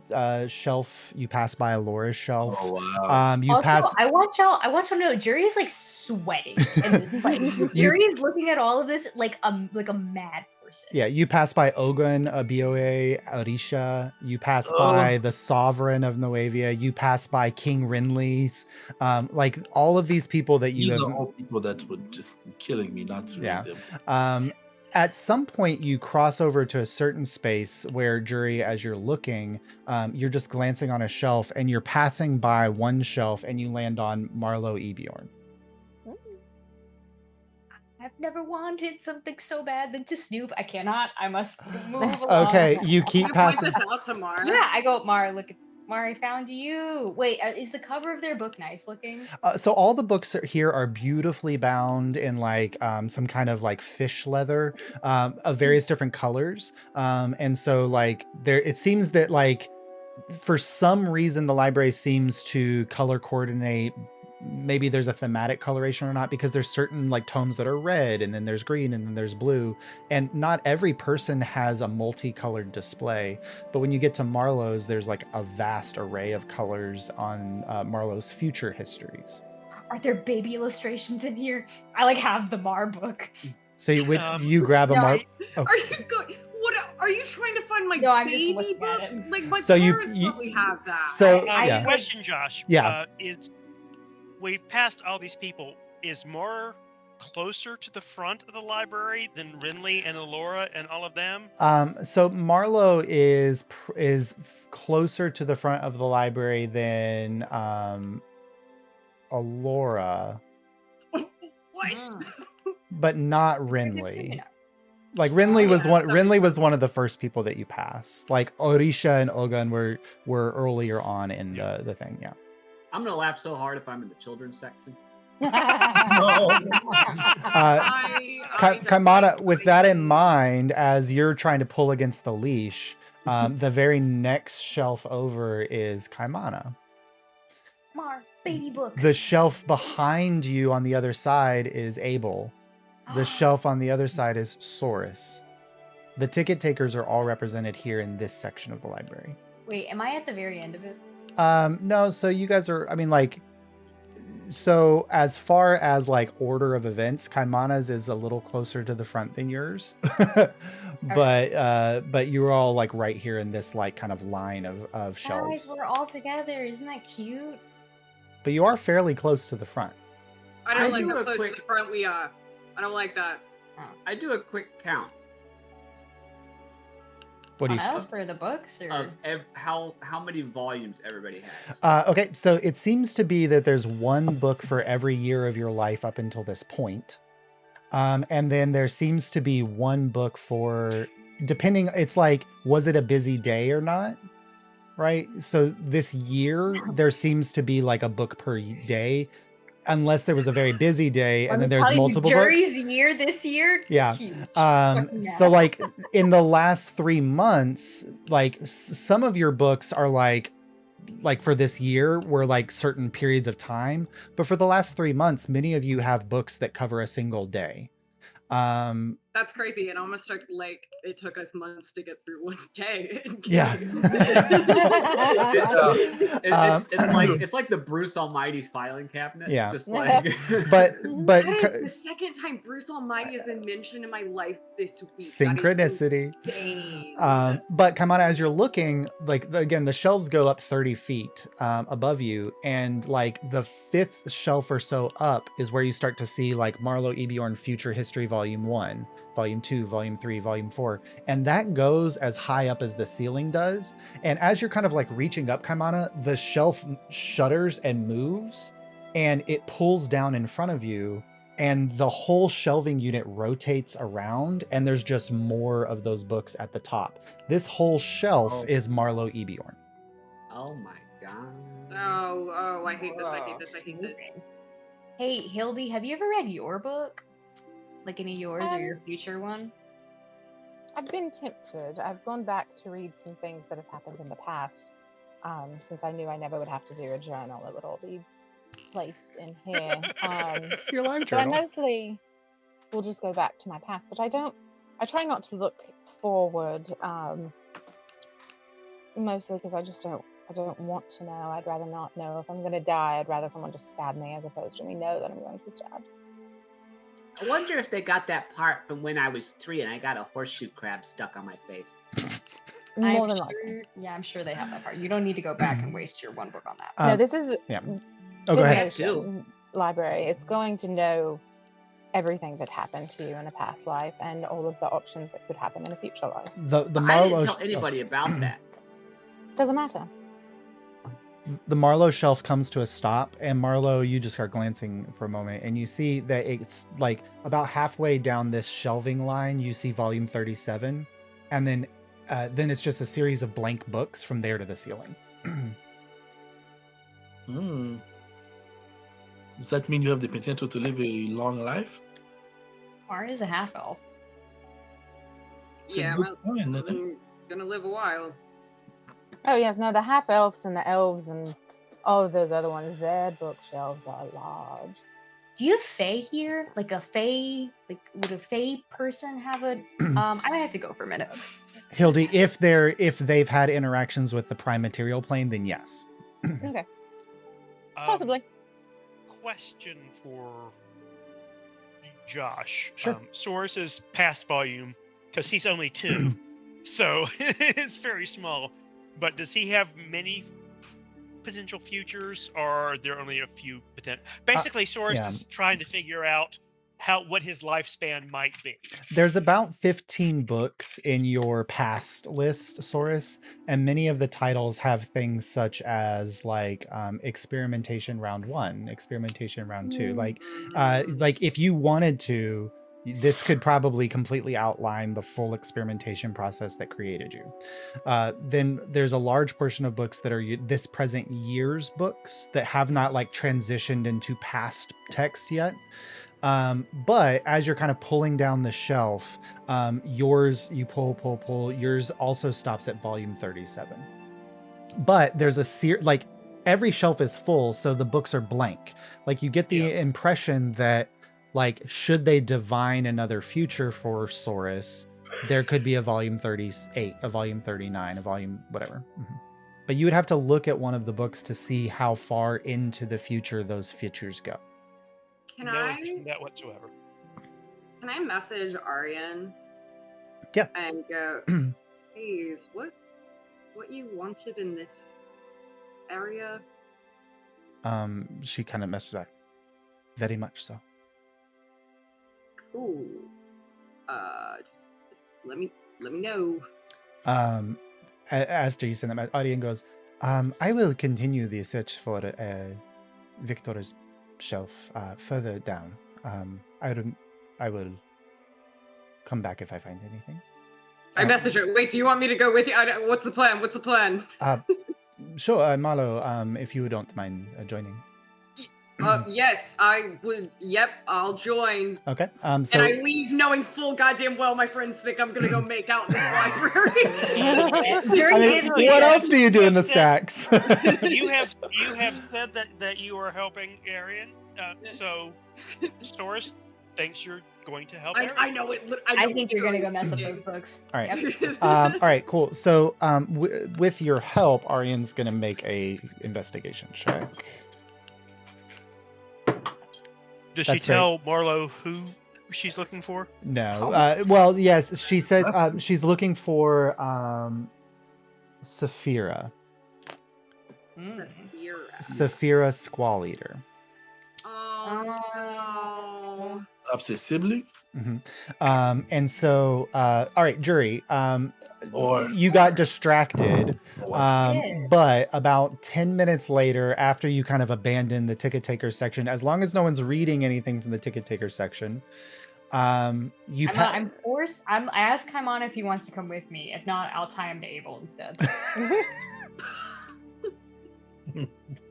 Speaker 1: shelf. You pass by Alora's shelf.
Speaker 4: Oh, wow.
Speaker 5: I want y'all to know, Jerry is like sweating in this place. Jerry is looking at all of this like a mad person.
Speaker 1: Yeah, you pass by Ogun, Abioe, Arisha. You pass by the Sovereign of Noavia. You pass by King Renly's. Like all of these people that you
Speaker 4: These
Speaker 1: have.
Speaker 4: are all people that would just be killing me not to read them.
Speaker 1: At some point, you cross over to a certain space where, Jury, as you're looking, you're just glancing on a shelf, and you're passing by one shelf, and you land on Marlo Ebjorn.
Speaker 5: I've never wanted something so bad than to snoop. I cannot. I must move along.
Speaker 1: Okay, you keep passing.
Speaker 6: Point this out to Mar.
Speaker 5: Yeah, I go, Mar, look, Mar, I found you. Wait, is the cover of their book nice looking?
Speaker 1: So all the books here are beautifully bound in like some kind of like fish leather of various different colors. And so like it seems that like for some reason the library seems to color coordinate. Maybe there's a thematic coloration or not, because there's certain like tomes that are red, and then there's green, and then there's blue, and not every person has a multicolored display. But when you get to Marlowe's, there's like a vast array of colors on Marlowe's Future Histories.
Speaker 5: Are there baby illustrations in here? I like have the Mar book.
Speaker 1: So you grab a Mar. Oh.
Speaker 6: Are you going? What are you trying to find my baby book? Like my
Speaker 1: so
Speaker 6: parents probably have that.
Speaker 1: So
Speaker 3: I question, Josh.
Speaker 1: Yeah.
Speaker 3: We've passed all these people. Is Mar closer to the front of the library than Renly and Alora and all of them?
Speaker 1: So Marlo is closer to the front of the library than Alora.
Speaker 6: What?
Speaker 1: But not Renly. Like Renly was one of the first people that you passed. Like Orisha and Ogun were earlier on in the thing. Yeah.
Speaker 2: I'm gonna laugh so hard if I'm in the children's section.
Speaker 1: Kaimana, with that in mind, as you're trying to pull against the leash, the very next shelf over is Kaimana.
Speaker 5: Mar, baby book.
Speaker 1: The shelf behind you on the other side is Abel. The shelf on the other side is Saurus. The ticket takers are all represented here in this section of the library.
Speaker 5: Wait, am I at the very end of it?
Speaker 1: No, so you guys are, I mean, like, so as far as like order of events, Kaimana's is a little closer to the front than yours. But you're all like right here in this like kind of line of shelves.
Speaker 5: Guys, we're all together. Isn't that cute?
Speaker 1: But you are fairly close to the front.
Speaker 6: I don't like how close to the front we are. I don't like that.
Speaker 2: I do a quick count.
Speaker 1: What do you?
Speaker 5: On us or the books or
Speaker 2: of how many volumes everybody has?
Speaker 1: Okay, so it seems to be that there's one book for every year of your life up until this point. And then there seems to be one book for, depending, it's like, was it a busy day or not? right? So this year, there seems to be like a book per day, unless there was a very busy day and then there's multiple
Speaker 5: Jury's
Speaker 1: books.
Speaker 5: year this year.
Speaker 1: Yeah.
Speaker 5: Huge.
Speaker 1: So like in the last 3 months, like some of your books are like for this year were like certain periods of time, but for the last 3 months, many of you have books that cover a single day.
Speaker 6: That's crazy. It almost took like it took us months to get through one day.
Speaker 1: Yeah.
Speaker 2: It's like the Bruce Almighty filing cabinet.
Speaker 1: Yeah.
Speaker 2: Just like
Speaker 1: but
Speaker 6: That is the second time Bruce Almighty has been mentioned in my life this week.
Speaker 1: synchronicity.
Speaker 6: Insane.
Speaker 1: But come on, as you're looking, like again, the shelves go up 30 feet above you, and like the 5th shelf or so up is where you start to see like Marlo Ebiorn Future History Volume 1, Volume 2, Volume 3, Volume 4, and that goes as high up as the ceiling does. And as you're kind of like reaching up, Kaimana, the shelf shudders and moves, and it pulls down in front of you, and the whole shelving unit rotates around, and there's just more of those books at the top. This whole shelf is Marlo Ebiorn.
Speaker 2: Oh my god.
Speaker 6: Oh, I hate this. I hate this. I hate this.
Speaker 5: Hey, Hildy, have you ever read your book? Like any of yours or your future one?
Speaker 7: I've been tempted. I've gone back to read some things that have happened in the past, since I knew I never would have to do a journal. It would all be placed in here.
Speaker 1: It's your live
Speaker 7: So I
Speaker 1: journal.
Speaker 7: mostly will just go back to my past, but I try not to look forward, mostly because I don't want to know. I'd rather not know. If I'm going to die, I'd rather someone just stab me as opposed to me know that I'm going to be stabbed.
Speaker 2: I wonder if they got that part from when I was 3 and I got a horseshoe crab stuck on my face.
Speaker 7: More than likely.
Speaker 5: Yeah, I'm sure they have that part. You don't need to go back and waste your one book on that.
Speaker 7: No, this is
Speaker 1: yeah. Oh, go ahead.
Speaker 7: divination library. It's going to know everything that happened to you in a past life and all of the options that could happen in a future life.
Speaker 1: The
Speaker 2: I didn't
Speaker 1: Marlo
Speaker 2: tell anybody about that.
Speaker 7: Doesn't matter.
Speaker 1: the Marlo shelf comes to a stop, and Marlo, you just start glancing for a moment, and you see that it's like about halfway down this shelving line, you see volume 37, and then it's just a series of blank books from there to the ceiling.
Speaker 4: Does that mean you have the potential to live a long life?
Speaker 5: Mara is a half elf.
Speaker 4: It's a
Speaker 6: Yeah,
Speaker 4: good point, isn't it?
Speaker 6: I'm gonna live a while.
Speaker 7: Oh yes, no, the half elves and the elves and all of those other ones, their bookshelves are large.
Speaker 5: Do you have Fae here? Like a Fae, would a Fae person have a I might have to go for a minute.
Speaker 1: Hildy, if they've had interactions with the prime material plane, then yes.
Speaker 7: Okay, possibly.
Speaker 3: Question for Josh.
Speaker 1: Sure.
Speaker 3: Source's past volume, because he's only 2, so it's very small. But does he have many potential futures, or are there only a few potential? Basically, Source is trying to figure out what his lifespan might be.
Speaker 1: There's about 15 books in your past list, Saurus, and many of the titles have things such as like experimentation round 1, experimentation round 2. Like if you wanted to, this could probably completely outline the full experimentation process that created you. Then there's a large portion of books that are this present year's books that have not like transitioned into past text yet. But as you're kind of pulling down the shelf, yours, you pull, yours also stops at volume 37. But there's like every shelf is full, so the books are blank. Like you get the impression that like, should they divine another future for Saurus, there could be a volume 38, a volume 39, a volume whatever. But you would have to look at one of the books to see how far into the future those futures go.
Speaker 3: No interest in that whatsoever.
Speaker 6: Can I message Aryan?
Speaker 1: Yeah.
Speaker 6: And go, hey, is what you wanted in this area?
Speaker 1: She kind of messaged back. Very much so.
Speaker 6: Cool. Just let me know.
Speaker 1: After you send that, Aryan goes, I will continue the search for Victor's shelf further down. I will come back if I find anything.
Speaker 6: I message her. Wait, do you want me to go with you? What's the plan?
Speaker 1: Sure, Marlo, if you don't mind joining.
Speaker 6: Yes, I would. Yep, I'll join.
Speaker 1: Okay.
Speaker 6: And I leave knowing full goddamn well my friends think I'm gonna go make out in this library.
Speaker 1: What else do you do in the stacks?
Speaker 3: You have said that you are helping Arian, so Storis thinks you're going to help Arian.
Speaker 6: I know it.
Speaker 5: I think you're gonna go mess up those books.
Speaker 1: All right.
Speaker 5: Yep.
Speaker 1: All right, cool. So with your help, Arian's going to make a investigation check.
Speaker 3: Does she tell Marlo who she's looking for?
Speaker 1: No. Well, yes, she says she's looking for Saphira. Saphira Squall Eater.
Speaker 6: Oh.
Speaker 4: Perhaps a sibling?
Speaker 1: Mm-hmm. And so, all right, jury.
Speaker 4: Or
Speaker 1: you got distracted, but about 10 minutes later, after you kind of abandoned the ticket taker section, as long as no one's reading anything from the ticket taker section, I
Speaker 5: ask Kaimana if he wants to come with me. If not, I'll tie him to Abel instead.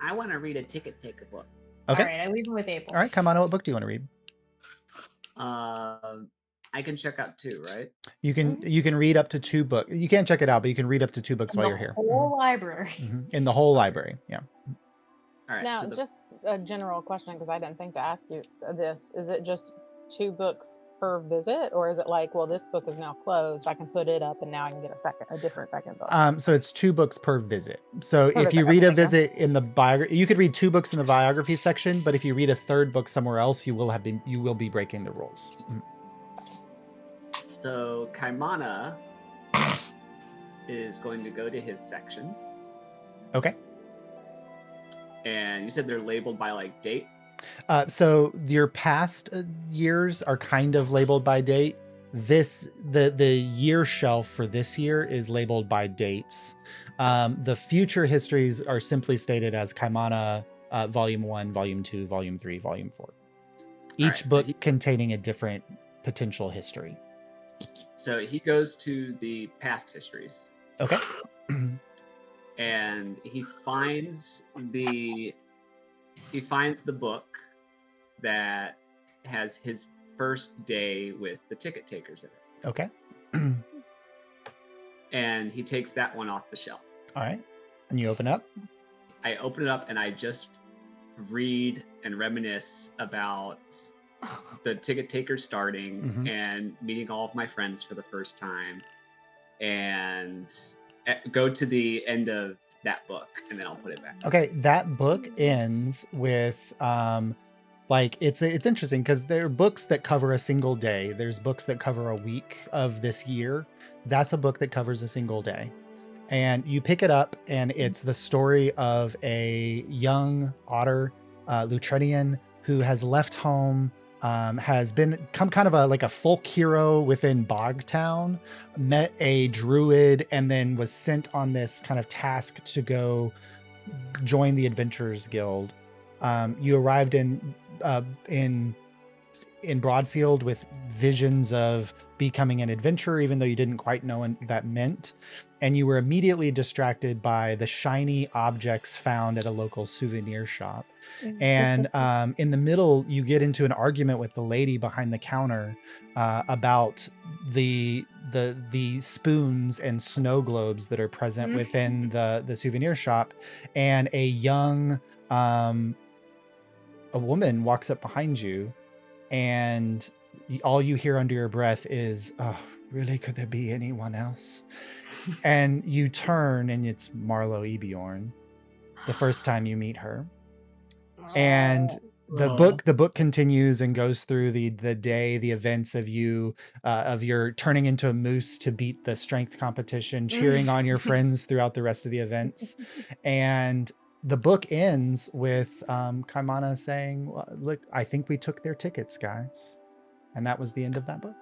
Speaker 2: I want to read a ticket taker book.
Speaker 1: Okay.
Speaker 5: All right, I leave him with Abel.
Speaker 1: All right, Kaimana, what book do you want to read?
Speaker 2: I can check out 2, right?
Speaker 1: You can read up to 2 books. You can't check it out, but you can read up to 2 books while you're here.
Speaker 5: The whole library.
Speaker 1: In the whole library, yeah.
Speaker 2: All right.
Speaker 7: Now, just a general question, because I didn't think to ask you this. Is it just 2 books per visit, or is it like, well, this book is now closed, I can put it up and now I can get a different second book?
Speaker 1: So it's 2 books per visit. So if you read a visit in the biography, you could read 2 books in the biography section, but if you read a 3rd book somewhere else, you will be breaking the rules.
Speaker 2: So Kaimana is going to go to his section.
Speaker 1: Okay.
Speaker 2: And you said they're labeled by like date?
Speaker 1: So your past years are kind of labeled by date. The year shelf for this year is labeled by dates. The future histories are simply stated as Kaimana Volume 1, Volume 2, Volume 3, Volume 4. Each book containing a different potential history.
Speaker 2: So he goes to the past histories.
Speaker 1: Okay.
Speaker 2: And he finds the book that has his first day with the ticket takers in it.
Speaker 1: Okay.
Speaker 2: And he takes that one off the shelf.
Speaker 1: All right. And you open up?
Speaker 2: I open it up and I just read and reminisce about the ticket taker starting and meeting all of my friends for the first time, and go to the end of that book, and then I'll put it back.
Speaker 1: Okay, that book ends with it's interesting because there are books that cover a single day. There's books that cover a week of this year. That's a book that covers a single day. And you pick it up, and it's the story of a young otter, Lutrenian, who has left home, has become kind of a folk hero within Bogtown, met a druid, and then was sent on this kind of task to go join the Adventurers Guild. You arrived in Broadfield with visions of becoming an adventurer, even though you didn't quite know what that meant. And you were immediately distracted by the shiny objects found at a local souvenir shop. And in the middle, you get into an argument with the lady behind the counter about the spoons and snow globes that are present within the souvenir shop. And a young a woman walks up behind you, and all you hear under your breath is, "Oh, really? Could there be anyone else?" And you turn, and it's Marlo Ebiorn, the first time you meet her. And the book continues and goes through the day, the events of you, of your turning into a moose to beat the strength competition, cheering on your friends throughout the rest of the events. And the book ends with Kaimana saying, well, "Look, I think we took their tickets, guys." And that was the end of that book.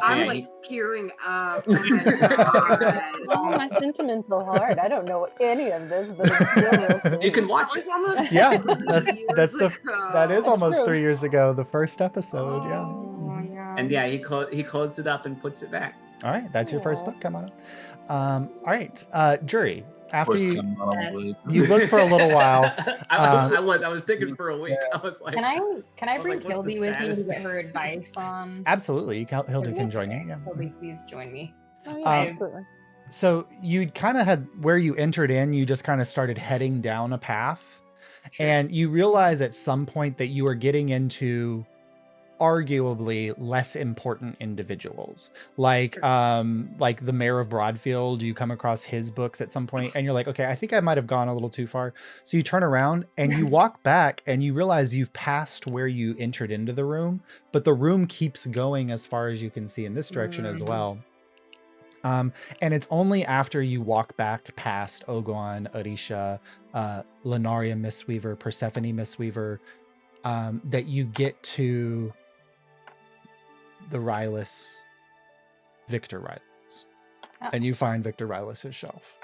Speaker 6: I'm like tearing up.
Speaker 7: Oh, my sentimental heart. I don't know any of this, but it's really
Speaker 2: You can watch it.
Speaker 1: Yeah, that is almost 3 years ago, the first episode. Yeah.
Speaker 2: And yeah, he closed it up and puts it back.
Speaker 1: All right, that's your first book. Come on. All right, jury. after
Speaker 4: Horse
Speaker 1: you
Speaker 4: come on a blade.
Speaker 1: you look for a little while.
Speaker 2: I was thinking for a week. I was like,
Speaker 5: Can I
Speaker 2: I was
Speaker 5: bring
Speaker 2: like, what's the
Speaker 5: Hildy with me to
Speaker 2: saddest
Speaker 5: get her advice on?
Speaker 1: Absolutely, Hilda can join you. Yeah.
Speaker 5: Hildy, please join me.
Speaker 7: Oh, yeah,
Speaker 1: Um,
Speaker 7: absolutely.
Speaker 1: So you kind of had where you entered in, you just kind of started heading down a path, and you realize at some point that you are getting into arguably less important individuals, like the mayor of Broadfield. You come across his books at some point and you're like, okay, I think I might have gone a little too far. So you turn around and you walk back and you realize you've passed where you entered into the room, but the room keeps going as far as you can see in this direction as well. And it's only after you walk back past Oguan, Arisha, Lenaria Mistweaver, Persephone Mistweaver, that you get to the Victor Rylus.
Speaker 5: Oh.
Speaker 1: And you find Victor Rylus' shelf.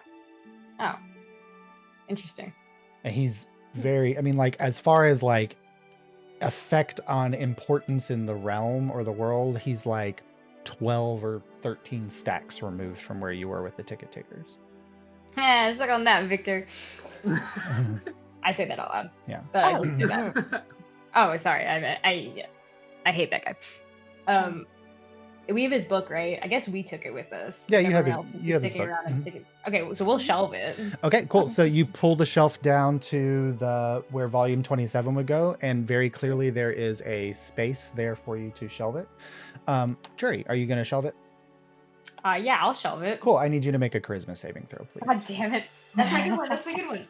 Speaker 5: Oh, interesting.
Speaker 1: And he's very, I mean, like, as far as like effect on importance in the realm or the world, he's like 12 or 13 stacks removed from where you were with the ticket takers.
Speaker 5: Yeah, suck on that, Victor. I say that out loud.
Speaker 1: Yeah.
Speaker 5: But I do that. Oh, sorry. I hate that guy. We have his book, right? I guess we took it with us.
Speaker 1: Yeah, you have his
Speaker 5: Everyone else,
Speaker 1: you have his
Speaker 5: take it
Speaker 1: book.
Speaker 5: around and take it. Okay, so we'll shelve it.
Speaker 1: Okay, cool. So you pull the shelf down to where volume 27 would go, and very clearly there is a space there for you to shelve it. Jury, are you going to shelve it?
Speaker 5: Yeah, I'll shelve it.
Speaker 1: Cool. I need you to make a charisma saving throw, please.
Speaker 5: God damn it. That's my good one. That's my good one.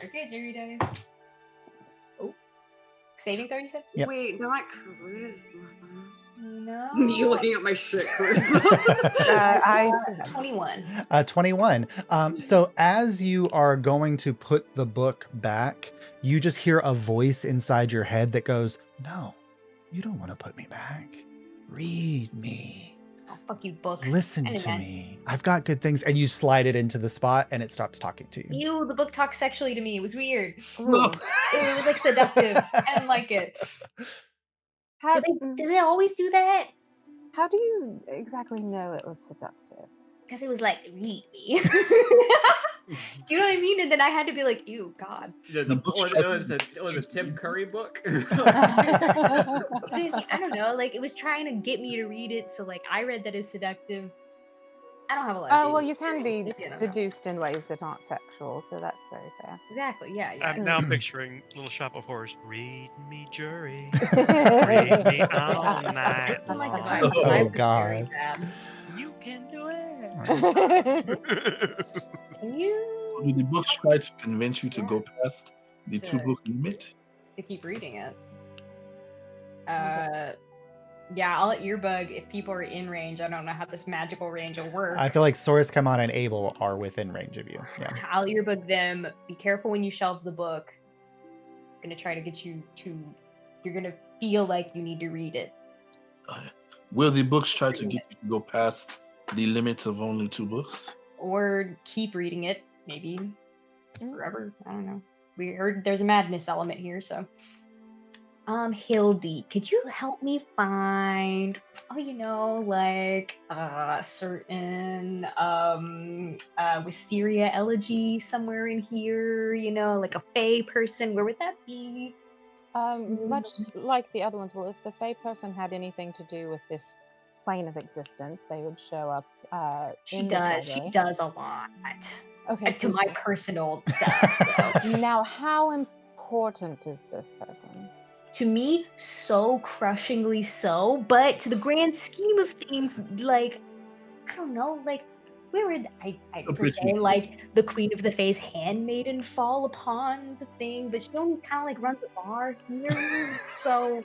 Speaker 5: Okay, Jury dice. Oh. Saving throw, you said?
Speaker 1: Yep.
Speaker 6: Wait, not charisma.
Speaker 5: No.
Speaker 6: Me looking at my shit charisma.
Speaker 7: I
Speaker 5: 21.
Speaker 1: 21. So as you are going to put the book back, you just hear a voice inside your head that goes, "No, you don't want to put me back. Read me.
Speaker 5: Oh, fuck you, book.
Speaker 1: Listen
Speaker 5: I knew
Speaker 1: to
Speaker 5: that.
Speaker 1: me. I've got good things." And you slide it into the spot and it stops talking to you.
Speaker 5: Ew, the book talks sexually to me. It was weird. It was like seductive. I didn't like it. Do they always do that?
Speaker 7: How do you exactly know it was seductive?
Speaker 5: Because it was like, read me. Do you know what I mean? And then I had to be like, ew, God.
Speaker 2: It was a Tim Curry book.
Speaker 5: I don't know. Like, it was trying to get me to read it. So, like, I read that as seductive. I don't have a lot of
Speaker 7: Oh, well,
Speaker 5: dating
Speaker 7: you can be
Speaker 5: experience.
Speaker 7: seduced in ways that aren't sexual, so that's very fair.
Speaker 5: Exactly. Yeah.
Speaker 3: I'm now picturing Little Shop of Horrors. Read me, jury. Read me all night
Speaker 5: I like the
Speaker 3: long.
Speaker 5: vibe. The
Speaker 1: Oh,
Speaker 5: vibe was
Speaker 1: God.
Speaker 5: very bad.
Speaker 3: You can do it.
Speaker 5: Can you
Speaker 4: So do the books try to convince you to go past the
Speaker 5: So-
Speaker 4: 2-book limit?
Speaker 5: to keep reading it? Yeah, I'll let Earbug if people are in range. I don't know how this magical range will work.
Speaker 1: I feel like Soris, Come On, and Abel are within range of you. Yeah.
Speaker 5: I'll Earbug them. Be careful when you shelve the book. I'm gonna try to get you to. You're gonna feel like you need to read it.
Speaker 4: Will the books try to get you to go past the limit of only 2 books?
Speaker 5: Or keep reading it, maybe forever. I don't know. We heard there's a madness element here, so. Hildy, could you help me find, like certain Wisteria elegy somewhere in here, like a fae person? Where would that be?
Speaker 7: Much like the other ones, well, if the Fae person had anything to do with this plane of existence, they would show up
Speaker 5: She
Speaker 7: in
Speaker 5: does.
Speaker 7: this
Speaker 5: She
Speaker 7: library.
Speaker 5: does a lot.
Speaker 7: Okay.
Speaker 5: To my personal stuff. So.
Speaker 7: Now, how important is this person?
Speaker 5: To me, so crushingly so, but to the grand scheme of things, like, I don't know, like, where would I per se, like, the Queen of the Fae's handmaiden fall upon the thing, but she only kind of, like, runs the bar here, so...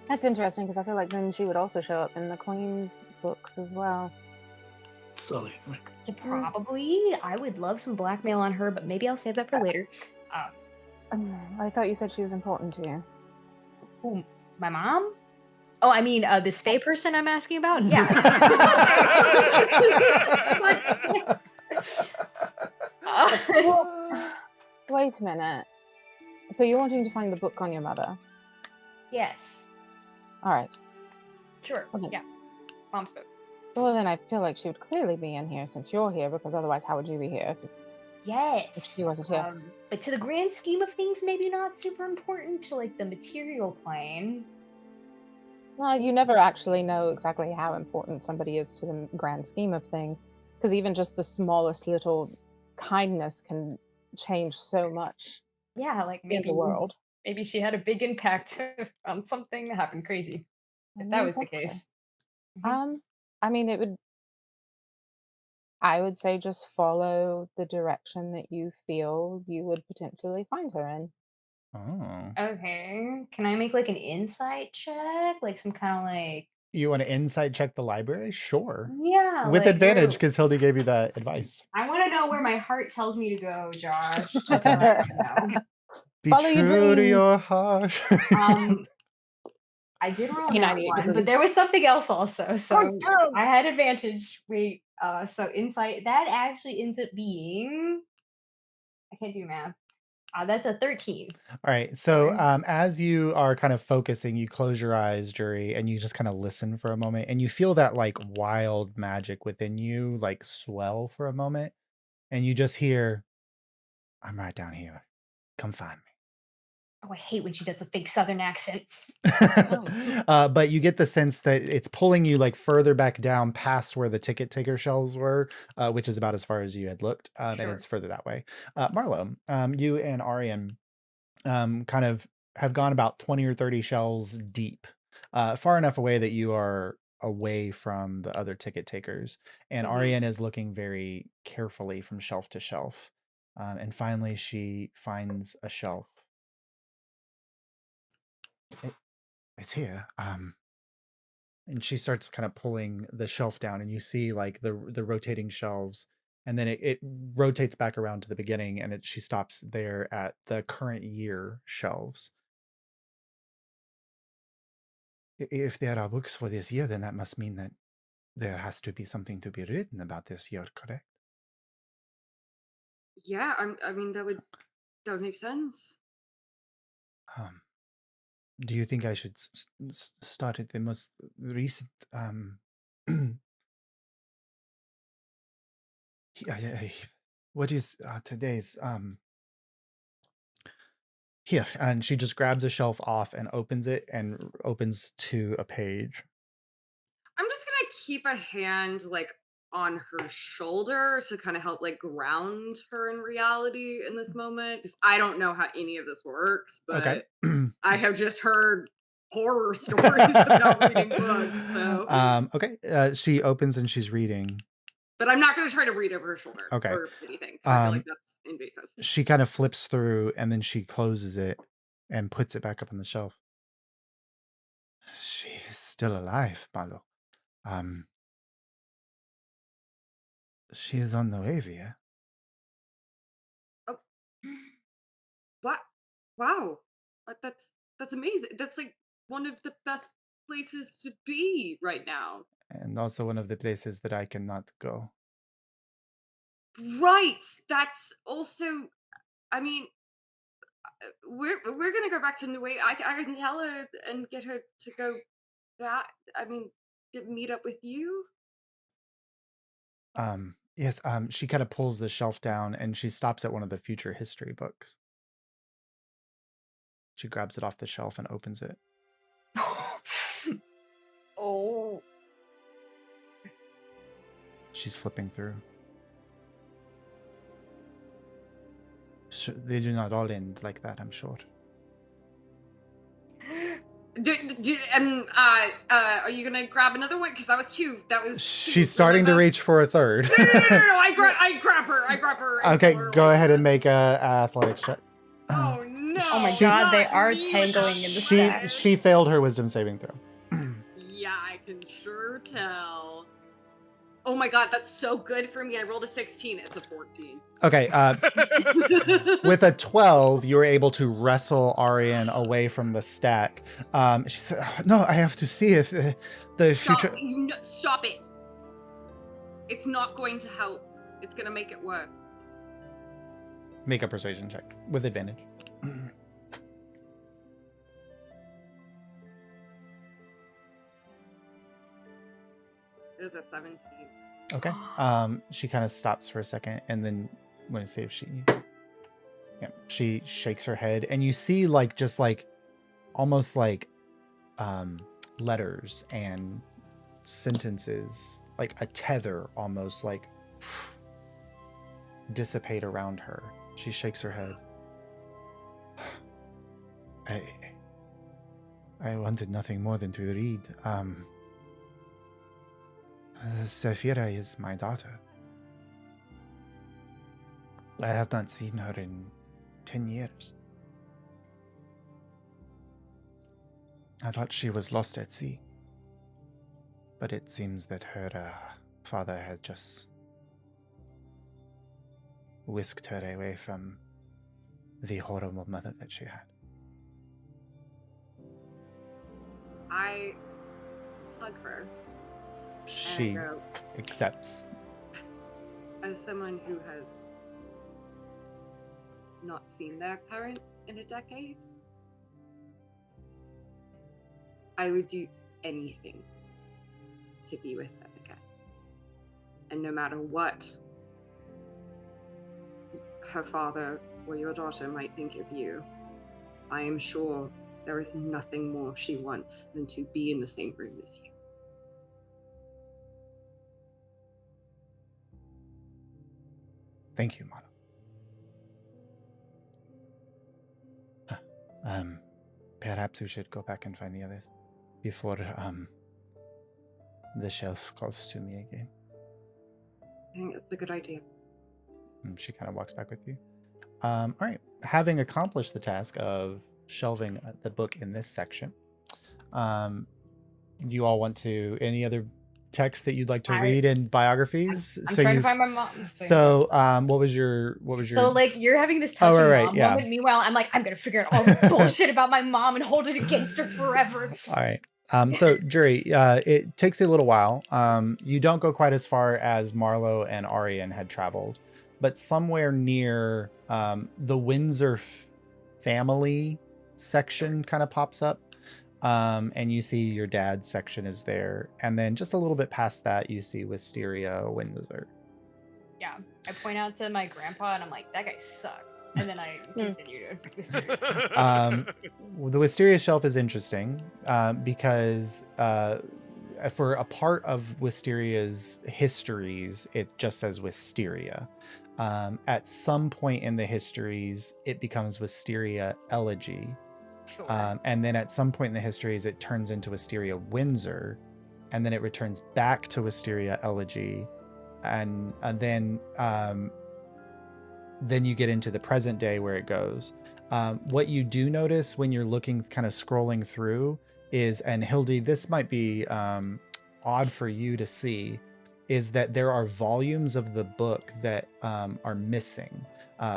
Speaker 7: That's interesting, because I feel like then she would also show up in the Queen's books as well.
Speaker 4: Sully.
Speaker 5: Probably. I would love some blackmail on her, but maybe I'll save that for later.
Speaker 7: I thought you said she was important to you.
Speaker 5: Who, my mom? Oh, I mean, this Fae person I'm asking about? Yeah.
Speaker 7: Wait a minute. So you're wanting to find the book on your mother?
Speaker 5: Yes.
Speaker 7: All right.
Speaker 5: Sure.
Speaker 7: Okay.
Speaker 5: Yeah. Mom's book.
Speaker 7: Well, then I feel like she would clearly be in here since you're here, because otherwise, how would you be here?
Speaker 5: Yes.
Speaker 7: If she wasn't here.
Speaker 5: But to the grand scheme of things, maybe not super important to like the material plane.
Speaker 7: Well, you never actually know exactly how important somebody is to the grand scheme of things, because even just the smallest little kindness can change so much
Speaker 5: Yeah, like
Speaker 7: in
Speaker 5: maybe
Speaker 7: the world.
Speaker 5: maybe she had a big impact on something that happened crazy. If that was the
Speaker 7: Possibly.
Speaker 5: case.
Speaker 7: I mean, I would say just follow the direction that you feel you would potentially find her in.
Speaker 1: Oh.
Speaker 5: Okay. Can I make like an insight check? Like some kind of like
Speaker 1: You want to insight check the library? Sure.
Speaker 5: yeah,
Speaker 1: With
Speaker 5: like
Speaker 1: advantage,
Speaker 5: where-
Speaker 1: because Hildy gave you that advice.
Speaker 5: I want to know where my heart tells me to go, Josh. That's what I want to know.
Speaker 1: Be
Speaker 7: Follow your
Speaker 1: true to
Speaker 7: dreams.
Speaker 1: your heart.
Speaker 5: I did roll
Speaker 7: Hey,
Speaker 5: that
Speaker 7: 98
Speaker 5: one,
Speaker 7: degrees.
Speaker 5: but there was something else also. So
Speaker 7: damn.
Speaker 5: I had advantage. Wait, so insight that actually ends up being I can't do math. That's a 13.
Speaker 1: All right. So
Speaker 5: Sorry.
Speaker 1: as you are kind of focusing, you close your eyes, Jury, and you just kind of listen for a moment, and you feel that like wild magic within you like swell for a moment, and you just hear, "I'm right down here. Come find me."
Speaker 5: Oh, I hate when she does the fake Southern accent.
Speaker 1: But you get the sense that it's pulling you like further back down past where the ticket taker shelves were, which is about as far as you had looked, and
Speaker 5: Sure.
Speaker 1: it's further that way. Marlo, you and Arian kind of have gone about 20 or 30 shelves deep, far enough away that you are away from the other ticket takers. And
Speaker 6: Mhm.
Speaker 1: Arian is looking very carefully from shelf to shelf. And finally, she finds a shelf. It's here. And she starts kind of pulling the shelf down, and you see like the rotating shelves, and then it rotates back around to the beginning, and she stops there at the current year shelves. If there are books for this year, then that must mean that there has to be something to be written about this year, correct?
Speaker 6: Yeah, I mean that would make sense.
Speaker 1: Do you think I should start at the most recent? What is today's? Here, and she just grabs a shelf off and opens it, and opens to a page.
Speaker 6: I'm just gonna keep a hand like on her shoulder to kind of help like ground her in reality in this moment, because I don't know how any of this works, but
Speaker 1: Okay.
Speaker 6: I have just heard horror stories about reading books. So,
Speaker 1: Okay. She opens and she's reading.
Speaker 6: but I'm not gonna try to read over her shoulder
Speaker 1: Okay.
Speaker 6: or anything. 'Cause I feel like that's invasive.
Speaker 1: She kind of flips through, and then she closes it and puts it back up on the shelf. She is still alive, Malo. She is on the way, Via.
Speaker 6: Oh, what? Wow, that's amazing. That's like one of the best places to be right now.
Speaker 1: And also one of the places that I cannot go.
Speaker 6: Right. That's also. I mean, we're gonna go back to New I can tell her and get her to go back. I mean, meet up with you.
Speaker 1: Yes, she kind of pulls the shelf down, and she stops at one of the Future History books. She grabs it off the shelf and opens it.
Speaker 5: Oh.
Speaker 1: She's flipping through. They do not all end like that, I'm sure.
Speaker 6: Are you gonna grab another one? Because that was two.
Speaker 1: She's starting to reach for a third.
Speaker 6: No. I grab her. and
Speaker 1: Okay,
Speaker 6: pull her
Speaker 1: go
Speaker 6: away
Speaker 1: ahead
Speaker 6: from
Speaker 1: and make a athletics check.
Speaker 6: Oh no!
Speaker 5: Oh my
Speaker 1: She-
Speaker 5: god, they
Speaker 6: not
Speaker 5: are
Speaker 6: me.
Speaker 5: tangling in the stack.
Speaker 1: She failed her wisdom saving throw.
Speaker 6: Yeah, I can sure tell. Oh my god, that's so good for me. I rolled a 16. It's a 14.
Speaker 1: Okay, with a 12, you were able to wrestle Arian away from the stack. She said, "No, I have to see if the
Speaker 6: Stop,
Speaker 1: future."
Speaker 6: stop it. It's not going to help. It's going to make it worse.
Speaker 1: Make a persuasion check with advantage.
Speaker 6: It was a 17.
Speaker 1: Okay. She kind of stops for a second, and then I'm going to see if she shakes her head, and you see just almost letters and sentences, like a tether almost dissipate around her. She shakes her head. I wanted nothing more than to read. Saphira is my daughter. I have not seen her in 10 years. I thought she was lost at sea. But it seems that her father had just whisked her away from the horrible mother that she had.
Speaker 6: I hug her.
Speaker 1: She
Speaker 6: And I go,
Speaker 1: accepts.
Speaker 6: as someone who has not seen their parents in a decade, I would do anything to be with them again. And no matter what her father or your daughter might think of you, I am sure there is nothing more she wants than to be in the same room as you.
Speaker 1: Thank you, Mara. Perhaps we should go back and find the others before the shelf calls to me again.
Speaker 6: I think that's a good idea.
Speaker 1: And she kind of walks back with you. All right. Having accomplished the task of shelving the book in this section, you all want to any other texts that you'd like to read in biographies?
Speaker 5: I'm trying to find my mom's thing.
Speaker 1: So, what was your?
Speaker 5: So, like, you're having this touching mom
Speaker 1: yeah.
Speaker 5: moment. Meanwhile, I'm like, I'm gonna figure out all the bullshit about my mom and hold it against her forever.
Speaker 1: All right. So, Jury, it takes a little while. You don't go quite as far as Marlowe and Arian had traveled, but somewhere near the Windsor family section kind of pops up. And you see your dad's section is there. And then just a little bit past that, you see Wisteria Windsor.
Speaker 5: Yeah. I point out to my grandpa and I'm like, that guy sucked. And then I continue to Wisteria.
Speaker 1: The Wisteria shelf is interesting because for a part of Wisteria's histories, it just says Wisteria. At some point in the histories, it becomes Wisteria Elegy.
Speaker 5: Sure.
Speaker 1: And then at some point in the histories, it turns into Wisteria Windsor, and then it returns back to Wisteria Elegy, and then you get into the present day where it goes. What you do notice when you're looking, kind of scrolling through, is, and Hildy, this might be odd for you to see, is that there are volumes of the book that are missing.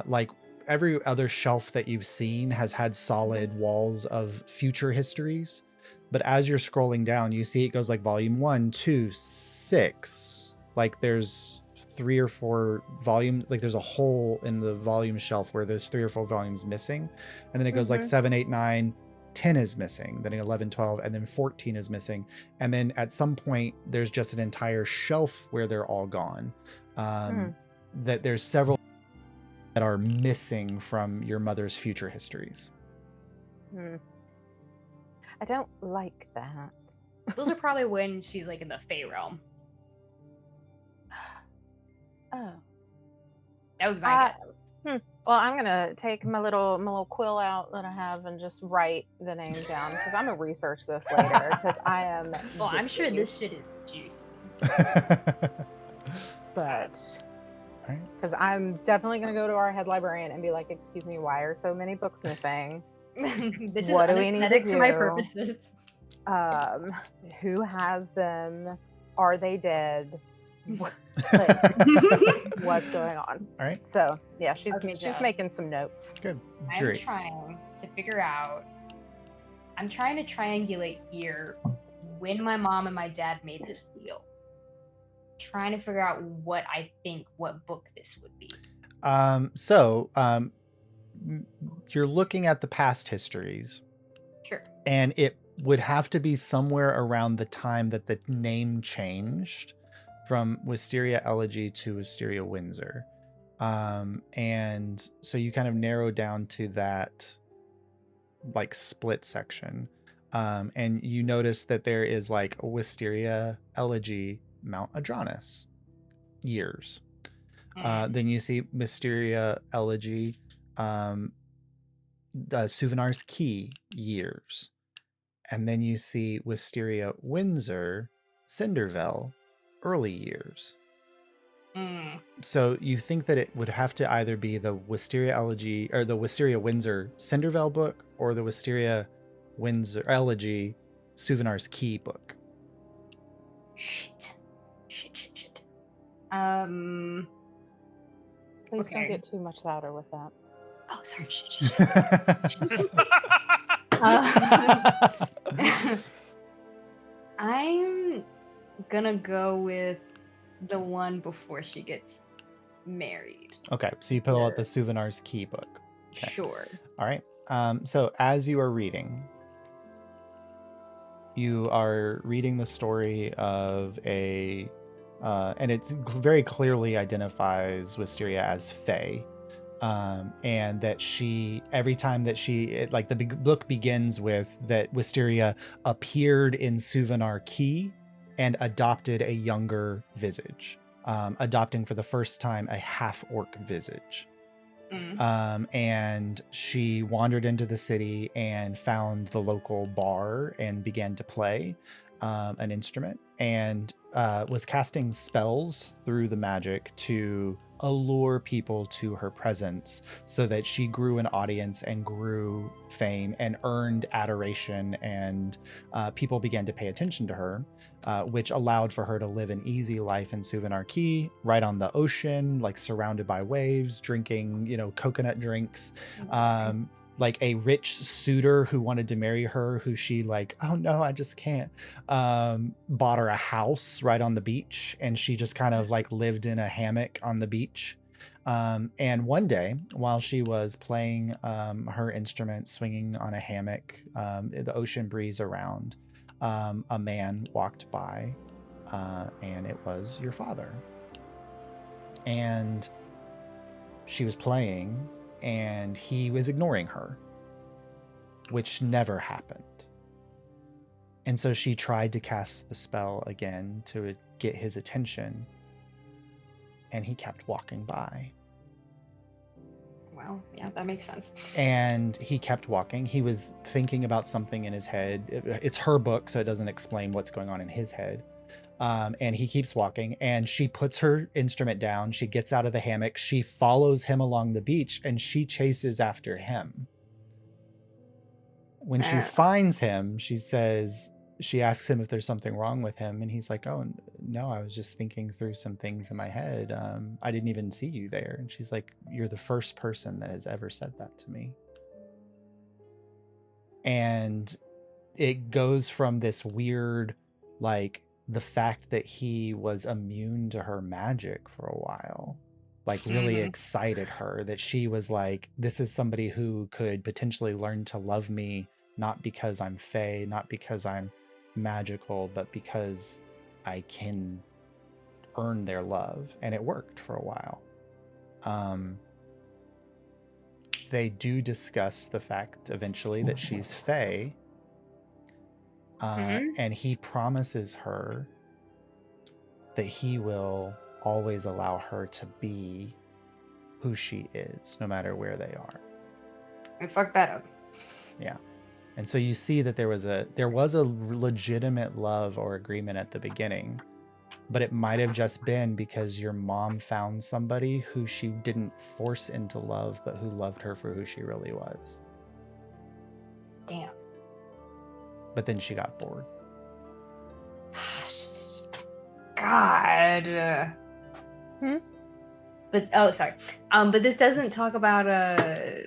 Speaker 1: Like every other shelf that you've seen has had solid walls of future histories. But as you're scrolling down, you see it goes like volume 1, 2, 6. Like there's 3 or 4 volumes, like there's a hole in the volume shelf where there's 3 or 4 volumes missing. And then it goes like 7, 8, 9, 10 is missing, then 11, 12, and then 14 is missing. And then at some point, there's just an entire shelf where they're all gone. That there's several that are missing from your mother's future histories.
Speaker 7: I don't like that.
Speaker 5: Those are probably when she's like in the Fey realm.
Speaker 7: Oh.
Speaker 5: That would be my guess.
Speaker 7: Well, I'm gonna take my little quill out that I have and just write the name down because I'm gonna research this later because I am.
Speaker 5: Well, I'm sure this shit is juicy.
Speaker 7: But because I'm definitely gonna go to our head librarian and be like, "Excuse me, why are so many books missing?
Speaker 5: This
Speaker 7: What
Speaker 5: is
Speaker 7: do we need to
Speaker 5: anesthetics for my
Speaker 7: do?
Speaker 5: purposes.
Speaker 7: Who has them? Are they dead? What's going on?"
Speaker 1: All right.
Speaker 7: So yeah, she's
Speaker 5: Okay,
Speaker 7: making some notes.
Speaker 1: Good.
Speaker 5: I'm
Speaker 1: Jury.
Speaker 5: trying to figure out. I'm trying to triangulate here when my mom and my dad made this deal. Trying to figure out what book this would be.
Speaker 1: You're looking at the past histories.
Speaker 5: Sure.
Speaker 1: And would have to be somewhere around the time that the name changed from Wisteria Elegy to Wisteria Windsor. And so you kind of narrow down to that like split section. And you notice that there is like a Wisteria Elegy Mount Adranus years. Then you see Wisteria Elegy Suvenar's Key years. And then you see Wisteria Windsor Cinderville early years. So you think that it would have to either be the Wisteria Elegy or the Wisteria Windsor Cinderville book or the Wisteria Windsor Elegy Suvenar's Key book.
Speaker 5: Shit.
Speaker 7: Please
Speaker 5: Okay.
Speaker 7: don't get too much louder with that.
Speaker 5: Oh, sorry. Shit. I'm gonna go with the one before she gets married.
Speaker 1: Okay, so you pull out the Suvenar's Key book. Okay.
Speaker 5: Sure.
Speaker 1: All right. So as you are reading, you are reading the story of a, and it very clearly identifies Wisteria as Fae. And that she, every time that the book begins with that Wisteria appeared in Suvenar Key and adopted a younger visage, adopting for the first time a half-orc visage. And she wandered into the city and found the local bar and began to play an instrument and was casting spells through the magic to allure people to her presence so that she grew an audience and grew fame and earned adoration, and people began to pay attention to her, which allowed for her to live an easy life in Suvenar Key, right on the ocean, like surrounded by waves, drinking, coconut drinks. Like a rich suitor who wanted to marry her, who she oh no, I just can't, bought her a house right on the beach, and she just kind of lived in a hammock on the beach. And one day, while she was playing her instrument, swinging on a hammock, the ocean breeze around, a man walked by, and it was your father. And she was playing, and he was ignoring her, which never happened. And so she tried to cast the spell again to get his attention, and he kept walking by.
Speaker 5: Well, yeah, that makes sense.
Speaker 1: And he kept walking. He was thinking about something in his head. It's her book, so it doesn't explain what's going on in his head. And he keeps walking, and she puts her instrument down. She gets out of the hammock. She follows him along the beach, and she chases after him. When she finds him, she asks him if there's something wrong with him. And he's like, oh, no, I was just thinking through some things in my head. I didn't even see you there. And she's like, you're the first person that has ever said that to me. And it goes from this weird, the fact that he was immune to her magic for a while, really excited her, that she was like, this is somebody who could potentially learn to love me, not because I'm Fae, not because I'm magical, but because I can earn their love. And it worked for a while. They do discuss the fact eventually that she's Fae. And he promises her that he will always allow her to be who she is, no matter where they are.
Speaker 5: And fuck that up.
Speaker 1: Yeah. And so you see that there was a legitimate love or agreement at the beginning, but it might have just been because your mom found somebody who she didn't force into love, but who loved her for who she really was.
Speaker 5: Damn.
Speaker 1: But then she got bored.
Speaker 5: God. But sorry. But this doesn't talk about a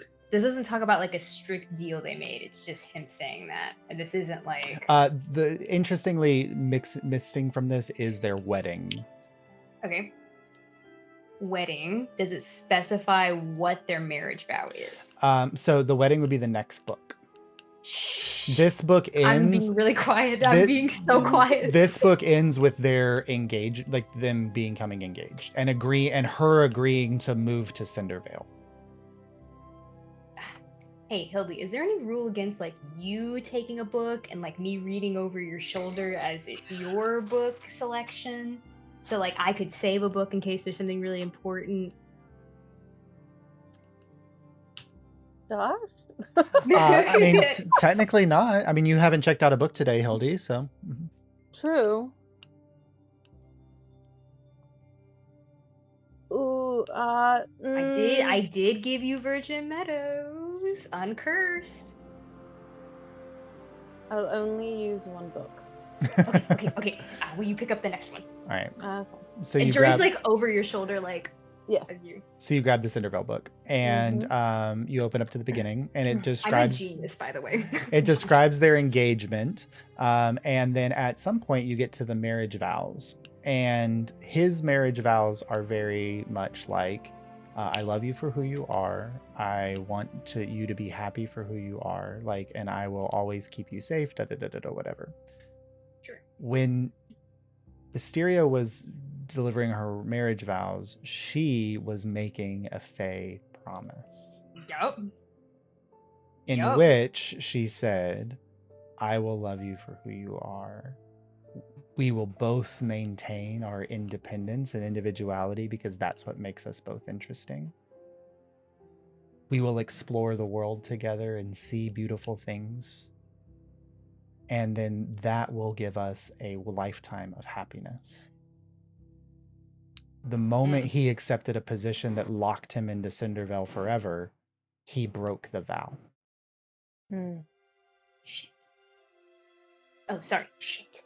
Speaker 5: strict deal they made. It's just him saying that, and this isn't
Speaker 1: the interestingly missing from this is their wedding.
Speaker 5: Okay. Wedding. Does it specify what their marriage vow is?
Speaker 1: So the wedding would be the next book. This book
Speaker 5: I'm
Speaker 1: ends.
Speaker 5: being really quiet. I'm being so quiet.
Speaker 1: This book ends with their them becoming engaged and her agreeing to move to Cindervale.
Speaker 5: Hey, Hildy, is there any rule against like you taking a book and like me reading over your shoulder as it's your book selection? So like I could save a book in case there's something really important.
Speaker 7: Josh?
Speaker 1: I mean, technically not. I mean, you haven't checked out a book today, Hildy, so.
Speaker 7: True. Ooh,
Speaker 5: I did give you Virgin Meadows, uncursed.
Speaker 7: I'll only use one book.
Speaker 5: Okay. Will you pick up the next one?
Speaker 1: All right.
Speaker 7: Okay.
Speaker 1: So
Speaker 5: and
Speaker 1: you
Speaker 5: Jordan's
Speaker 1: grab.
Speaker 5: like over your shoulder, like
Speaker 7: Yes.
Speaker 1: So you grab the Cindervale book, and you open up to the beginning, and it describes.
Speaker 5: I'm a genius, by the way.
Speaker 1: It describes their engagement, and then at some point you get to the marriage vows, and his marriage vows are very much like, "I love you for who you are. I want you to be happy for who you are. Like, and I will always keep you safe. Da da da da da. Whatever."
Speaker 5: Sure.
Speaker 1: When Wisteria was delivering her marriage vows, she was making a Fae promise.
Speaker 5: Yup.
Speaker 1: In which she said, "I will love you for who you are. We will both maintain our independence and individuality because that's what makes us both interesting. We will explore the world together and see beautiful things. And then that will give us a lifetime of happiness." The moment he accepted a position that locked him into Cindervale forever, he broke the vow.
Speaker 5: Shit. Oh, sorry. Shit.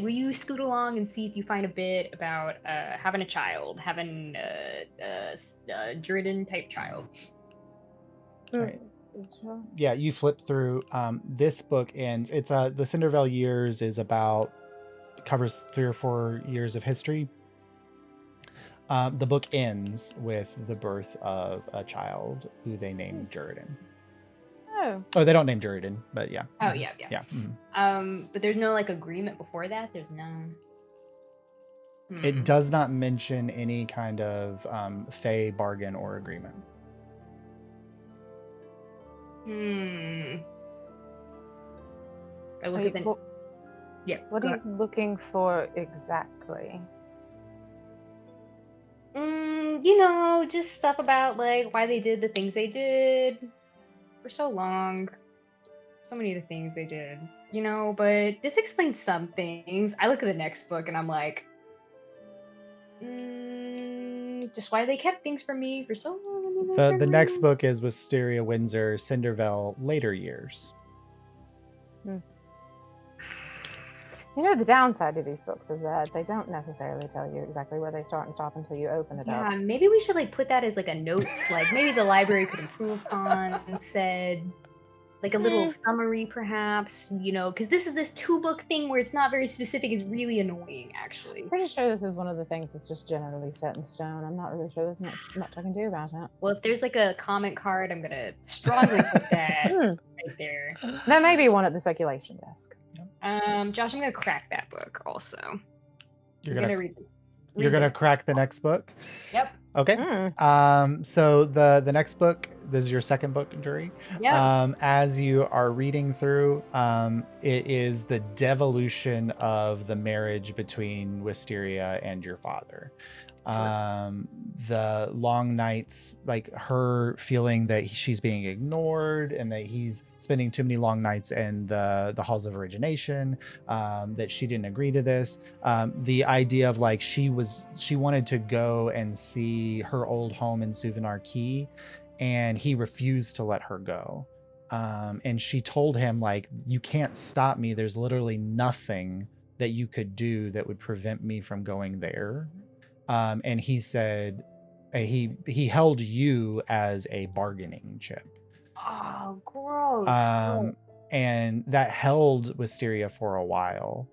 Speaker 5: Will you scoot along and see if you find a bit about having a child, having a Druiden type child?
Speaker 1: Right. Yeah, you flip through. This book ends. It's the Cindervale years is covers 3 or 4 years of history. The book ends with the birth of a child who they named Juridan. Oh, they don't name Juridan, but yeah.
Speaker 5: Oh yeah.
Speaker 1: Yeah. Mm-hmm.
Speaker 5: But there's no like agreement before that. There's no.
Speaker 1: It does not mention any kind of Fae bargain or agreement.
Speaker 5: I look
Speaker 7: Wait,
Speaker 5: at the. Yeah.
Speaker 7: What are you looking for exactly?
Speaker 5: Just stuff about like why they did the things they did for so long. So many of the things they did, but this explains some things. I look at the next book and I'm like, just why they kept things from me for so long.
Speaker 1: The next book is Wisteria Windsor, Cindervale, later years.
Speaker 7: The downside of these books is that they don't necessarily tell you exactly where they start and stop until you open it up.
Speaker 5: Yeah, maybe we should like put that as like a note, like maybe the library could improve upon and said like a little summary perhaps, because this 2-book thing where it's not very specific is really annoying actually.
Speaker 7: I'm pretty sure this is one of the things that's just generally set in stone. I'm not really sure there's much I can do about it.
Speaker 5: Well, if there's like a comment card, I'm gonna strongly put that right there.
Speaker 7: There may be one at the circulation desk.
Speaker 5: Josh, I'm gonna crack that book also.
Speaker 1: You're
Speaker 5: gonna
Speaker 1: crack the next book?
Speaker 5: Yep.
Speaker 1: Okay. So the next book, this is your second book, Jury.
Speaker 5: Yeah.
Speaker 1: As you are reading through, it is the devolution of the marriage between Wisteria and your father. The long nights, like her feeling that she's being ignored and that he's spending too many long nights in the halls of origination, that she didn't agree to this. The idea of like she wanted to go and see her old home in Suvinar Key, and he refused to let her go. And she told him like, "You can't stop me. There's literally nothing that you could do that would prevent me from going there." And he said he held you as a bargaining chip.
Speaker 5: Oh, gross.
Speaker 1: And that held Wisteria for a while.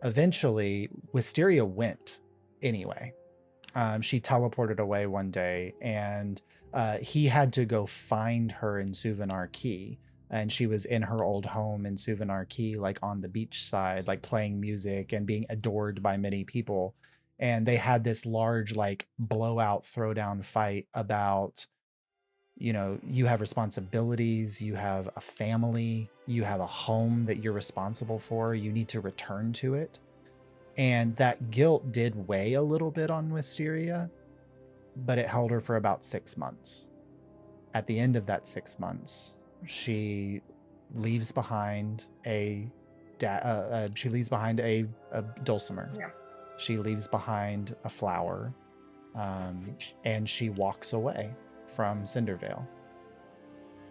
Speaker 1: Eventually, Wisteria went anyway. She teleported away one day, and he had to go find her in Suvinar Key. And she was in her old home in Suvinar Key, like on the beach side, like playing music and being adored by many people. And they had this large, like, blowout throwdown fight about, you have responsibilities, you have a family, you have a home that you're responsible for, you need to return to it. And that guilt did weigh a little bit on Wisteria, but it held her for about 6 months. At the end of that 6 months, she leaves behind a dulcimer.
Speaker 5: Yeah.
Speaker 1: She leaves behind a flower, and she walks away from Cindervale.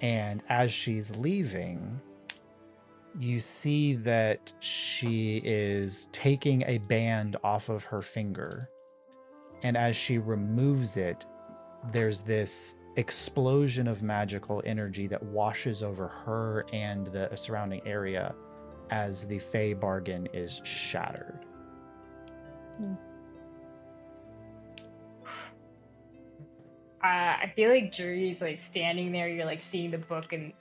Speaker 1: And as she's leaving, you see that she is taking a band off of her finger. And as she removes it, there's this explosion of magical energy that washes over her and the surrounding area as the Fey bargain is shattered.
Speaker 5: I feel like Jury's like standing there, you're like seeing the book and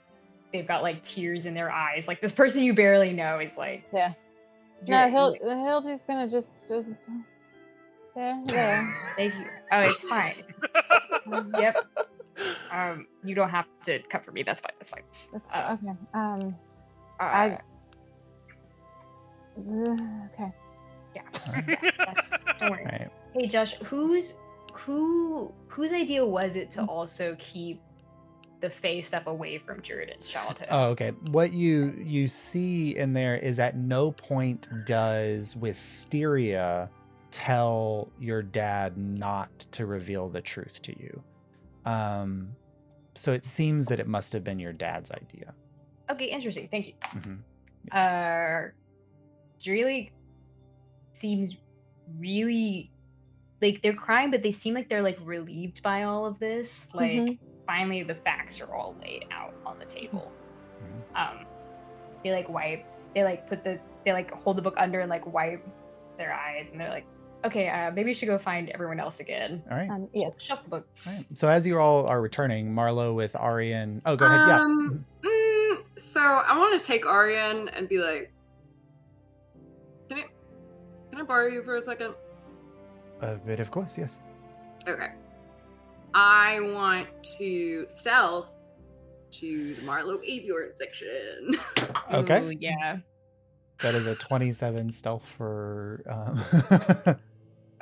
Speaker 5: they've got like tears in their eyes. Like this person you barely know is like,
Speaker 7: Yeah.
Speaker 5: Jury,
Speaker 7: No, Hildy's gonna just there.
Speaker 5: thank you. Oh, it's fine. Yep. You don't have to cut for me. That's fine. That's fine.
Speaker 7: That's okay. Okay.
Speaker 5: Yeah. Don't worry.
Speaker 1: Right.
Speaker 5: Hey, Josh, whose idea was it to also keep the Fae stuff away from Jordan's childhood?
Speaker 1: Oh, okay. What you see in there is at no point does Wisteria tell your dad not to reveal the truth to you. So it seems that it must have been your dad's idea.
Speaker 5: Okay, interesting. Thank you.
Speaker 1: Mm-hmm.
Speaker 5: Julie seems really like they're crying, but they seem like they're like relieved by all of this. Like finally the facts are all laid out on the table. They like wipe, they like hold the book under and like wipe their eyes, and they're like, okay, maybe we should go find everyone else again.
Speaker 1: All right.
Speaker 7: Yes.
Speaker 5: Shut the book.
Speaker 1: All right. So as you all are returning, Marlo with Arian. Oh, go ahead. Yeah.
Speaker 6: So I want to take Arian and be like, can I borrow you for a second?
Speaker 1: But of course, yes.
Speaker 6: Okay. I want to stealth to the Marlowe Avior section.
Speaker 1: Okay.
Speaker 5: Ooh, yeah.
Speaker 1: That is a 27 stealth for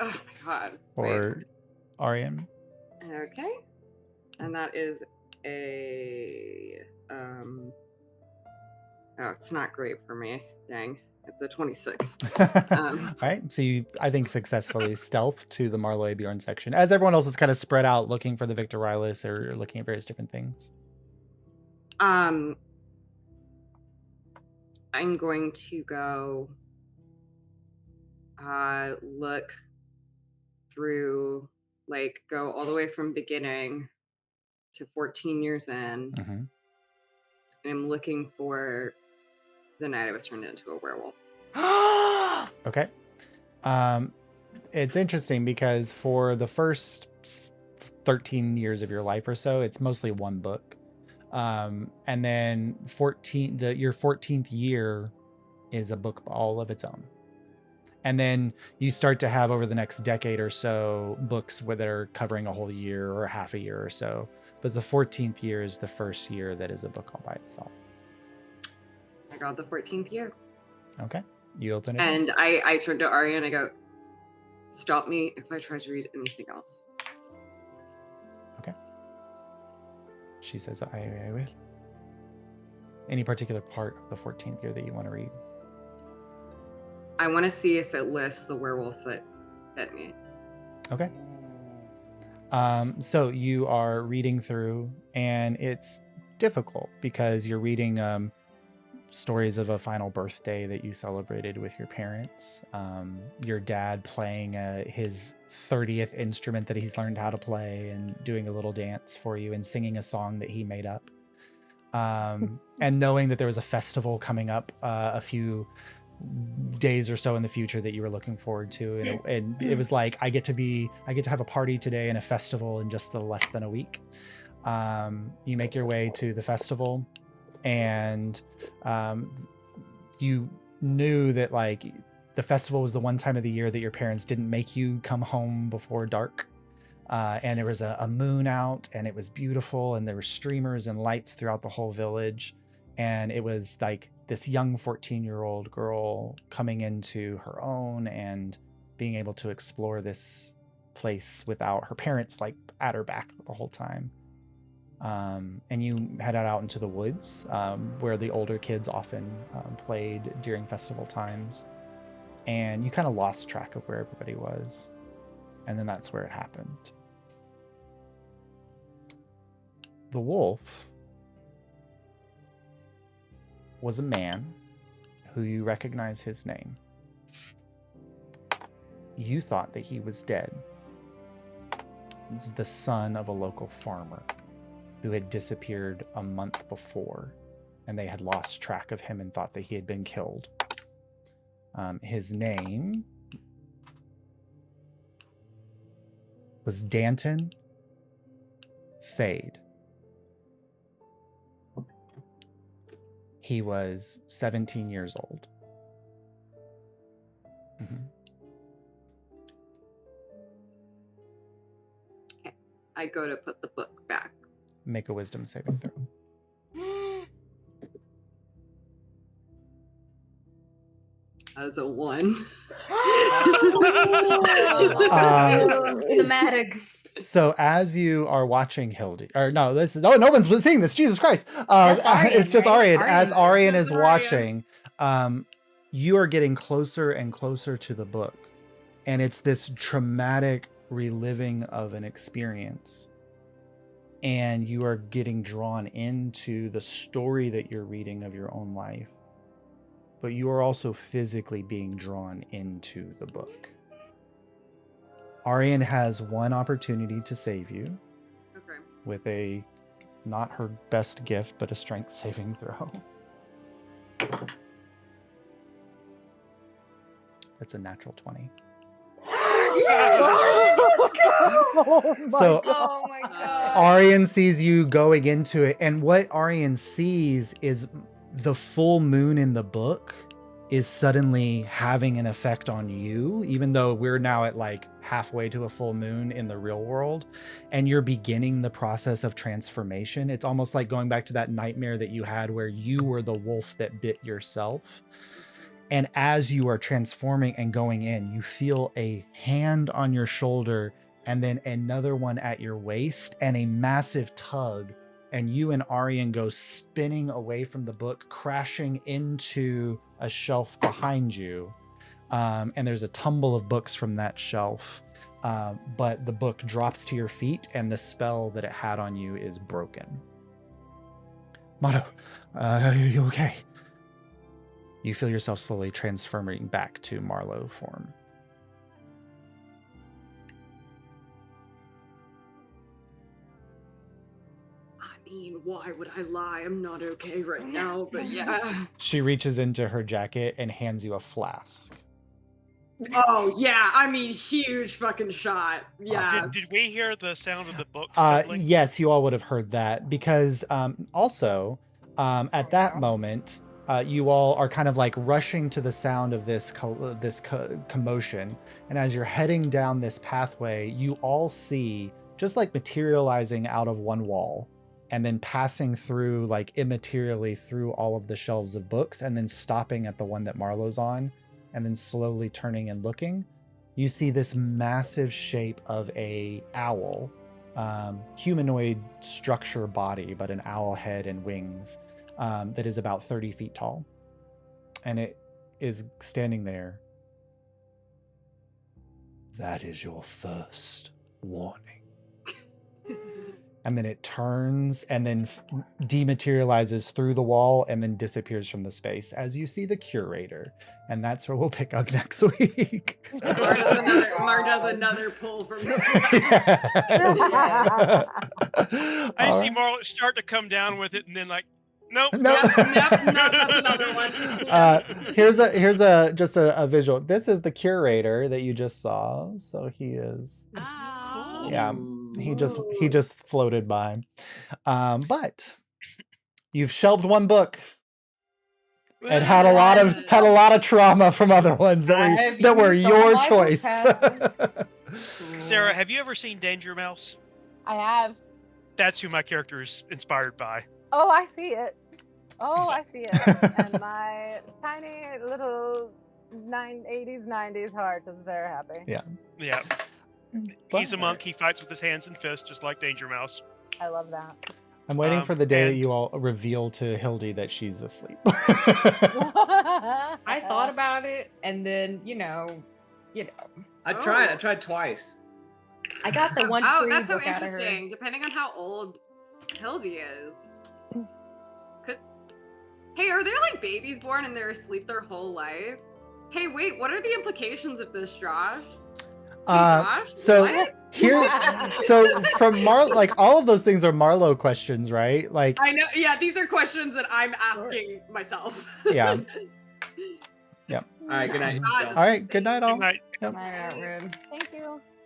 Speaker 6: Oh my god.
Speaker 1: for Arian.
Speaker 6: Okay. And that is a oh, it's not great for me. Dang. It's a 26.
Speaker 1: All right. So you, I think, successfully stealth to the Marlowe Bjorn section as everyone else is kind of spread out looking for the Victorilis or looking at various different things.
Speaker 6: I'm going to go look through, like, go all the way from beginning to 14 years in. And I'm looking for the night I was turned into a werewolf.
Speaker 1: Okay. It's interesting because for the first 13 years of your life or so, it's mostly one book. And then your 14th year is a book all of its own. And then you start to have over the next decade or so books that are covering a whole year or half a year or so. But the 14th year is the first year that is a book all by itself.
Speaker 6: I got the 14th year.
Speaker 1: Okay. You open it.
Speaker 6: And I turn to Arya and I go, stop me if I try to read anything else.
Speaker 1: Okay. She says, I will. Any particular part of the 14th year that you want to read?
Speaker 6: I want to see if it lists the werewolf that bit me.
Speaker 1: Okay. So you are reading through, and it's difficult because you're reading stories of a final birthday that you celebrated with your parents. Your dad playing his 30th instrument that he's learned how to play and doing a little dance for you and singing a song that he made up. And knowing that there was a festival coming up a few days or so in the future that you were looking forward to, and it was like I get to have a party today and a festival in just less than a week. You make your way to the festival, and you knew that like the festival was the one time of the year that your parents didn't make you come home before dark. And there was a moon out, and it was beautiful, and there were streamers and lights throughout the whole village. And it was like this young 14-year-old girl coming into her own and being able to explore this place without her parents like at her back the whole time. And you headed out into the woods, where the older kids often played during festival times. And you kind of lost track of where everybody was. And then that's where it happened. The wolf was a man who you recognize his name. You thought that he was dead. He's the son of a local farmer who had disappeared a month before, and they had lost track of him and thought that he had been killed. His name was Danton Fade. He was 17 years old. Mm-hmm.
Speaker 6: Okay. I go to put the book back.
Speaker 1: Make a wisdom saving throw.
Speaker 6: As a 1.
Speaker 5: Thematic.
Speaker 1: So as you are watching Hildy, or no, no one's seeing this. Jesus Christ! It's just Arian. As Arian is watching, you are getting closer and closer to the book, and it's this traumatic reliving of an experience, and you are getting drawn into the story that you're reading of your own life, but you are also physically being drawn into the book. Arian has one opportunity to save you.
Speaker 6: Okay.
Speaker 1: With a, not her best gift, but a strength saving throw. That's a natural 20.
Speaker 5: Oh my god.
Speaker 1: Arian sees you going into it, and what Arian sees is the full moon in the book is suddenly having an effect on you, even though we're now at like halfway to a full moon in the real world, and you're beginning the process of transformation. It's almost like going back to that nightmare that you had where you were the wolf that bit yourself. And as you are transforming and going in, you feel a hand on your shoulder and then another one at your waist and a massive tug. And you and Arian go spinning away from the book, crashing into a shelf behind you. And there's a tumble of books from that shelf. But the book drops to your feet and the spell that it had on you is broken. Motto, are you okay? You feel yourself slowly transforming back to Marlowe form.
Speaker 6: I mean, why would I lie? I'm not okay right now, but yeah.
Speaker 1: She reaches into her jacket and hands you a flask.
Speaker 6: Oh, yeah. I mean, huge fucking shot. Yeah.
Speaker 3: Did we hear the sound of the book?
Speaker 1: Yes, you all would have heard that because also at that moment, you all are kind of like rushing to the sound of this commotion. And as you're heading down this pathway, you all see just like materializing out of one wall and then passing through like immaterially through all of the shelves of books and then stopping at the one that Marlowe's on and then slowly turning and looking. You see this massive shape of a owl, humanoid structure body, but an owl head and wings. That is about 30 feet tall. And it is standing there. That is your first warning. And then it turns and then dematerializes through the wall and then disappears from the space as you see the curator. And that's where we'll pick up next week.
Speaker 6: Mar does another pull from the
Speaker 3: I see Marlo start to come down with it and then like Nope.
Speaker 1: No.
Speaker 6: Yep, that's another one.
Speaker 1: Here's a just a visual. This is the curator that you just saw. So he is,
Speaker 6: Ah.
Speaker 1: yeah, he just floated by. But you've shelved one book and had a lot of trauma from other ones that were your
Speaker 5: my book
Speaker 1: choice.
Speaker 5: passes.
Speaker 3: Sarah, have you ever seen Danger Mouse?
Speaker 7: I have.
Speaker 3: That's who my character is inspired by.
Speaker 7: Oh, I see it. Oh, I see it. And my tiny little 80s, 90s heart is very happy.
Speaker 3: Yeah. He's a monk. He fights with his hands and fists, just like Danger Mouse.
Speaker 7: I love that.
Speaker 1: I'm waiting for the day that
Speaker 3: and-
Speaker 1: you all reveal to Hildy that she's asleep.
Speaker 5: I thought about it, and then
Speaker 2: I tried twice.
Speaker 5: I got the one.
Speaker 6: Oh,
Speaker 5: free
Speaker 6: that's so
Speaker 5: book out of her.
Speaker 6: interesting. Depending on how old Hildy is. Hey, are there like babies born and they're asleep their whole life? Hey, wait, what are the implications of this, Josh? Josh?
Speaker 1: So
Speaker 6: What?
Speaker 1: here, so from like all of those things are Marlowe questions, right? Like,
Speaker 6: I know, yeah, these are questions that I'm asking myself.
Speaker 1: yeah. Yep.
Speaker 2: All right, good night.
Speaker 1: All right, good night, all.
Speaker 3: Good night.
Speaker 1: Yep.
Speaker 5: Night out, Red.
Speaker 7: Thank you.